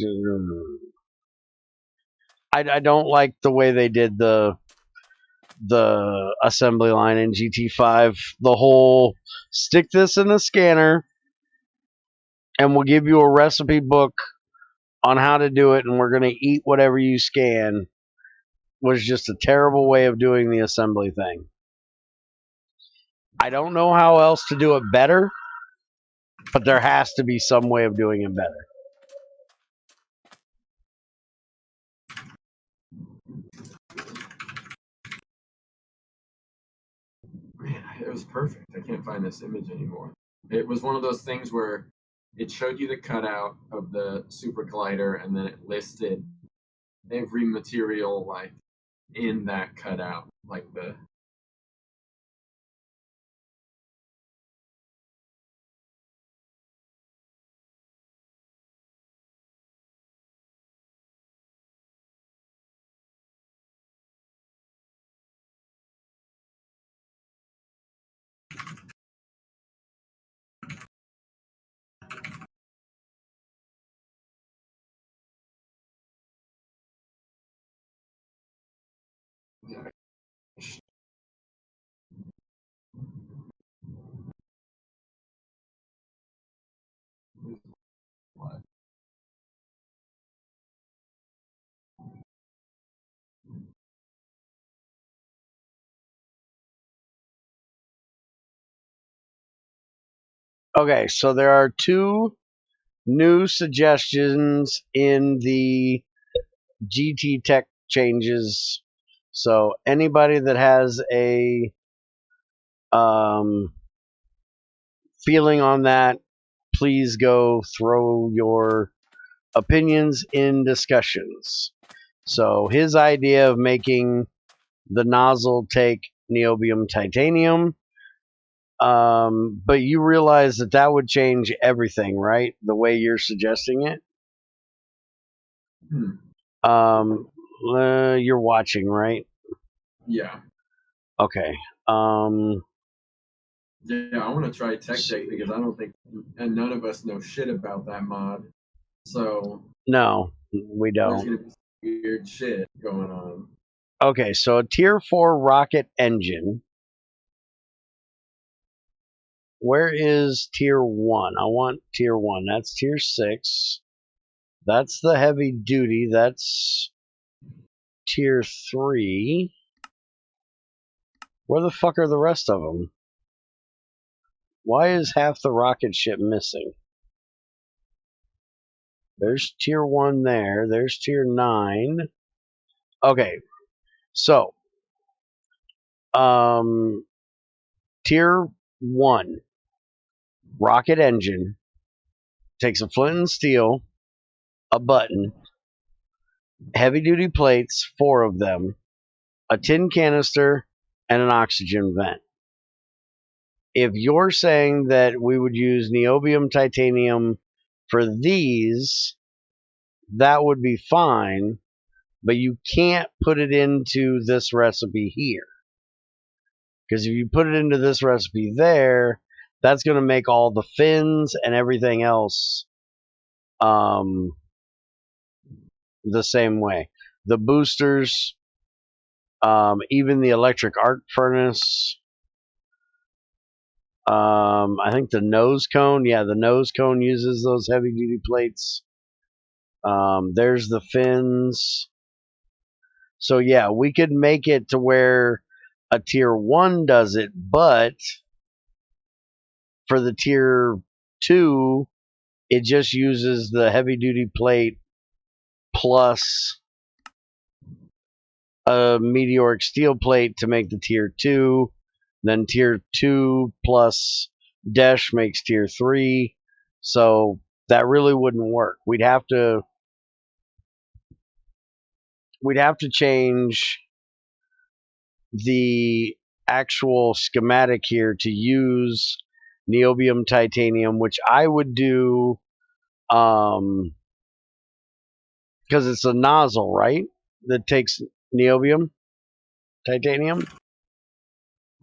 I don't like the way they did the assembly line in GT5. The whole stick this in the scanner and we'll give you a recipe book on how to do it and we're going to eat whatever you scan was just a terrible way of doing the assembly thing. I don't know how else to do it better, but there has to be some way of doing it better. Man, it was perfect. I can't find this image anymore. It was one of those things where it showed you the cutout of the super collider and then it listed every material like in that cutout, like the. Okay, so there are 2 new suggestions in the GT Tech changes. So anybody that has a feeling on that, please go throw your opinions in discussions. So his idea of making the nozzle take niobium titanium, but you realize that would change everything, right? The way you're suggesting it. You're watching, right? Yeah. Okay. Yeah, I want to try TechTech because I don't think, and none of us know shit about that mod. So no, we there's don't. gonna be some weird shit going on. Okay, so a tier 4 rocket engine. Where is tier 1? I want tier 1. That's tier 6. That's the heavy duty. That's tier 3. Where the fuck are the rest of them? Why is half the rocket ship missing? There's tier 1 there. There's tier 9. Okay, so tier 1 rocket engine takes a flint and steel, a button, heavy duty plates, 4 of them, a tin canister, and an oxygen vent. If you're saying that we would use niobium titanium for these, that would be fine, but you can't put it into this recipe here. Because if you put it into this recipe there, that's going to make all the fins and everything else the same way. The boosters, even the electric arc furnace, I think the nose cone, yeah, the nose cone uses those heavy duty plates. There's the fins. So yeah, we could make it to where a tier 1 does it, but for the tier 2, it just uses the heavy duty plate plus a meteoric steel plate to make the tier 2. Then tier 2 plus Desh makes tier 3. So that really wouldn't work. We'd have to change the actual schematic here to use niobium titanium, which I would do because it's a nozzle, right? That takes niobium titanium.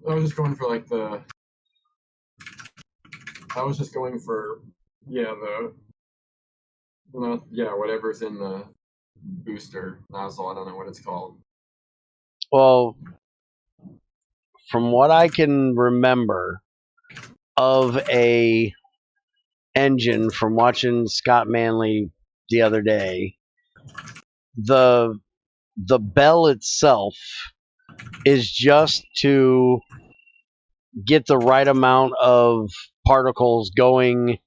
I was just going for like I was just going for whatever's in the booster nozzle. I don't know what it's called. Well, from what I can remember of a engine from watching Scott Manley the other day, the bell itself is just to get the right amount of particles going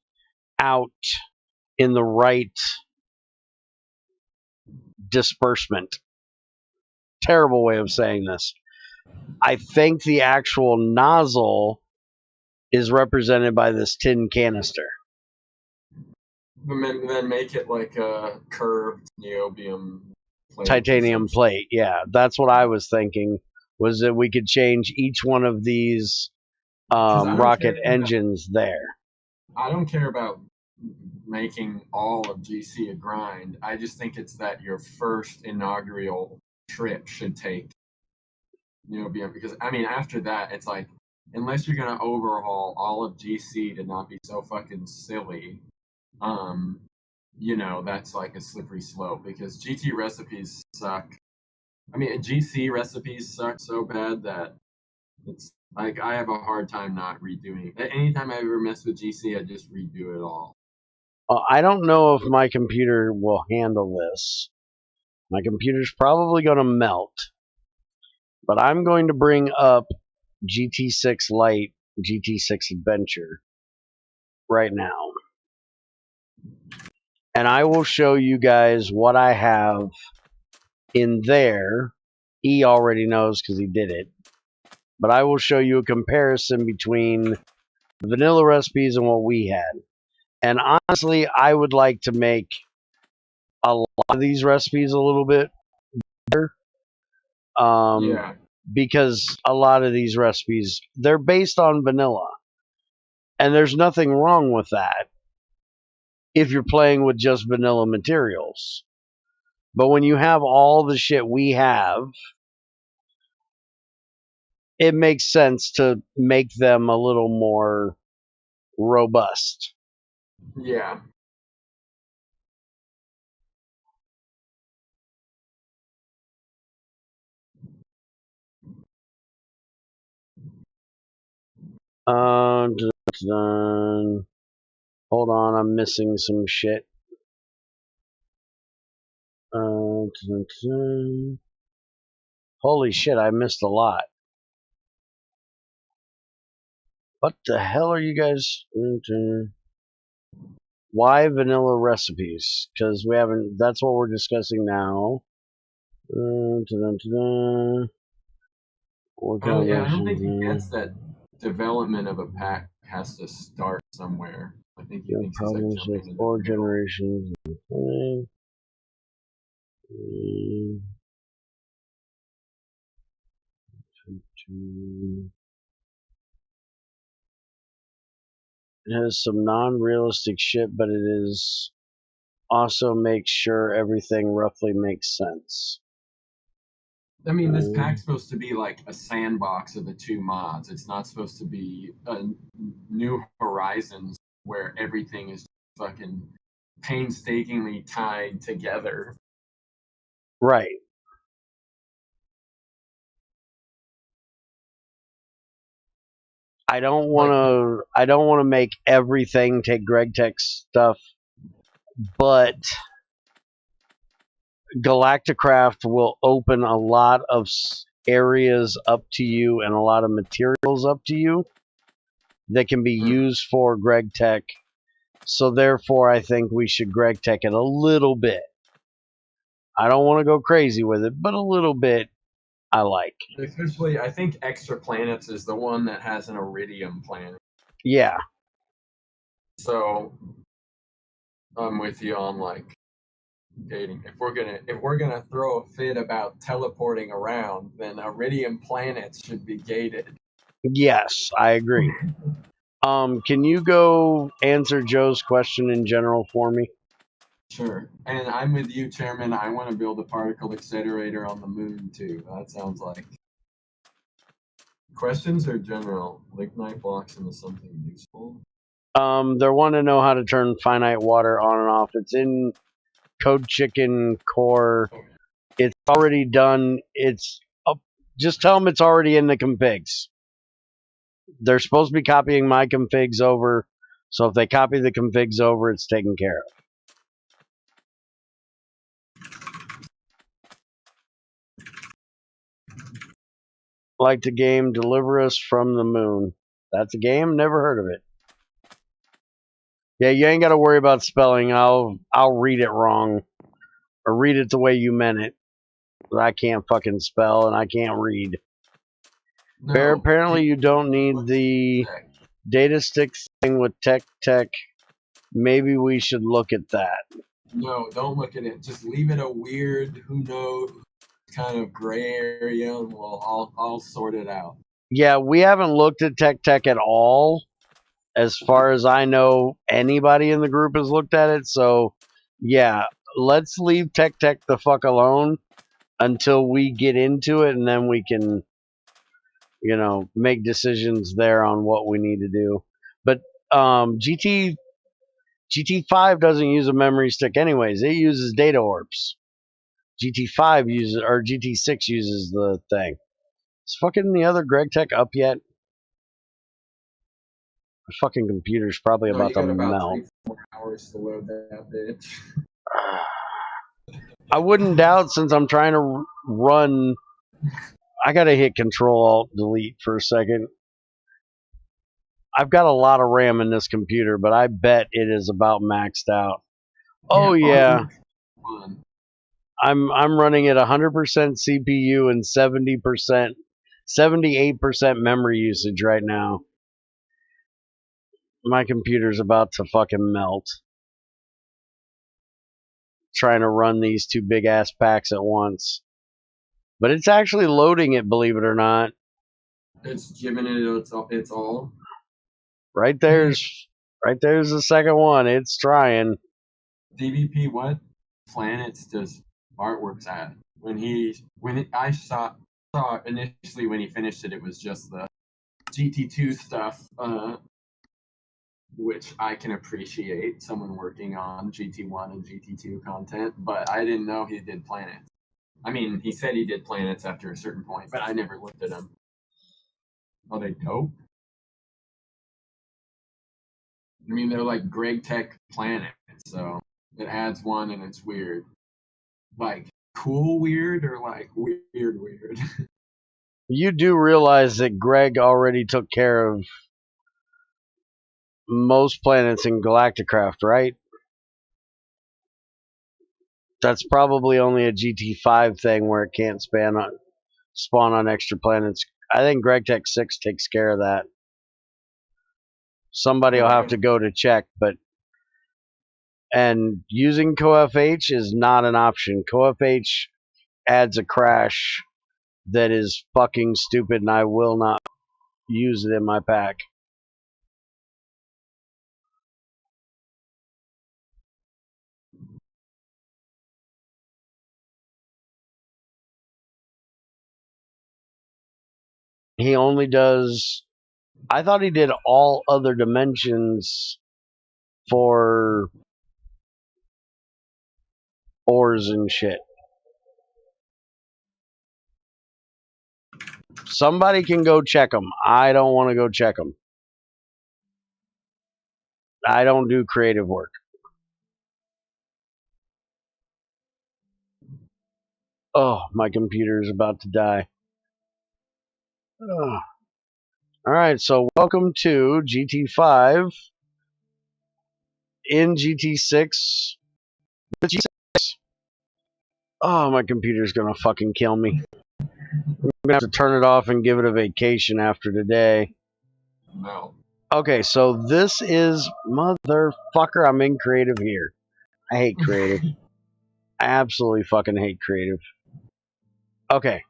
out in the right disbursement. Terrible way of saying this. I think the actual nozzle is represented by this tin canister. Then make it like a curved niobium plate. Titanium plate, yeah. That's what I was thinking, was that we could change each one of these rocket engines there. I don't care about making all of GC a grind. I just think it's that your first inaugural trip should take niobium, because I mean after that it's like, unless you're gonna overhaul all of GC to not be so fucking silly, that's like a slippery slope, because GT recipes suck. I mean, GC recipes suck so bad that it's like I have a hard time not redoing it. Anytime I ever mess with GC, I just redo it all. I don't know if my computer will handle this. My computer's probably going to melt. But I'm going to bring up GT6 Lite, GT6 Adventure right now. And I will show you guys what I have in there. He already knows because he did it. But I will show you a comparison between the vanilla recipes and what we had. And honestly, I would like to make a lot of these recipes a little bit better. Because a lot of these recipes, they're based on vanilla. And there's nothing wrong with that if you're playing with just vanilla materials. But when you have all the shit we have, it makes sense to make them a little more robust. Yeah. Hold on, I'm missing some shit. Holy shit, I missed a lot. What the hell are you guys into? Why vanilla recipes? Because we haven't. That's what we're discussing now. Oh yeah, I don't think he gets that development of a pack has to start somewhere. I think he No thinks he's like problems with jumping into 4 the middle. generations. It has some non-realistic shit, but it is also makes sure everything roughly makes sense. I mean, this pack's supposed to be like a sandbox of the two mods. It's not supposed to be a New Horizons where everything is fucking painstakingly tied together. Right. I don't want to. I don't want to make everything take Gregtechs stuff, but Galacticraft will open a lot of areas up to you and a lot of materials up to you that can be used for Gregtech. So therefore, I think we should Gregtech it a little bit. I don't want to go crazy with it, but a little bit I like. Especially, I think Extra Planets is the one that has an Iridium planet. Yeah. So I'm with you on like dating. If we're gonna throw a fit about teleporting around, then Iridium planets should be gated. Yes, I agree. Can you go answer Joe's question in general for me? Sure. And I'm with you, Chairman. I want to build a particle accelerator on the moon too. That sounds like. Questions or general? Lignite blocks into something useful? They want to know how to turn finite water on and off. It's in Code Chicken Core. It's already done. It's up. Just tell them it's already in the configs. They're supposed to be copying my configs over. So if they copy the configs over, it's taken care of. Like the game Deliver Us from the Moon. That's a game? Never heard of it. Yeah, you ain't got to worry about spelling. I'll read it wrong. Or read it the way you meant it. But I can't fucking spell and I can't read. No. Bear, apparently you don't need the data stick thing with Tech. Maybe we should look at that. No, don't look at it. Just leave it a weird, who knows, kind of gray area, and I'll sort it out. Yeah, we haven't looked at Tech at all. As far as I know, anybody in the group has looked at it. So, yeah, let's leave Tech the fuck alone until we get into it, and then we can, make decisions there on what we need to do. But GT5 doesn't use a memory stick anyways. It uses data orbs. GT5 uses, or GT6 uses the thing. Is fucking the other Gregtech up yet? The fucking computer's probably No, about you to got about melt. 3-4 hours to load that bitch. I wouldn't doubt, since I'm trying to run. I gotta hit Control Alt Delete for a second. I've got a lot of RAM in this computer, but I bet it is about maxed out. Oh yeah. I'm running at 100% CPU and 78% memory usage right now. My computer's about to fucking melt. Trying to run these two big ass packs at once. But it's actually loading it, believe it or not. It's giving it its all. Right there's the second one. It's trying. DVP, what planets does Artworks at? I saw initially when he finished it, it was just the GT2 stuff, which I can appreciate. Someone working on GT1 and GT2 content, but I didn't know he did planets. I mean, he said he did planets after a certain point, but I never looked at them. Are they dope? I mean, they're like GregTech planets, so it adds one and it's weird. Like cool weird or like weird? You do realize that Greg already took care of most planets in Galacticraft, right? That's probably only a GT5 thing where it can't spawn on extra planets. I think GregTech 6 takes care of that. Somebody will have to go to check, and using CoFH is not an option. CoFH adds a crash that is fucking stupid, and I will not use it in my pack. He only does... I thought he did all other dimensions for ores and shit. Somebody can go check them. I don't want to go check them. I don't do creative work. Oh, my computer is about to die. Ugh. Alright, so welcome to GT5 in GT6 with GT6. Oh, my computer's gonna fucking kill me. I'm gonna have to turn it off and give it a vacation after today. No. Okay, so this is... Motherfucker, I'm in creative here. I hate creative. I absolutely fucking hate creative. Okay.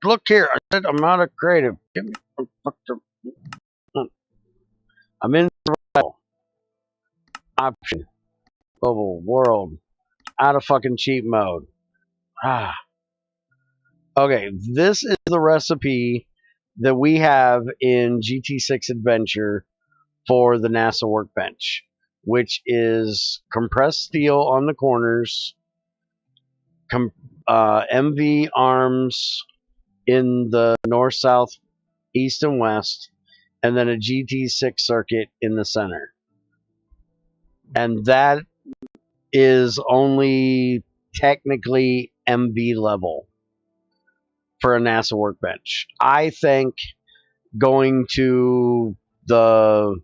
Look here, I said I'm not a creative. Give me I'm in survival. Option. Global. World. Out of fucking cheat mode. Ah. Okay, this is the recipe that we have in GT6 Adventure for the NASA workbench, which is compressed steel on the corners, MV arms in the north, south, east, and west, and then a GT6 circuit in the center. And that is only technically MV level for a NASA workbench. I think going to the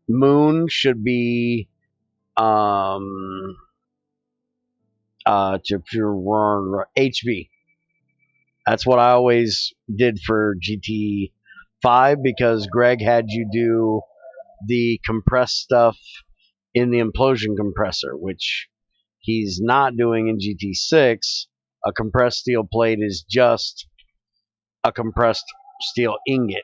moon should be HV. That's what I always did for GT5 because Greg had you do the compressed stuff in the implosion compressor, which he's not doing in GT6. A compressed steel plate is just a compressed steel ingot.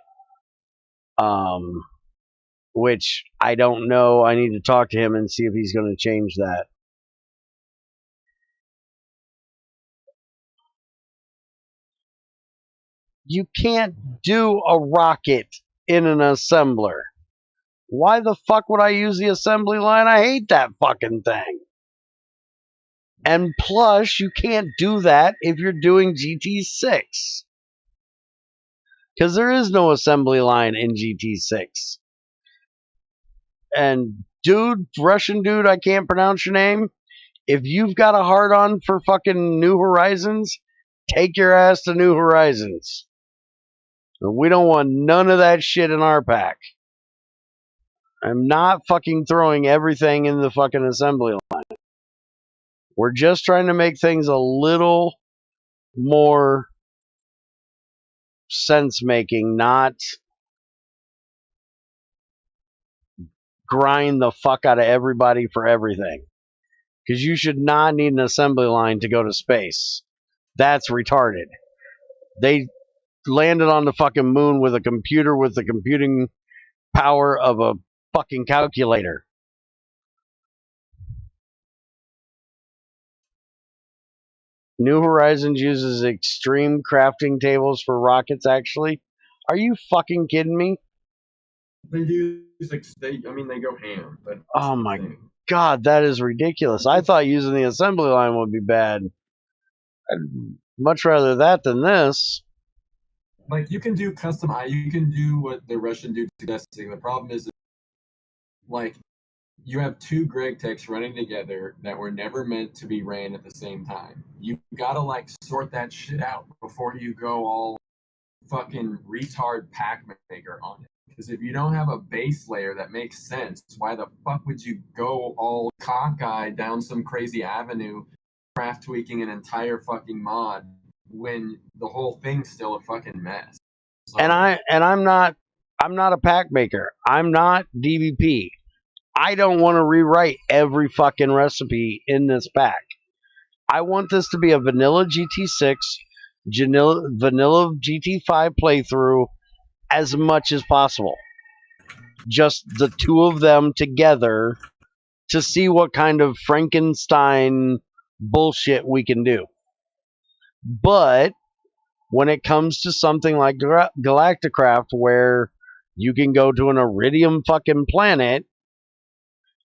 Which I don't know. I need to talk to him and see if he's going to change that. You can't do a rocket in an assembler. Why the fuck would I use the assembly line? I hate that fucking thing. And plus, you can't do that if you're doing GT6. Because there is no assembly line in GT6. And dude, Russian dude, I can't pronounce your name. If you've got a hard on for fucking New Horizons, take your ass to New Horizons. We don't want none of that shit in our pack. I'm not fucking throwing everything in the fucking assembly line. We're just trying to make things a little more sense making, not grind the fuck out of everybody for everything. Because you should not need an assembly line to go to space. That's retarded. They landed on the fucking moon with a computer with the computing power of a fucking calculator. New Horizons uses extreme crafting tables for rockets, actually. Are you fucking kidding me? They use, they go ham. That's oh my god, that is ridiculous. I thought using the assembly line would be bad. I'd much rather that than this. Like, you can do custom, you can do what the Russian dude's suggesting. The problem is, like, you have two Gregtechs running together that were never meant to be ran at the same time. You gotta, like, sort that shit out before you go all fucking retard pack maker on it. Because if you don't have a base layer that makes sense, why the fuck would you go all cockeyed down some crazy avenue, craft tweaking an entire fucking mod when the whole thing's still a fucking mess? So, And I'm not a pack maker. I'm not DBP. I don't want to rewrite every fucking recipe in this pack. I want this to be a vanilla GT6, vanilla GT5 playthrough as much as possible. Just the two of them together to see what kind of Frankenstein bullshit we can do. But when it comes to something like Galacticraft, where you can go to an iridium fucking planet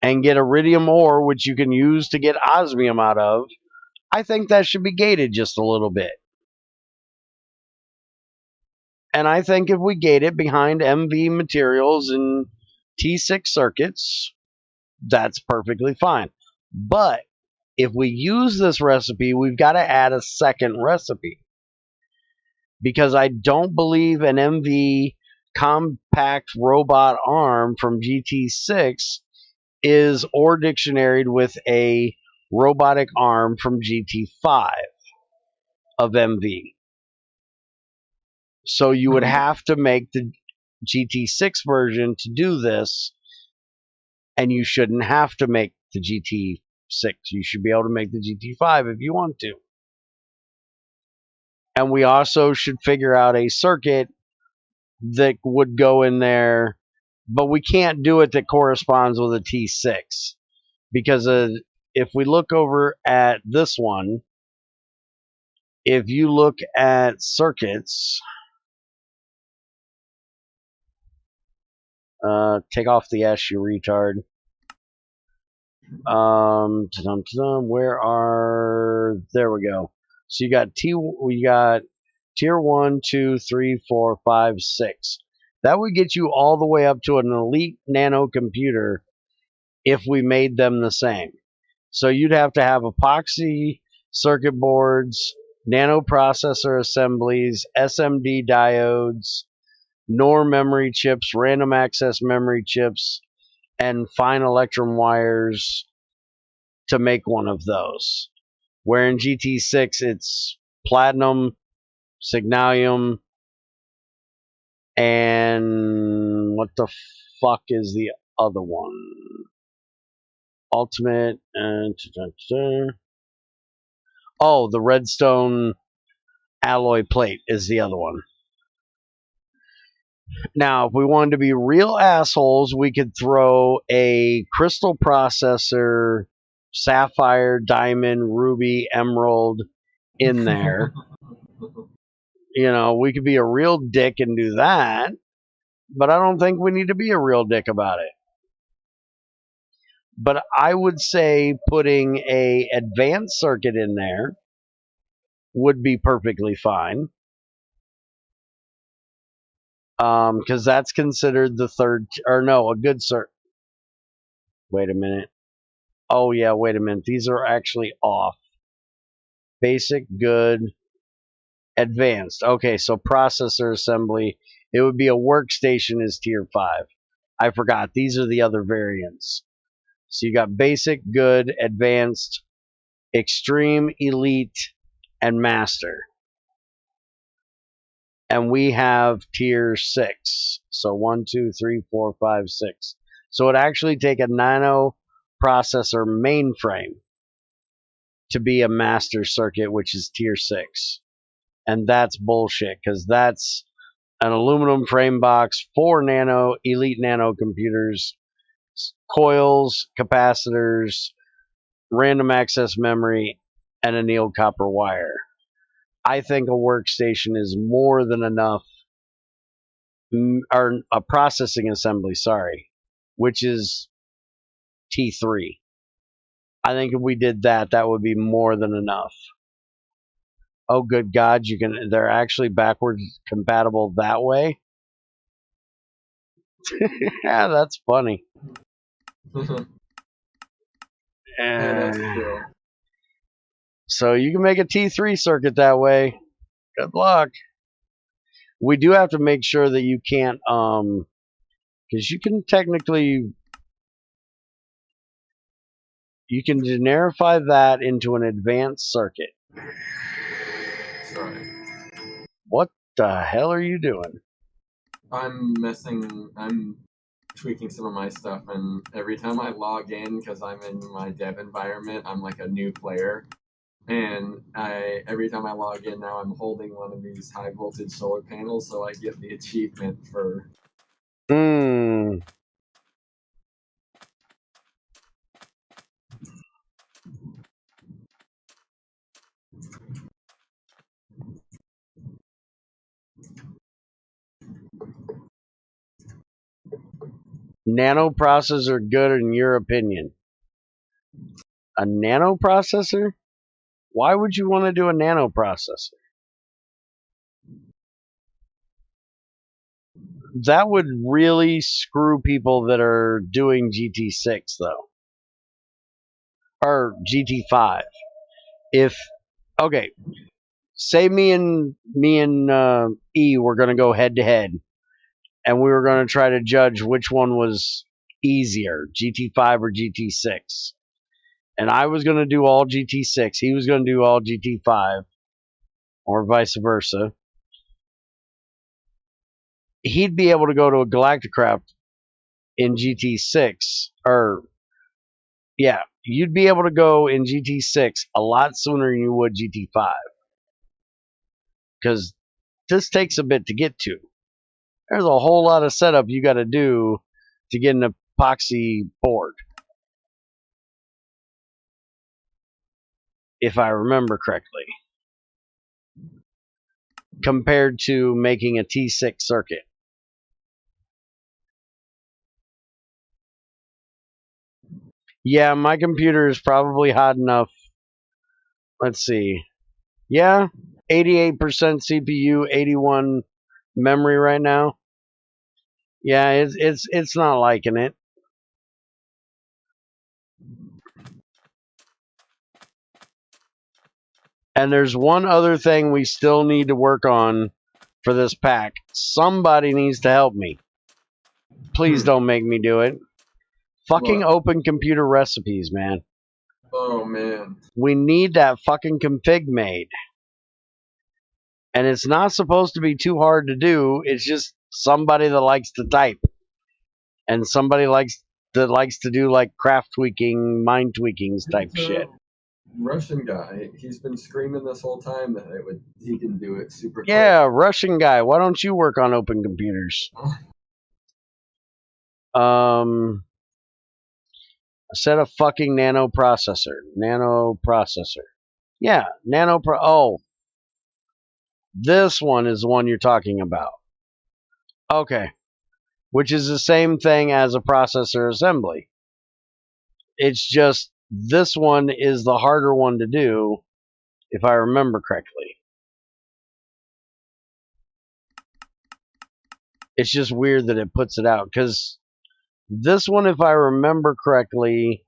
and get iridium ore, which you can use to get osmium out of, I think that should be gated just a little bit. And I think if we gate it behind MV materials and T6 circuits, that's perfectly fine. But if we use this recipe, we've got to add a second recipe. Because I don't believe an MV compact robot arm from GT6 is ore dictionaried with a robotic arm from GT5 of MV. So you would have to make the GT6 version to do this, and you shouldn't have to make the GT6. You should be able to make the GT5 if you want to. And we also should figure out a circuit that would go in there, but we can't do it that corresponds with a T6. Because if we look over at this one, if you look at circuits, take off the S, you retard. There we go. So you got tier 1, 2, 3, 4, 5, 6. That would get you all the way up to an elite nano computer if we made them the same. So you'd have to have epoxy circuit boards, nano processor assemblies, SMD diodes, NOR memory chips, random access memory chips, and fine electrum wires to make one of those. Where in GT6 it's platinum, signalium, and what the fuck is the other one? Ultimate and oh, the redstone alloy plate is the other one. Now, if we wanted to be real assholes, we could throw a crystal processor, sapphire, diamond, ruby, emerald in there. You know, we could be a real dick and do that, but I don't think we need to be a real dick about it. But I would say putting a advanced circuit in there would be perfectly fine. Because that's considered the third, or no, a good circuit. Wait a minute. Oh yeah, wait a minute. These are actually off. Basic, good, advanced. Okay, so processor assembly. It would be a workstation is tier 5. I forgot. These are the other variants. So you got basic, good, advanced, extreme, elite, and master. And we have tier 6. So 1, 2, 3, 4, 5, 6. So it actually take a nano processor mainframe to be a master circuit, which is tier 6. And that's bullshit, because that's an aluminum frame box, 4 nano, elite nano computers, coils, capacitors, random access memory, and annealed copper wire. I think a workstation is more than enough, or a processing assembly, sorry, which is T3. I think if we did that, that would be more than enough. Oh, good God, they're actually backwards compatible that way? Yeah, that's funny. Yeah, that's true. So you can make a T3 circuit that way. Good luck. We do have to make sure that you can't Because you can technically, you can generify that into an advanced circuit. Sorry. What the hell are you doing? I'm tweaking some of my stuff, and every time I log in, because I'm in my dev environment, I'm like a new player. And every time I log in now, I'm holding one of these high voltage solar panels, so I get the achievement for. Nanoprocessor good in your opinion? A nanoprocessor? Why would you want to do a nanoprocessor? That would really screw people that are doing GT6 though. Or GT5. If okay, say me and E were going to go head to head, and we were going to try to judge which one was easier, GT5 or GT6. And I was going to do all GT6, he was going to do all GT5, or vice versa. He'd be able to go to a Galacticraft in GT6, or yeah, you'd be able to go in GT6 a lot sooner than you would GT5. Because this takes a bit to get to. There's a whole lot of setup you got to do to get an epoxy board, if I remember correctly, compared to making a T6 circuit. Yeah, my computer is probably hot enough. Let's see. Yeah, 88% CPU, 81 memory right now. Yeah, it's not liking it. And there's one other thing we still need to work on for this pack. Somebody needs to help me. Please don't make me do it. Fucking What? open computer recipes, man. Oh man. We need that fucking config made. And it's not supposed to be too hard to do. It's just somebody that likes to type. And somebody that likes to do like craft tweaking, mind tweakings type shit. Russian guy. He's been screaming this whole time that he can do it super Yeah, quick. Russian guy. Why don't you work on open computers? Set a fucking nanoprocessor. Yeah, oh, this one is the one you're talking about. Okay. Which is the same thing as a processor assembly. It's just this one is the harder one to do, if I remember correctly. It's just weird that it puts it out, because this one, if I remember correctly,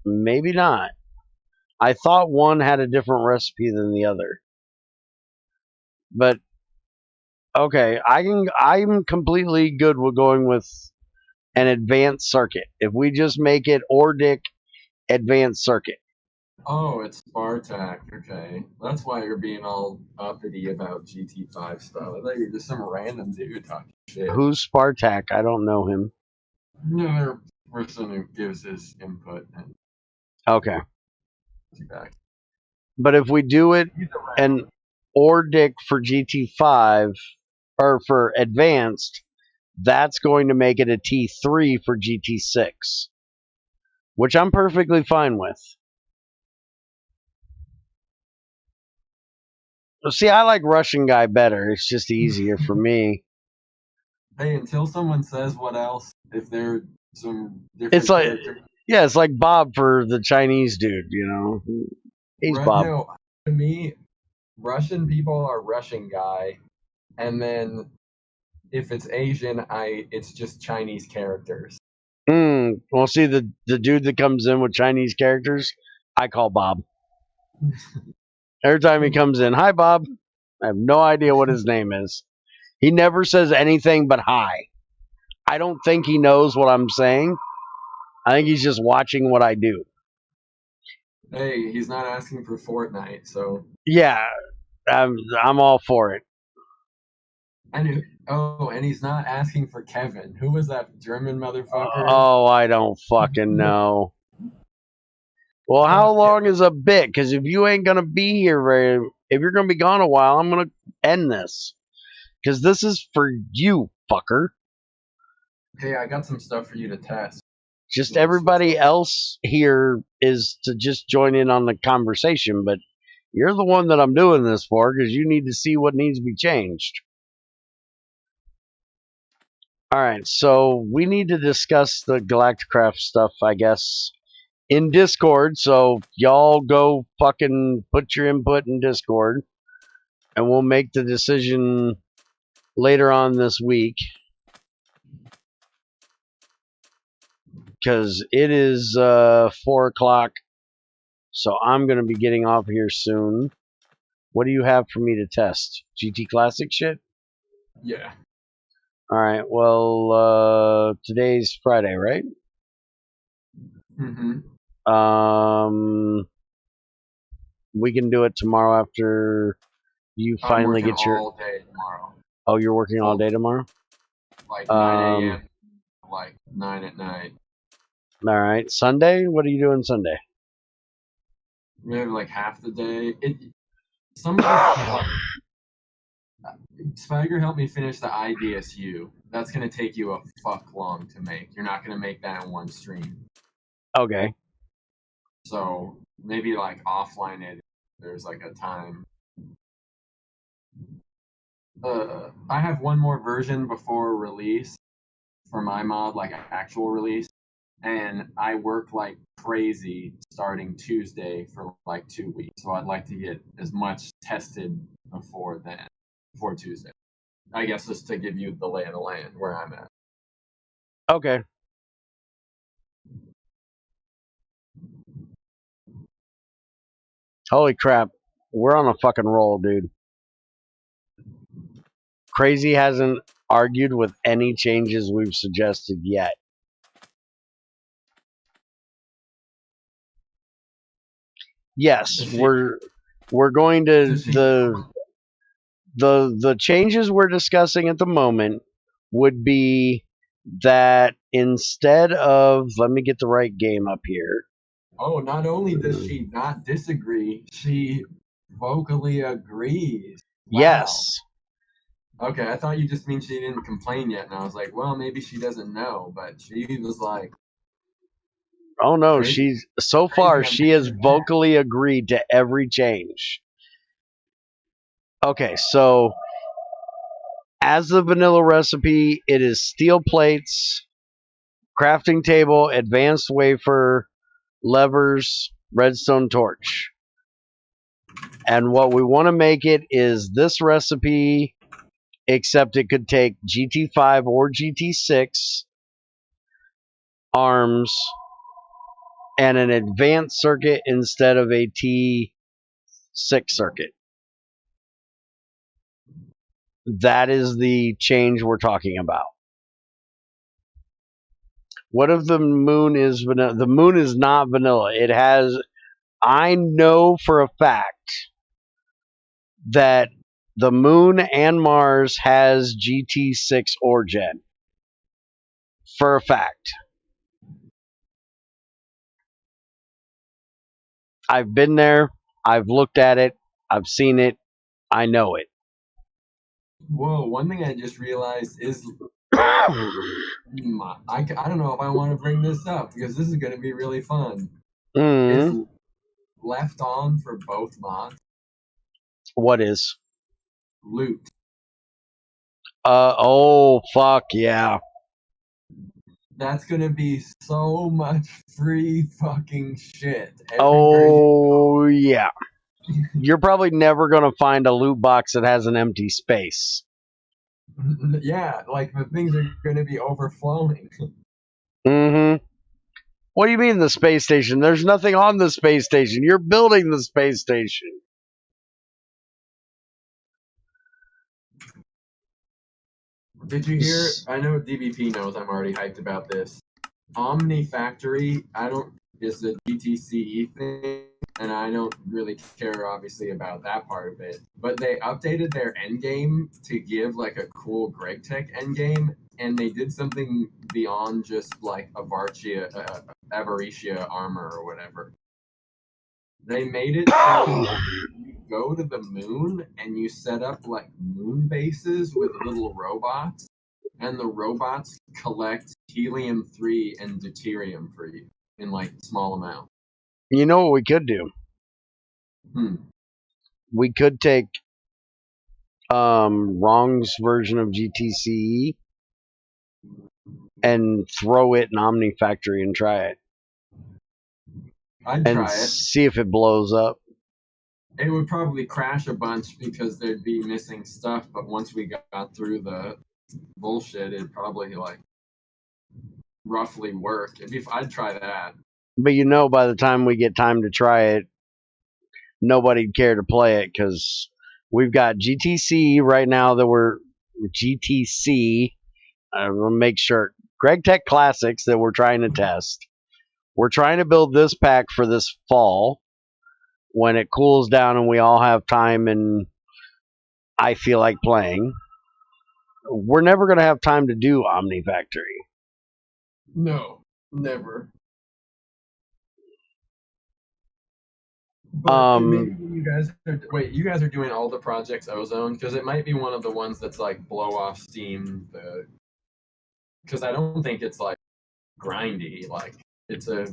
maybe not. I thought one had a different recipe than the other. But okay, I'm completely good with going with an advanced circuit. If we just make it ORDIC advanced circuit. Oh, it's Spartak. Okay, that's why you're being all uppity about GT5 stuff. I thought you were just some random dude talking shit. Who's Spartak? I don't know him. Another person who gives his input and Okay. feedback. But if we do it an ORDIC for GT5 or for advanced, that's going to make it a T3 for GT6, which I'm perfectly fine with. See, I like Russian guy better. It's just easier for me. Hey, until someone says what else, if they're some different It's like, character. yeah, it's like Bob for the Chinese dude, you know. He's Bob. No, to me, Russian people are Russian guy, and then if it's Asian, it's just Chinese characters. Well, see, the dude that comes in with Chinese characters, I call Bob. Every time he comes in, hi, Bob. I have no idea what his name is. He never says anything but hi. I don't think he knows what I'm saying. I think he's just watching what I do. Hey, he's not asking for Fortnite, so. Yeah, I'm all for it. And he's not asking for Kevin. Who was that German motherfucker? Oh, I don't fucking know. Well, how long is a bit? Because if you ain't gonna be here if you're gonna be gone a while, I'm gonna end this. Because this is for you, fucker. Hey, I got some stuff for you to test. Just everybody else here is to just join in on the conversation, but you're the one that I'm doing this for because you need to see what needs to be changed. Alright, so we need to discuss the Galacticraft stuff, I guess, in Discord. So y'all go fucking put your input in Discord, and we'll make the decision later on this week. Because it is 4 o'clock, so I'm going to be getting off here soon. What do you have for me to test? GT Classic shit? Yeah. Alright, well, today's Friday, right? Mm-hmm. We can do it tomorrow after you finally get your... all day tomorrow. Oh, you're working all day tomorrow? Like 9 a.m. Like 9 at night. Alright, Sunday? What are you doing Sunday? Maybe like half the day. Spiger helped me finish the IDSU. That's gonna take you a fuck long to make. You're not gonna make that in one stream. Okay. So maybe like offline it. There's like a time. I have one more version before release for my mod, like actual release, and I work like crazy starting Tuesday for like 2 weeks. So I'd like to get as much tested before Tuesday. I guess just to give you the lay of the land where I'm at. Okay. Holy crap. We're on a fucking roll, dude. Crazy hasn't argued with any changes we've suggested yet. Yes, we're going to the changes we're discussing at the moment would be that instead of, let me get the right game up here. Oh, not only does she not disagree, she vocally agrees. Wow. Yes. Okay, I thought you just mean she didn't complain yet, and I was like, well, maybe she doesn't know, but she was like, oh no, she's so far she has vocally agreed to every change. Okay, so as the vanilla recipe, it is steel plates, crafting table, advanced wafer, levers, redstone torch. And what we want to make it is this recipe, except it could take GT5 or GT6 arms and an advanced circuit instead of a T6 circuit. That is the change we're talking about. What if the moon is vanilla? The moon is not vanilla. It has, I know for a fact that the moon and Mars has GT6 origin. For a fact. I've been there. I've looked at it. I've seen it. I know it. Whoa, one thing I just realized is I don't know if I want to bring this up because this is going to be really fun. Is left on for both mods? What is? Loot. Oh, fuck yeah. That's going to be so much free fucking shit. Oh, yeah. You're probably never going to find a loot box that has an empty space. Yeah, like the things are going to be overflowing. Mm-hmm. What do you mean the space station? There's nothing on the space station. You're building the space station. Did you hear? I know DVP knows I'm already hyped about this. Omni Factory, is the GTCE thing, and I don't really care obviously about that part of it. But they updated their endgame to give like a cool Gregtech endgame, and they did something beyond just like Avaricia armor or whatever. They made it so you go to the moon and you set up like moon bases with little robots, and the robots collect helium-3 and deuterium for you in like small amounts. You know what we could do? We could take Wrong's version of GTCE and throw it in Omni Factory and try it. I'd and try it. see if it blows up. It would probably crash a bunch because there'd be missing stuff, but once we got through the bullshit, it'd probably like roughly work. I'd try that. But by the time we get time to try it, nobody'd care to play it because we've got GTC right now that we're GTC. We'll make sure GregTech Classics that we're trying to test. We're trying to build this pack for this fall when it cools down and we all have time and I feel like playing. We're never going to have time to do Omni Factory. No, never. But maybe you guys are doing all the projects Ozone, because it might be one of the ones that's like blow off steam. Because I don't think it's like grindy. Like it's a.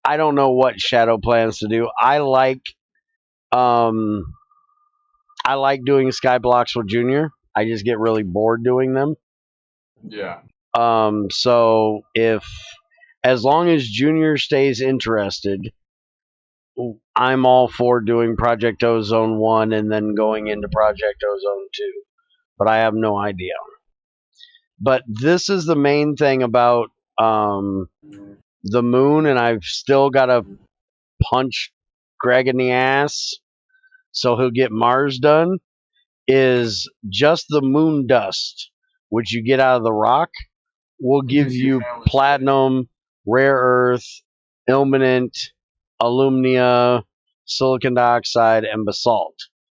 I don't know what Shadow plans to do. I like doing Skyblocks with Junior. I just get really bored doing them. Yeah. So as long as Junior stays interested, I'm all for doing Project Ozone 1 and then going into Project Ozone 2. But I have no idea. But this is the main thing about the moon, and I've still got to punch Greg in the ass so he'll get Mars done, is just the moon dust, which you get out of the rock, will give you platinum, rare earth, ilmenite, alumnia, silicon dioxide, and basalt.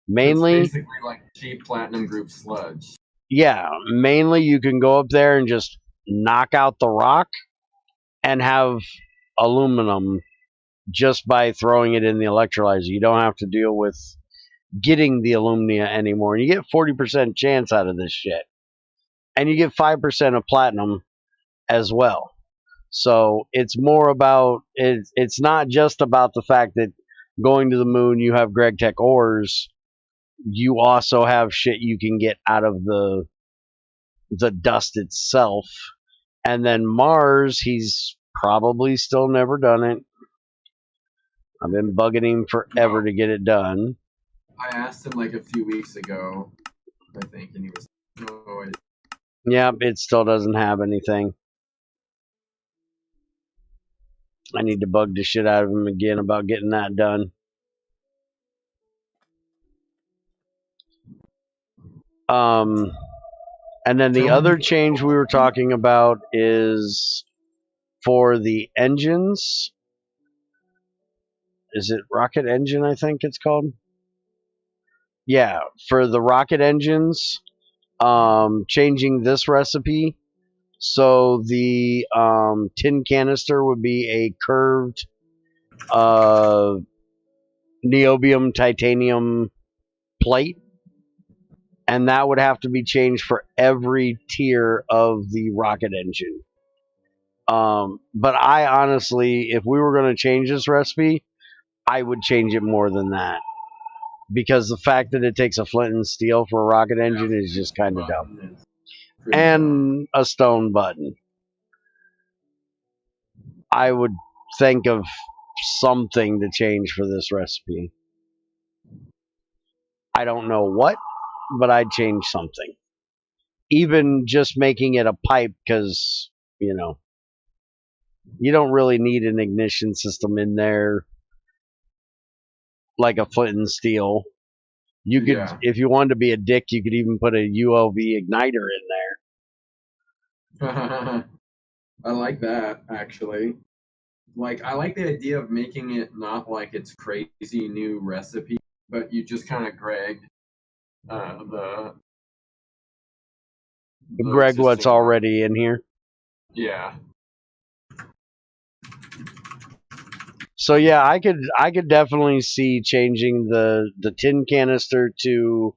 Mainly, it's basically like cheap platinum group sludge. Yeah, mainly you can go up there and just knock out the rock and have aluminum just by throwing it in the electrolyzer. You don't have to deal with getting the alumnia anymore. You get 40% chance out of this shit. And you get 5% of platinum as well. So it's more about, it's not just about the fact that going to the moon you have GregTech ores. You also have shit you can get out of the dust itself. And then Mars, he's probably still never done it. I've been bugging him forever to get it done. I asked him like a few weeks ago, I think, and he was, no. Yeah, it still doesn't have anything. I need to bug the shit out of him again about getting that done. And then the other change we were talking about is for the engines. Is it rocket engine, I think it's called? Yeah, for the rocket engines, changing this recipe. So the tin canister would be a curved niobium titanium plate, and that would have to be changed for every tier of the rocket engine. But I honestly, if we were going to change this recipe, I would change it more than that. Because the fact that it takes a flint and steel for a rocket engine is just kind of dumb. And a stone button. I would think of something to change for this recipe. I don't know what, but I'd change something. Even just making it a pipe, because, you don't really need an ignition system in there like a flint and steel. You could, Yeah. if you wanted to be a dick, you could even put a ULV igniter in there. I like that, actually. Like, I like the idea of making it not like it's crazy new recipe, but you just kind of Greg the Greg, what's existing one. already in here? Yeah. So yeah, I could definitely see changing the tin canister to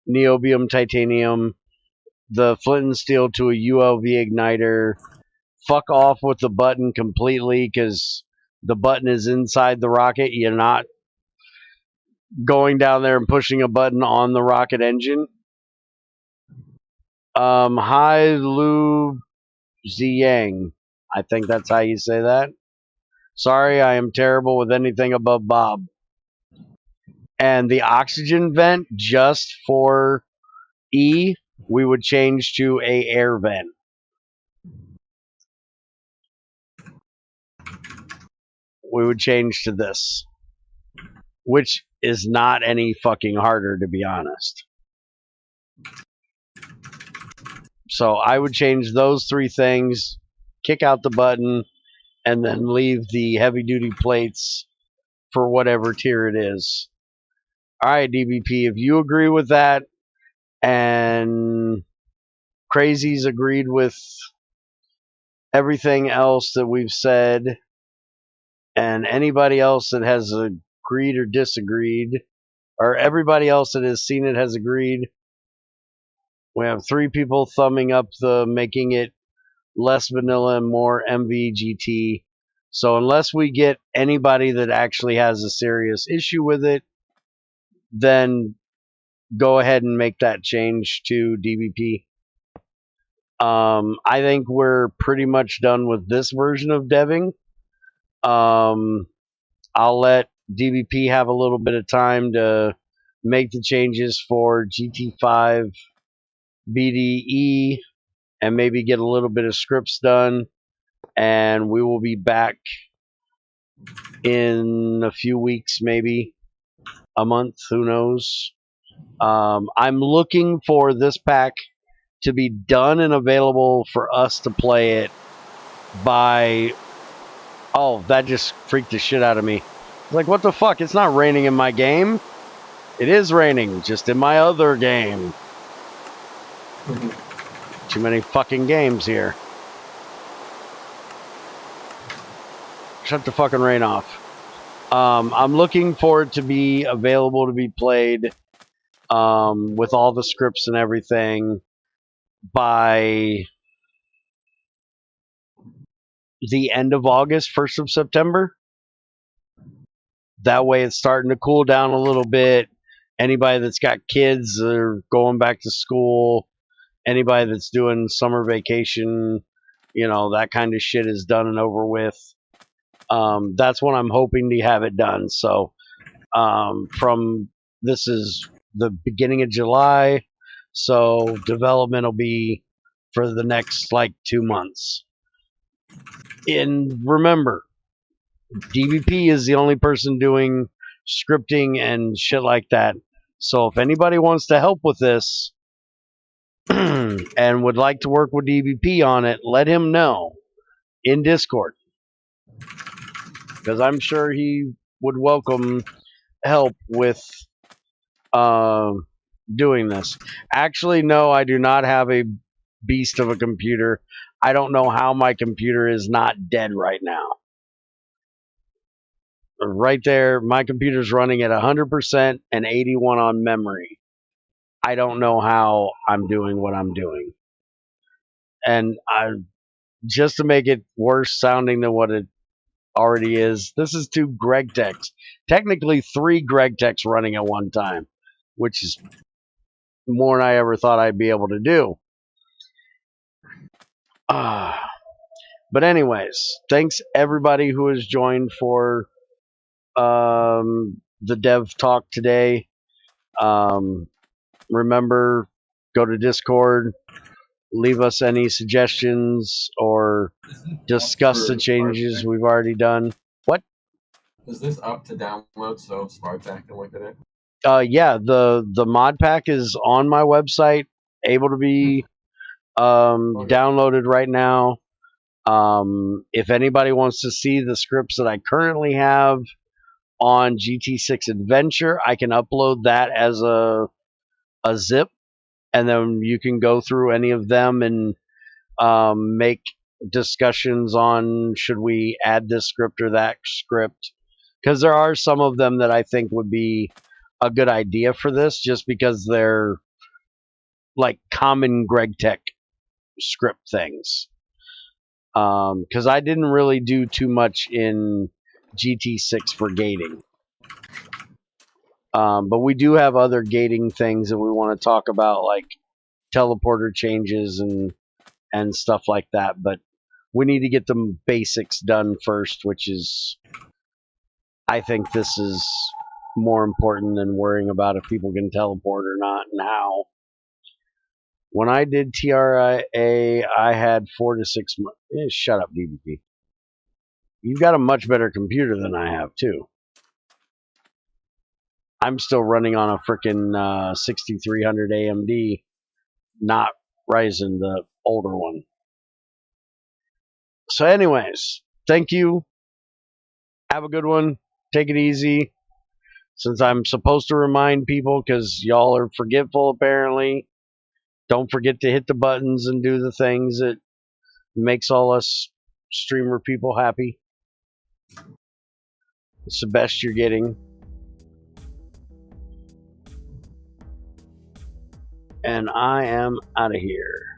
niobium titanium, the flint and steel to a ULV igniter. Fuck off with the button completely, because the button is inside the rocket. You're not going down there and pushing a button on the rocket engine. Hai Lu Ziyang, I think that's how you say that. Sorry, I am terrible with anything above Bob. And the oxygen vent, just for E, we would change to a air vent. We would change to this, which is not any fucking harder, to be honest. So I would change those three things, kick out the button, and then leave the heavy duty plates for whatever tier it is. All right, DBP, if you agree with that, and Crazy's agreed with everything else that we've said, and anybody else that has agreed or disagreed, or everybody else that has seen it has agreed, we have 3 people thumbing up the making it less vanilla and more MVGT. So unless we get anybody that actually has a serious issue with it, then go ahead and make that change to DBP. I think we're pretty much done with this version of deving. I'll let DBP have a little bit of time to make the changes for GT5 BDE and maybe get a little bit of scripts done. And we will be back in a few weeks, maybe a month, who knows. I'm looking for this pack to be done and available for us to play it by... Oh, that just freaked the shit out of me. It's like, what the fuck? It's not raining in my game. It is raining, just in my other game. Too many fucking games here. Shut the fucking rain off. I'm looking for it to be available to be played with all the scripts and everything by the end of August, 1st of September. That way it's starting to cool down a little bit. Anybody that's got kids that are going back to school, anybody that's doing summer vacation, that kind of shit is done and over with. That's when I'm hoping to have it done. So this is the beginning of July, so development will be for the next 2 months. And remember, DBP is the only person doing scripting and shit like that. So if anybody wants to help with this and would like to work with DBP on it, let him know in Discord, because I'm sure he would welcome help with doing this. Actually, no, I do not have a beast of a computer. I don't know how my computer is not dead right now. Right there, my computer's running at 100% and 81 on memory. I don't know how I'm doing what I'm doing. And just to make it worse sounding than what it already is, this is 2 Gregtechs. Technically 3 Gregtechs running at one time, which is more than I ever thought I'd be able to do. But anyways, thanks everybody who has joined for the dev talk today. Remember, go to Discord, leave us any suggestions, or discuss the changes we've already done. What? Is this up to download so Spartak can look at it? Yeah, the mod pack is on my website, able to be Okay. downloaded right now. If anybody wants to see the scripts that I currently have on GT6 Adventure, I can upload that as a zip, and then you can go through any of them and make discussions on should we add this script or that script, because there are some of them that I think would be a good idea for this, just because they're like common GregTech script things. Because I didn't really do too much in GT6 for gating. But we do have other gating things that we want to talk about, like teleporter changes and stuff like that. But we need to get the basics done first, which is, I think this is more important than worrying about if people can teleport or not and how. When I did TRIA, I had 4 to 6 months. Shut up, DBP. You've got a much better computer than I have, too. I'm still running on a freaking 6300 AMD, not Ryzen, the older one. So anyways, thank you. Have a good one. Take it easy. Since I'm supposed to remind people because y'all are forgetful apparently, don't forget to hit the buttons and do the things that makes all us streamer people happy. It's the best you're getting. And I am out of here.